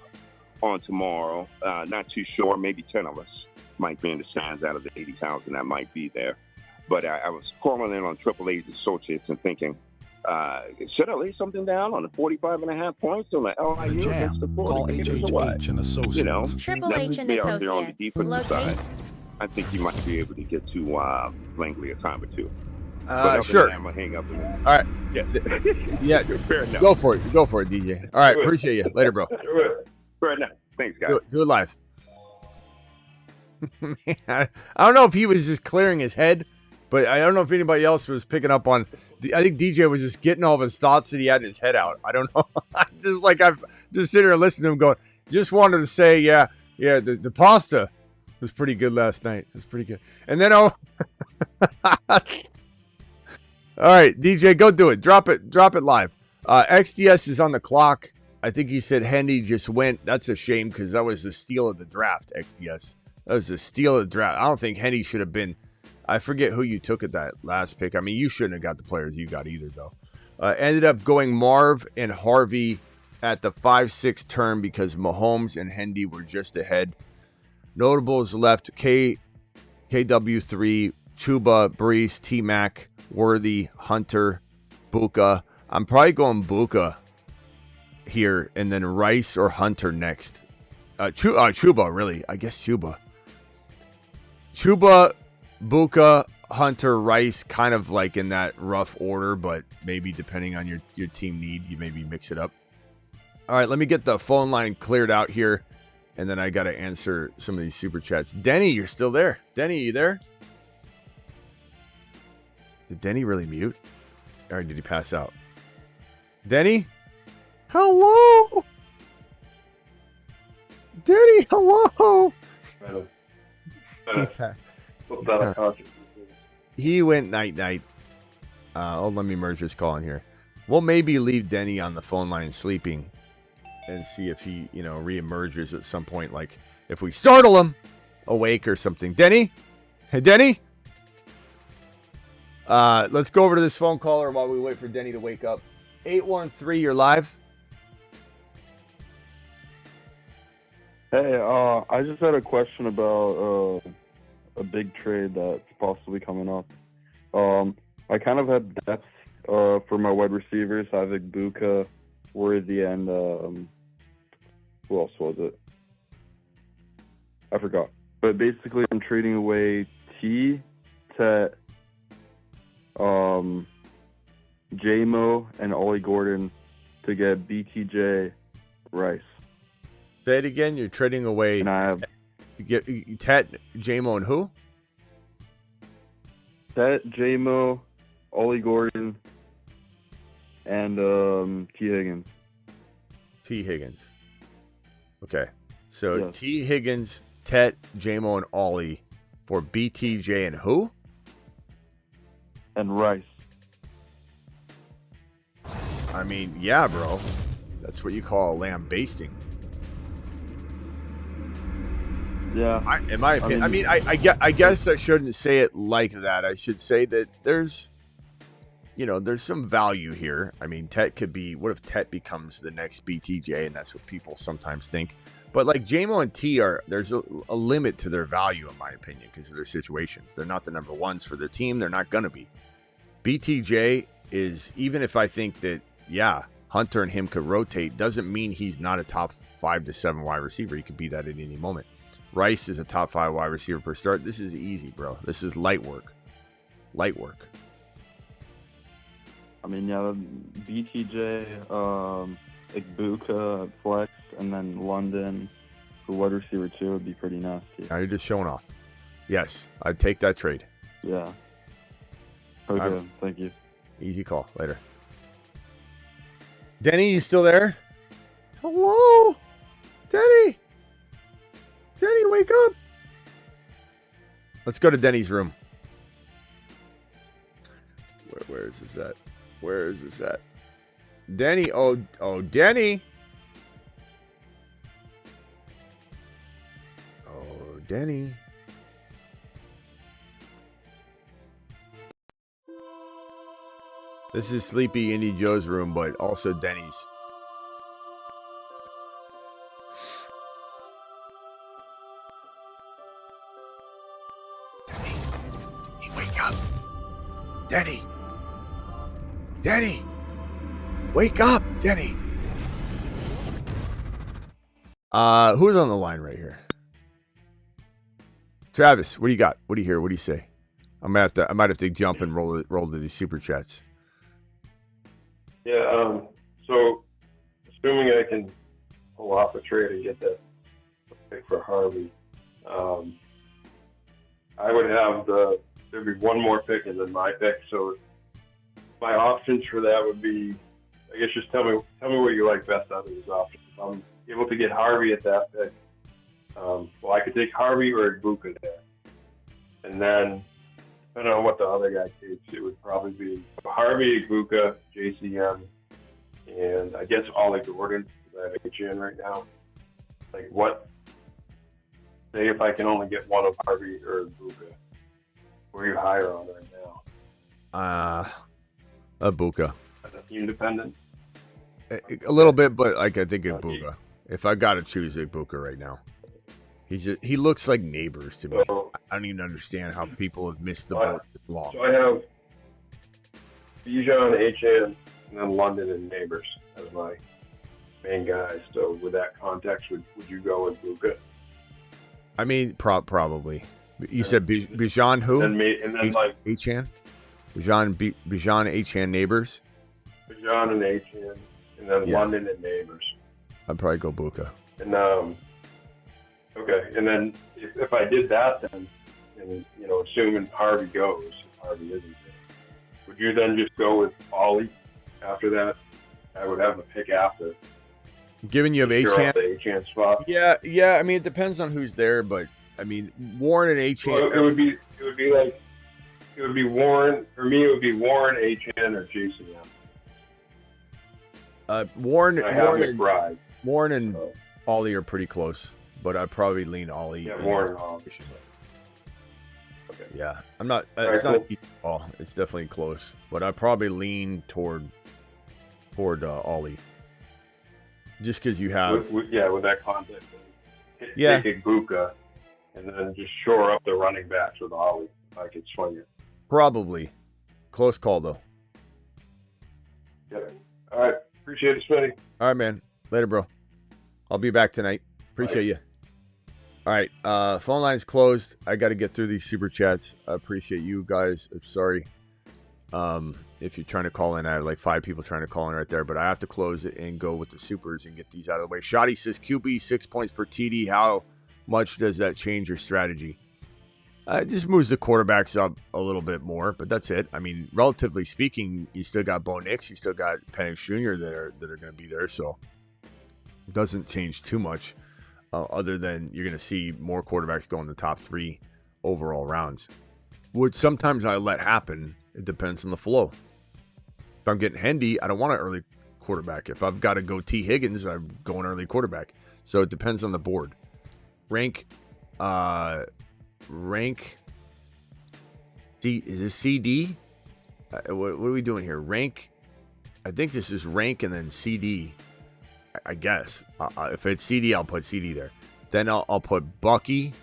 on tomorrow. Not too sure. Maybe 10 of us might be in the stands out of the 80,000 that might be there. But I was calling in on Triple H Associates and thinking, should I lay something down on the 45.5 points on the LIU against the 40? Call HHH and Associates. Triple H and Associates. On the defensive side, I think you might be able to get to Langley a time or two. Sure. I'm gonna hang up. All right. Yeah. Fair enough. Go for it, DJ. All right. Appreciate you. Later, bro. Fair enough. Thanks, guys. Do it live. Man, I don't know if he was just clearing his head, but I don't know if anybody else was picking up on. I think DJ was just getting all of his thoughts that he had in his head out. I don't know. I've just sitting here listening to him going. Just wanted to say, the pasta was pretty good last night. It was pretty good. And then all right, DJ, go do it. Drop it live. XDS is on the clock. I think he said Hendy just went. That's a shame because that was the steal of the draft, XDS. That was the steal of the draft. I don't think Hendy should have been. I forget who you took at that last pick. I mean, you shouldn't have got the players you got either, though. Ended up going Marv and Harvey at the 5-6 turn because Mahomes and Hendy were just ahead. Notables left KW3, Chuba, Brees, T-Mac, Worthy, Hunter, Buka. I'm probably going Buka here, and then Rice or Hunter next. Chuba, really. I guess Chuba. Chuba, Buka, Hunter, Rice, kind of like in that rough order, but maybe depending on your team need, you maybe mix it up. All right, let me get the phone line cleared out here, and then I got to answer some of these super chats. Denny, you're still there. Denny, you there? Did Denny really mute? Or did he pass out? Denny? Hello? Denny, hello? He went night-night. Let me merge this call in here. We'll maybe leave Denny on the phone line sleeping and see if he, reemerges at some point. Like, if we startle him awake or something. Denny? Hey, Denny? Let's go over to this phone caller while we wait for Denny to wake up. 813, you're live. Hey, I just had a question about a big trade that's possibly coming up. I kind of have depth for my wide receivers. I have Ibuka, Worthy, and who else was it? I forgot. But basically, I'm trading away T, Tet, J-Mo, and Ollie Gordon to get BTJ, Rice. Say it again. You're trading away. And I have Tet, J-Mo, and who? Tet, J-Mo, Ollie Gordon, and T. Higgins. T. Higgins. Okay. So Yes. T. Higgins, Tet, J-Mo, and Ollie for BTJ and who? And Rice. I mean, yeah, bro. That's what you call a lamb basting. Yeah. In my opinion, I guess I shouldn't say it like that. I should say that there's some value here. I mean, Tet could be. What if Tet becomes the next BTJ? And that's what people sometimes think. But like J-Mo and T there's a limit to their value, in my opinion, because of their situations. They're not the number ones for their team. They're not going to be. BTJ is, even if I think that, yeah, Hunter and him could rotate, doesn't mean he's not a top 5 to 7 wide receiver. He could be that at any moment. Rice is a top 5 wide receiver per start. This is easy, bro. This is light work. Light work. I mean, yeah, BTJ, Ibuka, flex, and then London for wide receiver 2 would be pretty nasty. Now you're just showing off. Yes, I'd take that trade. Yeah. Okay, thank you. Easy call. Later. Denny, you still there? Hello? Denny? Denny, wake up. Let's go to Denny's room. Where is this at? Where is this at? Denny. Oh, Denny. Oh, Denny. This is Sleepy Indy Joe's room, but also Denny's. Denny, wake up. Denny. Denny. Wake up, Denny. Who's on the line right here? Travis, what do you got? What do you hear? What do you say? I might have to jump and roll to these super chats. Yeah, so assuming I can pull off a trade and get that pick for Harvey, I would have there'd be one more pick and then my pick. So my options for that would be, I guess, just tell me what you like best out of these options. If I'm able to get Harvey at that pick, I could take Harvey or Ibuka there. And then, depending on what the other guy takes, it would probably be Harvey, Ibuka, JCM, and I guess Ollie Gordon, because I have HN right now. Like, say if I can only get one of Harvey or Ibuka, where are you higher on right now? Ibuka. Team dependent? A little bit, but I think Ibuka. If I got to choose Ibuka right now. He looks like neighbors to me. I don't even understand how people have missed the boat this long. So I have Bijan, HN, and then London and Neighbors as my main guys. So with that context, would you go with Ibuka? I mean, probably. You said Bijan who? And then like Achan? Bijan Achan Neighbors? Bijan and Achan, and then London and Neighbors. I'd probably go Buka. And okay, and then if I did that, then, and assuming Harvey goes, if Harvey isn't there, would you then just go with Ollie after that? I would have a pick after. Given you have Achan. The Achan spot. Yeah. I mean, it depends on who's there, but I mean, Warren and Achan. Well, it would be Warren. For me, it would be Warren, Achan, or Jason. Warren and So. Ollie are pretty close, but I'd probably lean Ollie. Yeah, Warren and Ollie. Okay. Yeah, I'm not. It's not easy at all. It's definitely close, but I'd probably lean toward Ollie. Just because you have, with that context, take Buka, and then just shore up the running backs with Ollie. I could swing it. Probably, close call though. Yep. All right. Appreciate it, Smitty. All right, man. Later, bro. I'll be back tonight. Appreciate you. All right. Phone line's closed. I got to get through these super chats. I appreciate you guys. I'm sorry. If you're trying to call in, I have like 5 people trying to call in right there, but I have to close it and go with the supers and get these out of the way. Shoddy says QB 6 points per TD. How much does that change your strategy? It just moves the quarterbacks up a little bit more, but that's it. I mean, relatively speaking, you still got Bo Nix, you still got Penix Jr. that are going to be there, so it doesn't change too much, other than you're going to see more quarterbacks go in the top 3 overall rounds. Which sometimes I let happen. It depends on the flow. If I'm getting Hendy, I don't want an early quarterback. If I've got to go T. Higgins, I'm going early quarterback. So it depends on the board. Rank. Is this CD? What are we doing here? Rank. I think this is rank and then CD. I guess. If it's CD, I'll put CD there. Then I'll put Bucky.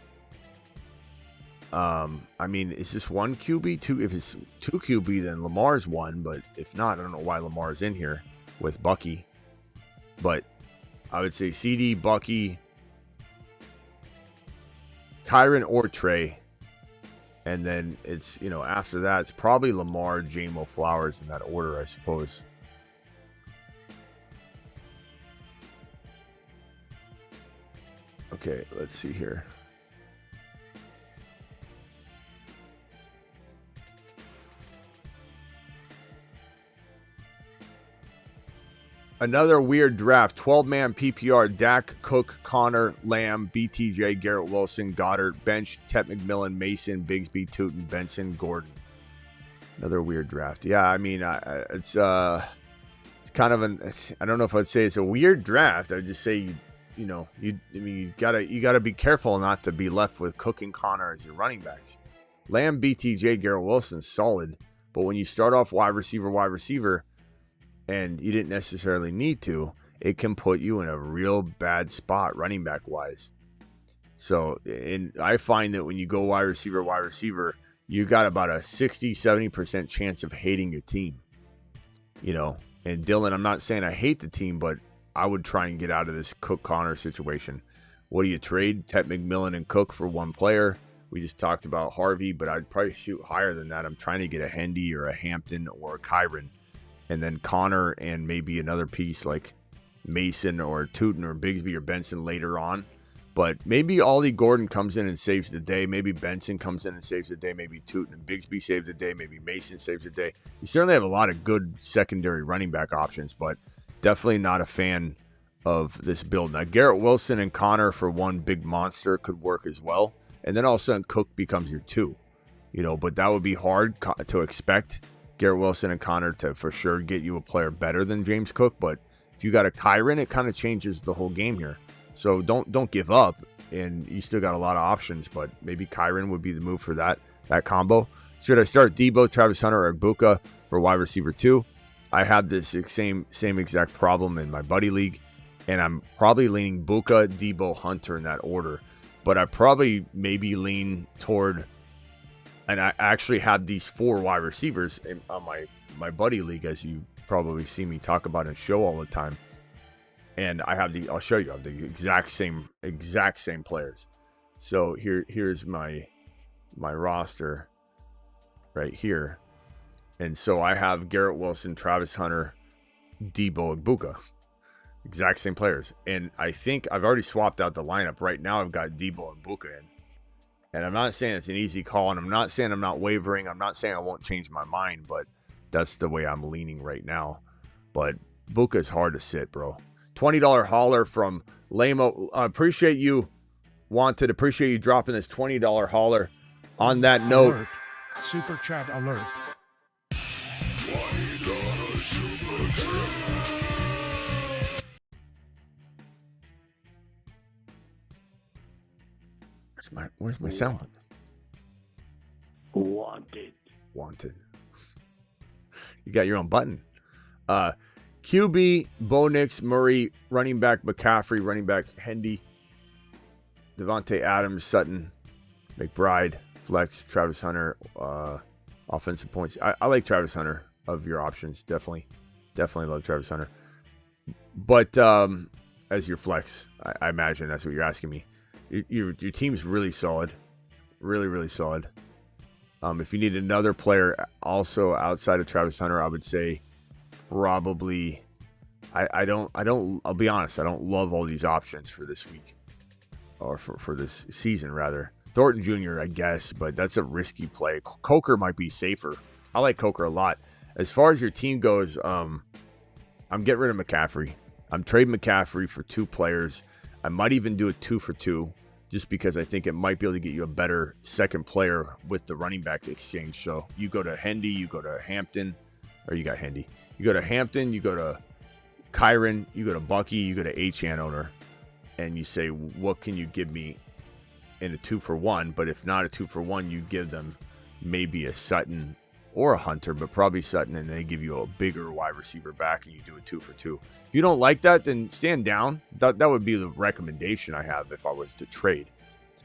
I mean, is this 1 QB? 2? If it's 2 QB, then Lamar's 1. But if not, I don't know why Lamar's in here with Bucky. But I would say CD, Bucky, Kyron or Trey. And then it's, after that, it's probably Lamar, J-Mo, Flowers in that order, I suppose. Okay, let's see here. Another weird draft. 12-man PPR. Dak, Cook, Connor, Lamb, BTJ, Garrett Wilson, Goddard, Bench, Tet McMillan, Mason, Bigsby, Tootin, Benson, Gordon. Another weird draft. Yeah, I mean, it's kind of I don't know if I'd say it's a weird draft. I'd just say you gotta be careful not to be left with Cook and Connor as your running backs. Lamb, BTJ, Garrett Wilson, solid, but when you start off wide receiver, and you didn't necessarily need to, it can put you in a real bad spot running back wise. So, and I find that when you go wide receiver, you got about a 60-70% chance of hating your team. And Dylan, I'm not saying I hate the team, but I would try and get out of this Cook-Connor situation. What do you trade? Tet McMillan and Cook for one player. We just talked about Harvey, but I'd probably shoot higher than that. I'm trying to get a Hendy or a Hampton or a Kyron. And then Connor and maybe another piece like Mason or Tootin or Bigsby or Benson later on. But maybe Ollie Gordon comes in and saves the day. Maybe Benson comes in and saves the day. Maybe Tootin and Bigsby save the day. Maybe Mason saves the day. You certainly have a lot of good secondary running back options, but definitely not a fan of this build. Now, Garrett Wilson and Connor for one big monster could work as well. And then all of a sudden Cook becomes your 2. But that would be hard to expect. Garrett Wilson and Connor to for sure get you a player better than James Cook, but if you got a Kyron, it kind of changes the whole game here. So don't give up, and you still got a lot of options, but maybe Kyron would be the move for that combo. Should I start Debo, Travis Hunter, or Buka for wide receiver 2? I have this same exact problem in my buddy league, and I'm probably leaning Buka, Debo, Hunter in that order, but I probably maybe lean toward. And I actually have these 4 wide receivers on my buddy league, as you probably see me talk about and show all the time. And I'll show you, I have the exact same players. So here's my my roster right here. And so I have Garrett Wilson, Travis Hunter, Debo, and Buka. Exact same players. And I think I've already swapped out the lineup. Right now I've got Debo and Buka in. And I'm not saying it's an easy call, and I'm not saying I'm not wavering. I'm not saying I won't change my mind, but that's the way I'm leaning right now. But Buka's hard to sit, bro. $20 holler from Lamo. Appreciate you, Wanted. Appreciate you dropping this $20 holler. On that note. Alert. Super chat alert. $20 super chat. Where's my sound button? Wanted. You got your own button. QB, Bo Nix, Murray, running back McCaffrey, running back Hendy, Devontae Adams, Sutton, McBride, flex, Travis Hunter, offensive points. I like Travis Hunter of your options. Definitely love Travis Hunter. But as your flex, I imagine that's what you're asking me. Your team's really solid. Really solid. If you need another player also outside of Travis Hunter, I would say probably I'll be honest, I don't love all these options for this week. Or for this season rather. Thornton Jr., I guess, but that's a risky play. Coker might be safer. I like Coker a lot. As far as your team goes, I'm getting rid of McCaffrey. I'm trading McCaffrey for 2 players. I might even do a 2 for 2 just because I think it might be able to get you a better second player with the running back exchange. So you go to Hendy, you go to Hampton, or you got Hendy. You go to Hampton, you go to Kyron, you go to Bucky, you go to H-An owner, and you say, what can you give me in a 2 for 1? But if not a 2 for 1, you give them maybe a Sutton or a Hunter, but probably Sutton, and they give you a bigger wide receiver back, and you do a 2 for 2. If you don't like that, then stand down. That would be the recommendation I have if I was to trade.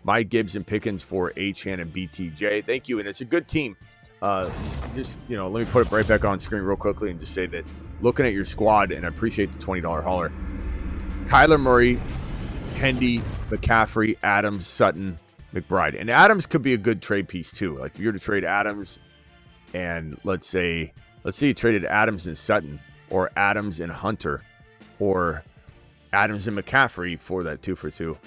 Mike Gibbs and Pickens for H-Han and BTJ. Thank you, and it's a good team. Just, let me put it right back on screen real quickly and just say that looking at your squad, and I appreciate the $20 holler, Kyler Murray, Hendy, McCaffrey, Adams, Sutton, McBride. And Adams could be a good trade piece too. Like if you're to trade Adams and let's say you traded Adams and Sutton or Adams and Hunter or Adams and McCaffrey for that 2 for 2.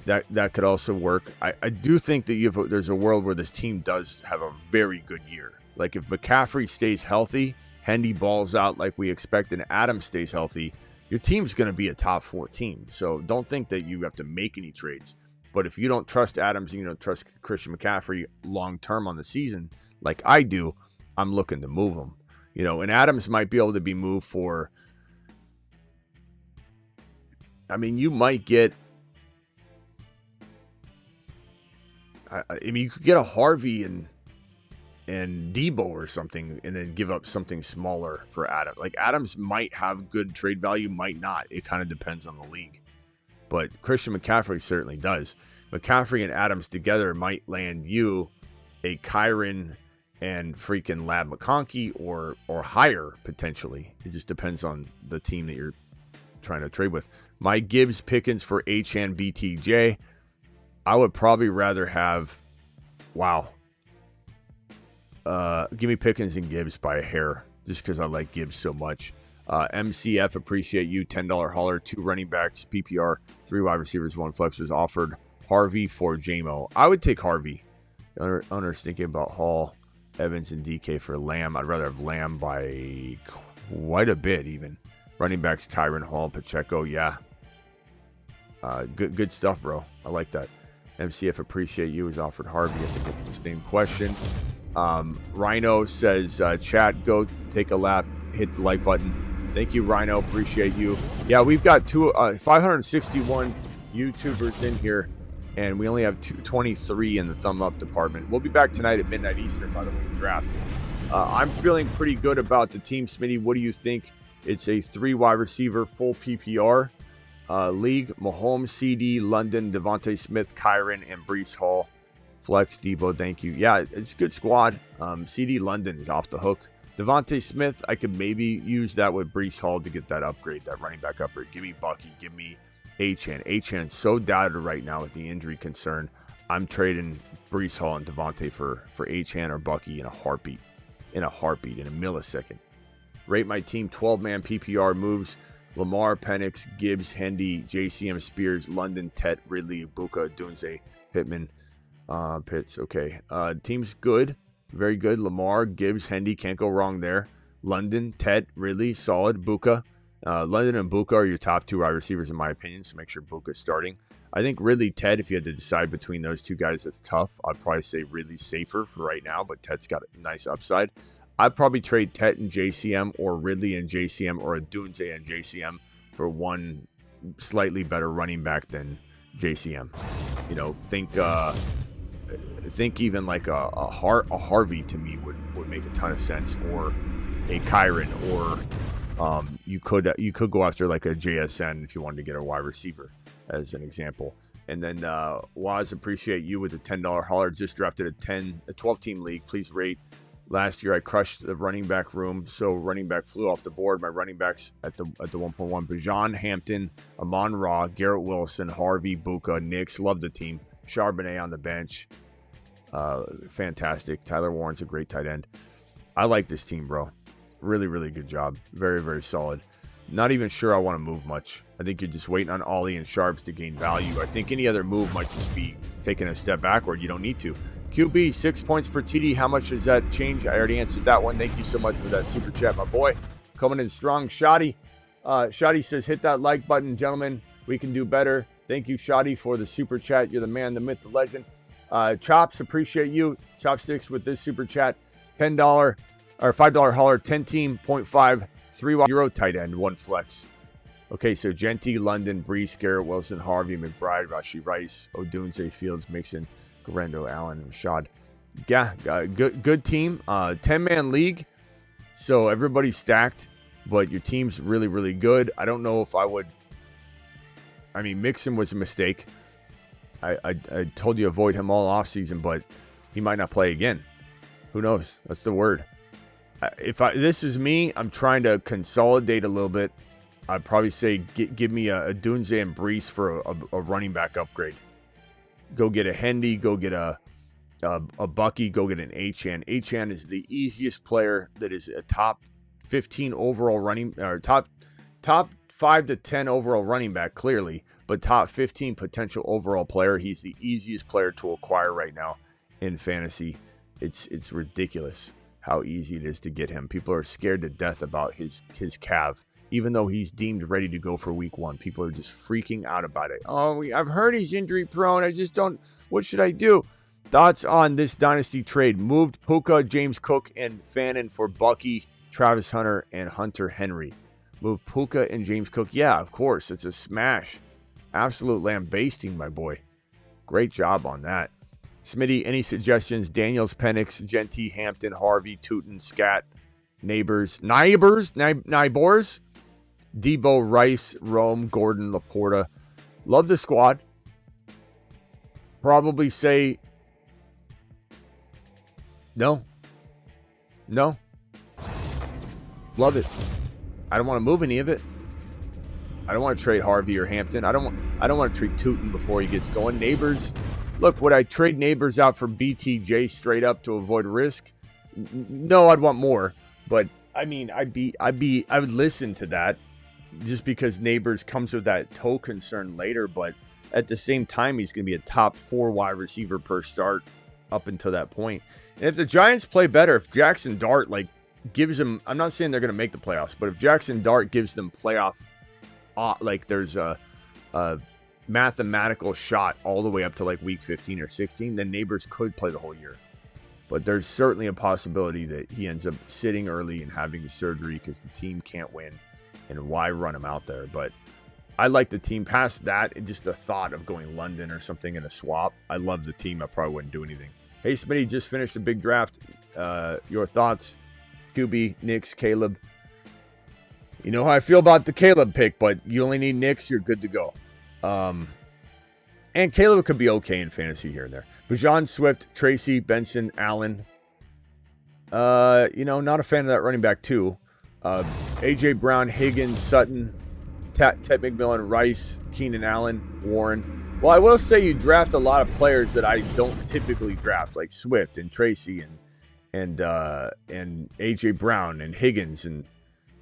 That could also work. I do think that there's a world where this team does have a very good year. Like if McCaffrey stays healthy, Hendy balls out like we expect, and Adams stays healthy, your team's going to be a top 4 team. So don't think that you have to make any trades. But if you don't trust Adams and you don't trust Christian McCaffrey long-term on the season, like I do, I'm looking to move him. And Adams might be able to be moved for, you might get, you could get a Harvey and Debo or something and then give up something smaller for Adams. Like Adams might have good trade value, might not. It kind of depends on the league. But Christian McCaffrey certainly does. McCaffrey and Adams together might land you a Kyron and freaking Lab McConkey or higher potentially. It just depends on the team that you're trying to trade with. My Gibbs Pickens for H-Han BTJ. I would probably rather have, give me Pickens and Gibbs by a hair, just because I like Gibbs so much. MCF, appreciate you. $10 holler, 2 running backs, PPR, 3 wide receivers, 1 flex was offered. Harvey for JMO. I would take Harvey. Owners thinking about Hall, Evans, and DK for Lamb. I'd rather have Lamb by quite a bit even. Running backs, Kyron, Hall, Pacheco. Yeah. Good stuff, bro. I like that. MCF, appreciate you. Has offered Harvey. I think it's the same question. Rhino says, chat, go take a lap, hit the like button. Thank you, Rhino. Appreciate you. Yeah, we've got 561 YouTubers in here, and we only have 23 in the thumb up department. We'll be back tonight at midnight Eastern, by the way, the draft. I'm feeling pretty good about the team. Smitty, what do you think? It's a 3 wide receiver, full PPR league. Mahomes, CD, London, Devontae Smith, Kyron, and Breece Hall. Flex, Debo, thank you. Yeah, it's a good squad. CD London is off the hook. Devontae Smith, I could maybe use that with Breece Hall to get that upgrade, that running back upgrade. Give me Bucky. Give me H-Han. H-Han's so doubted right now with the injury concern. I'm trading Breece Hall and Devontae for Achane or Bucky in a heartbeat, in a millisecond. Rate my team 12-man PPR moves: Lamar, Penix, Gibbs, Hendy, JCM, Spears, London, Tet, Ridley, Ibuka, Dunze, Pittman, Pitts. Okay. Team's good. Very good. Lamar, Gibbs, Hendy. Can't go wrong there. London, Tet, Ridley. Solid. Buka. London and Buka are your top 2 wide receivers in my opinion, so make sure Buka's starting. I think Ridley, Ted, if you had to decide between those 2 guys, that's tough. I'd probably say Ridley's safer for right now, but Ted's got a nice upside. I'd probably trade Tet and JCM or Ridley and JCM or a Dunze and JCM for one slightly better running back than JCM. You know, think even like a Harvey to me would make a ton of sense, or a Kyron, or you could go after like a JSN if you wanted to get a wide receiver as an example. And then Waz, appreciate you with the $10 hauler. Just drafted a 12-team league. Please rate. Last year I crushed the running back room, so running back flew off the board. My running backs at the 1.1: Bijan, Hampton, Amon-Ra, Garrett Wilson, Harvey, Buka, Nix. Love the team. Charbonnet on the bench. Fantastic. Tyler Warren's a great tight end. I like this team, bro. Really, really good job. Very, very solid. Not even sure I want to move much. I think you're just waiting on Ollie and Sharps to gain value. I think any other move might just be taking a step backward. You don't need to. QB, 6 points per TD. How much does that change? I already answered that one. Thank you so much for that super chat, my boy. Coming in strong. Shoddy. Shoddy says, hit that like button, gentlemen. We can do better. Thank you, Shoddy, for the super chat. You're the man, the myth, the legend. Chops, appreciate you. Chopsticks with this super chat. $10 or $5 hauler, 10-team, 0.5, 3 wide, 0 tight end, 1 flex. Okay, so Genty, London, Breece, Garrett Wilson, Harvey, McBride, Rashee Rice, Odunze, Fields, Mixon, Garando, Allen, Rashad. Yeah, good team. 10-man league, so everybody's stacked, but your team's really, really good. I don't know if I would. I mean, Mixon was a mistake. I told you avoid him all offseason, but he might not play again. Who knows? That's the word. This is me, I'm trying to consolidate a little bit. I'd probably say give me a Dunze and Breece for a running back upgrade. Go get a Hendy, go get a Bucky, go get an Achane. Achane is the easiest player that is a top 15 overall running, or top 5 to 10 overall running back, clearly, but top 15 potential overall player. He's the easiest player to acquire right now in fantasy. It's ridiculous how easy it is to get him. People are scared to death about his calf. Even though he's deemed ready to go for week 1, people are just freaking out about it. Oh, I've heard he's injury prone. I just don't. What should I do? Thoughts on this Dynasty trade? Moved Puka, James Cook, and Fannin for Bucky, Travis Hunter, and Hunter Henry. Moved Puka and James Cook. Yeah, of course. It's a smash. Absolute lambasting, my boy. Great job on that. Smitty, any suggestions? Daniels, Penix, Genty, Hampton, Harvey, Tootin, Scat, Neighbors, Debo, Rice, Rome, Gordon, Laporta. Love the squad. Probably say no. Love it. I don't want to move any of it. I don't want to trade Harvey or Hampton. I don't want to trade Tootin before he gets going. Neighbors. Look, would I trade Neighbors out for BTJ straight up to avoid risk? No, I'd want more. But I mean, I would listen to that. Just because Neighbors comes with that toe concern later, but at the same time, he's going to be a top 4 wide receiver per start up until that point. And if the Giants play better, if Jackson Dart gives them, I'm not saying they're going to make the playoffs, but if Jackson Dart gives them playoff, there's a mathematical shot all the way up to week 15 or 16, then Neighbors could play the whole year. But there's certainly a possibility that he ends up sitting early and having a surgery because the team can't win. And why run him out there? But I like the team. Past that, just the thought of going London or something in a swap. I love the team. I probably wouldn't do anything. Hey, Smitty, just finished a big draft. Your thoughts? QB, Knicks, Caleb. You know how I feel about the Caleb pick, but you only need Knicks. You're good to go. And Caleb could be okay in fantasy here and there. Bijan, Swift, Tracy, Benson, Allen. Not a fan of that running back too. A.J. Brown, Higgins, Sutton, Ted McMillan, Rice, Keenan Allen, Warren. Well, I will say you draft a lot of players that I don't typically draft, like Swift and Tracy and AJ Brown and Higgins, and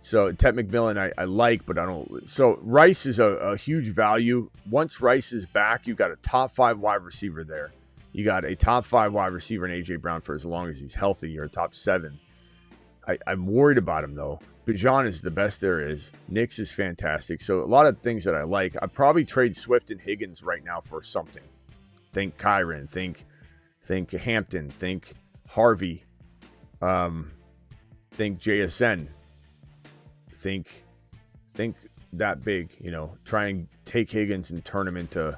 so Ted McMillan I like, but I don't. So Rice is a huge value. Once Rice is back, you've got a top 5 wide receiver there. You got a top 5 wide receiver in AJ Brown for as long as he's healthy. You're a top 7. I'm worried about him though. Bijan is the best there is. Nix is fantastic. So a lot of things that I like. I'd probably trade Swift and Higgins right now for something. Think Kyron. Think Hampton. Think Harvey. Think JSN. Think that big. Try and take Higgins and turn him into,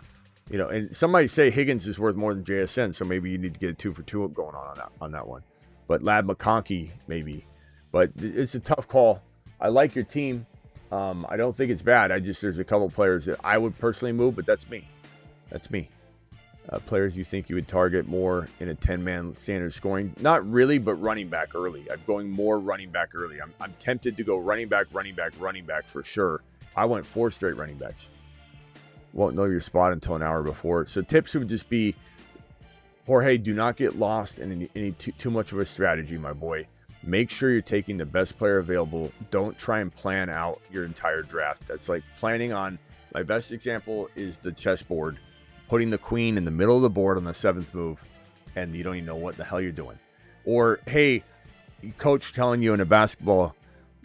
And somebody say Higgins is worth more than JSN, so maybe you need to get a 2-for-2 going on that one. But Lad McConkey maybe. But it's a tough call. I like your team. I don't think it's bad. There's a couple players that I would personally move, but that's me. Players you think you would target more in a 10-man standard scoring? Not really, but running back early. I'm going more running back early. I'm tempted to go running back for sure. I went 4 straight running backs. Won't know your spot until an hour before. So tips would just be, Jorge, do not get lost in any too much of a strategy, my boy. Make sure you're taking the best player available. Don't try and plan out your entire draft. That's like planning on, my best example is the chessboard, putting the queen in the middle of the board on the 7th move, and you don't even know what the hell you're doing. Or, hey, coach telling you in a basketball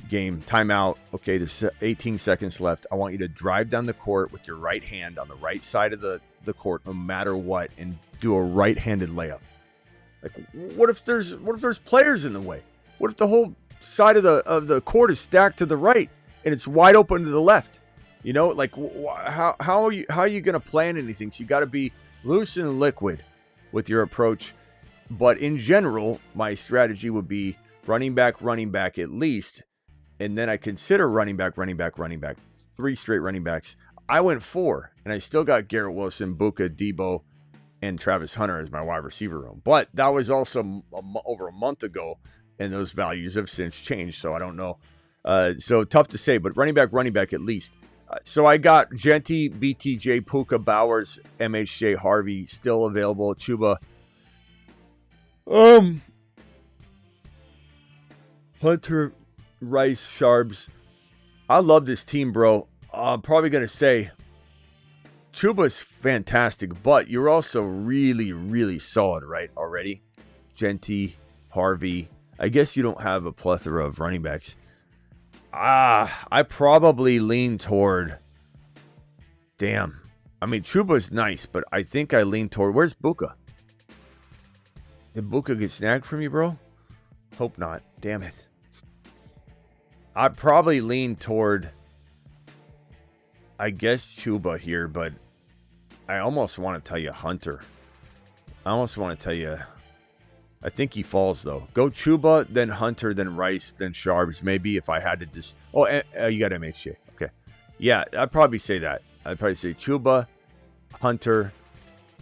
game, timeout, okay, there's 18 seconds left. I want you to drive down the court with your right hand on the right side of the court, no matter what, and do a right-handed layup. Like, what if there's players in the way? What if the whole side of the court is stacked to the right and it's wide open to the left? Like how are you going to plan anything? So you got to be loose and liquid with your approach. But in general, my strategy would be running back at least, and then I consider running back. 3 straight running backs. I went 4, and I still got Garrett Wilson, Buka, Debo, and Travis Hunter as my wide receiver room. But that was also over a month ago. And those values have since changed, so I don't know. So tough to say, but running back at least. So I got Genty, BTJ, Puka, Bowers, MHJ, Harvey still available. Chuba. Hunter, Rice, Sharbs. I love this team, bro. I'm probably going to say Chuba's fantastic, but you're also really, really solid, right, already? Genty, Harvey. I guess you don't have a plethora of running backs. I probably lean toward... Damn. I mean, Chuba's nice, but I think I lean toward... Where's Buka? Did Buka get snagged from you, bro? Hope not. Damn it. I'd probably lean toward... I guess Chuba here, but I almost want to tell you Hunter. I almost want to tell you... I think he falls, though. Go Chuba, then Hunter, then Rice, then Sharbs. Maybe if I had to just... Oh, you got MHJ. Okay. Yeah, I'd probably say that. I'd probably say Chuba, Hunter,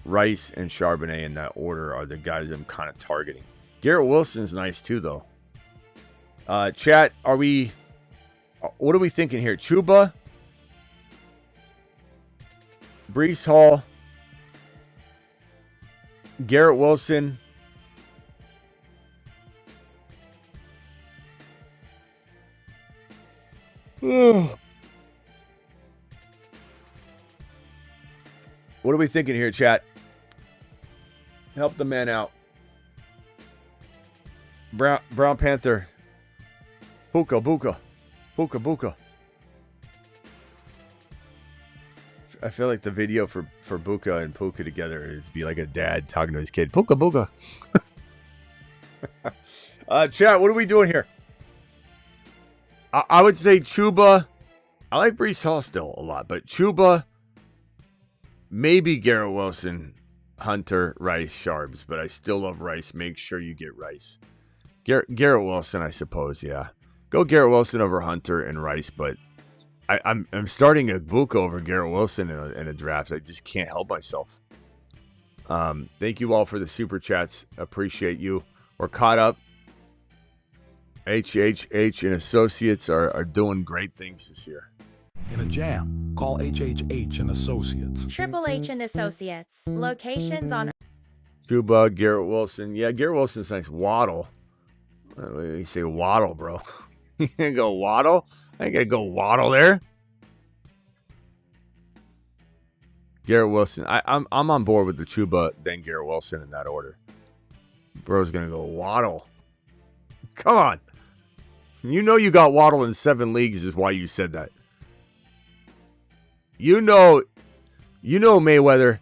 Rice, and Charbonnet in that order are the guys I'm kind of targeting. Garrett Wilson's nice, too, though. Chat, what are we thinking here? Chuba, Breece Hall, Garrett Wilson... What are we thinking here, chat? Help the man out. Brown Panther. Buka. I feel like the video for Buka and Puka together is be like a dad talking to his kid. Buka. Chat, what are we doing here? I would say Chuba. I like Breece Hall still a lot, but Chuba, maybe Garrett Wilson, Hunter, Rice, Sharbs, but I still love Rice. Make sure you get Rice. Garrett Wilson, I suppose, yeah. Go Garrett Wilson over Hunter and Rice, but I'm starting a Buka over Garrett Wilson in a draft. I just can't help myself. Thank you all for the super chats. Appreciate you. We're caught up. HHH and Associates are doing great things this year. In a jam, call HHH and Associates. Triple H and Associates. Locations on Juba, Garrett Wilson. Yeah, Garrett Wilson's nice. Waddle. You say Waddle, bro. You gonna go Waddle? I ain't gonna go Waddle there. Garrett Wilson. I'm on board with the Chuba, then Garrett Wilson in that order. Bro's gonna go Waddle. Come on. You know you got Waddle in 7 leagues is why you said that. You know Mayweather,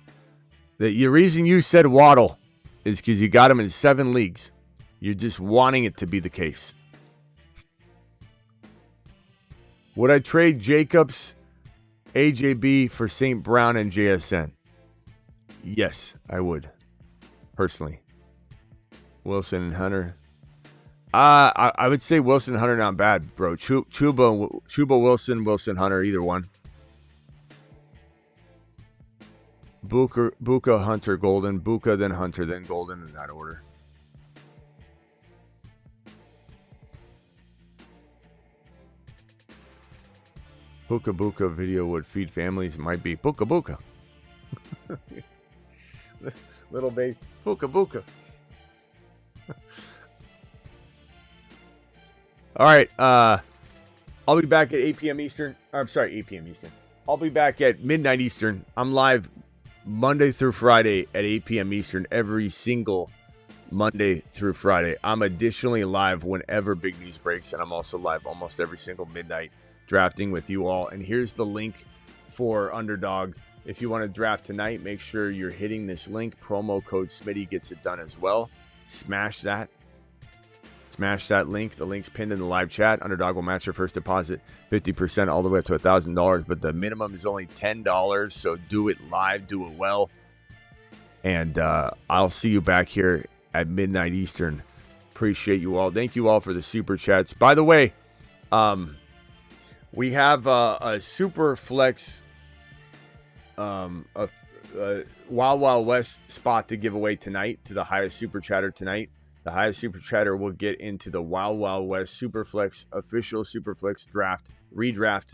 that the reason you said Waddle is because you got him in 7 leagues. You're just wanting it to be the case. Would I trade Jacobs, AJB for St. Brown and JSN? Yes, I would. Personally. Wilson and Hunter. I would say Wilson and Hunter not bad, bro. Chuba, Wilson, Hunter, either one. Buka, Hunter, Golden. Buka, then Hunter, then Golden in that order. Buka video would feed families. It might be Buka. Little baby. Buka. All right. I'll be back at 8 p.m. Eastern. I'm sorry, 8 p.m. Eastern. I'll be back at midnight Eastern. I'm live Monday through Friday at 8 p.m. Eastern every single Monday through Friday. I'm additionally live whenever big news breaks, and I'm also live almost every single midnight drafting with you all. And here's the link for Underdog. If you want to draft tonight, make sure you're hitting this link. Promo code Smitty gets it done as well. Smash that link. The link's pinned in the live chat. Underdog will match your first deposit 50% all the way up to $1,000, but the minimum is only $10. So do it live, do it well. And I'll see you back here at midnight Eastern. Appreciate you all. Thank you all for the super chats. By the way, we have a super flex, Wild Wild West spot to give away tonight to the highest super chatter tonight. The highest super chatter will get into the Wild Wild West Superflex official Superflex draft, redraft.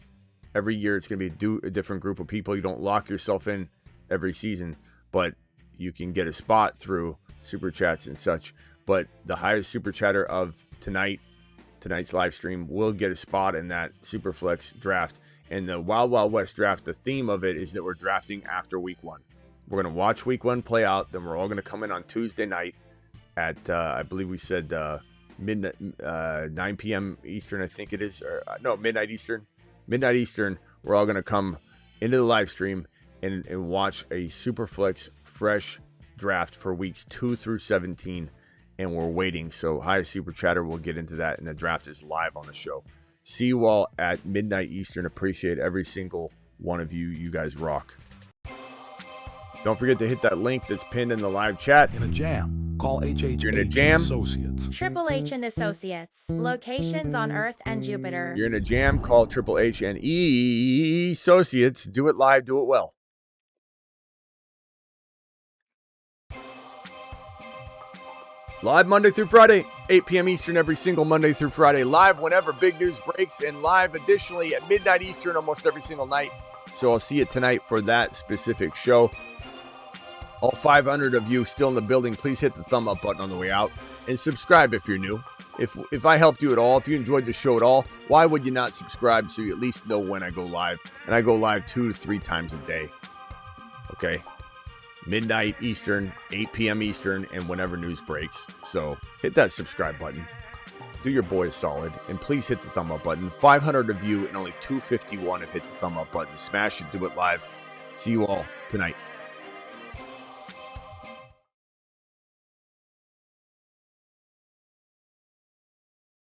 Every year it's going to be a different group of people. You don't lock yourself in every season, but you can get a spot through super chats and such. But the highest super chatter of tonight's live stream will get a spot in that Superflex draft. And the Wild Wild West draft, the theme of it is that we're drafting after week 1. We're going to watch week 1 play out. Then we're all going to come in on Tuesday night at, I believe we said midnight, 9 p.m. Eastern, I think it is. Or no, midnight Eastern. Midnight Eastern, we're all going to come into the live stream and watch a Superflex fresh draft for weeks 2 through 17. And we're waiting. So highest super chatter will get into that. And the draft is live on the show. See you all at midnight Eastern. Appreciate every single one of you. You guys rock. Don't forget to hit that link that's pinned in the live chat. In a jam, call HHH You're in a jam. and Associates. Triple H and Associates. Locations on Earth and Jupiter. You're in a jam, call Triple H and Associates. Do it live, do it well. Live Monday through Friday, 8 p.m. Eastern every single Monday through Friday. Live whenever big news breaks, and live additionally at midnight Eastern almost every single night. So I'll see you tonight for that specific show. All 500 of you still in the building, please hit the thumb up button on the way out and subscribe if you're new. If I helped you at all, if you enjoyed the show at all, why would you not subscribe so you at least know when I go live? And I go live 2 to 3 times a day. Okay? Midnight Eastern, 8 p.m. Eastern, and whenever news breaks. So hit that subscribe button. Do your boy a solid, and please hit the thumb up button. 500 of you and only 251 have hit the thumb up button. Smash it, do it live. See you all tonight.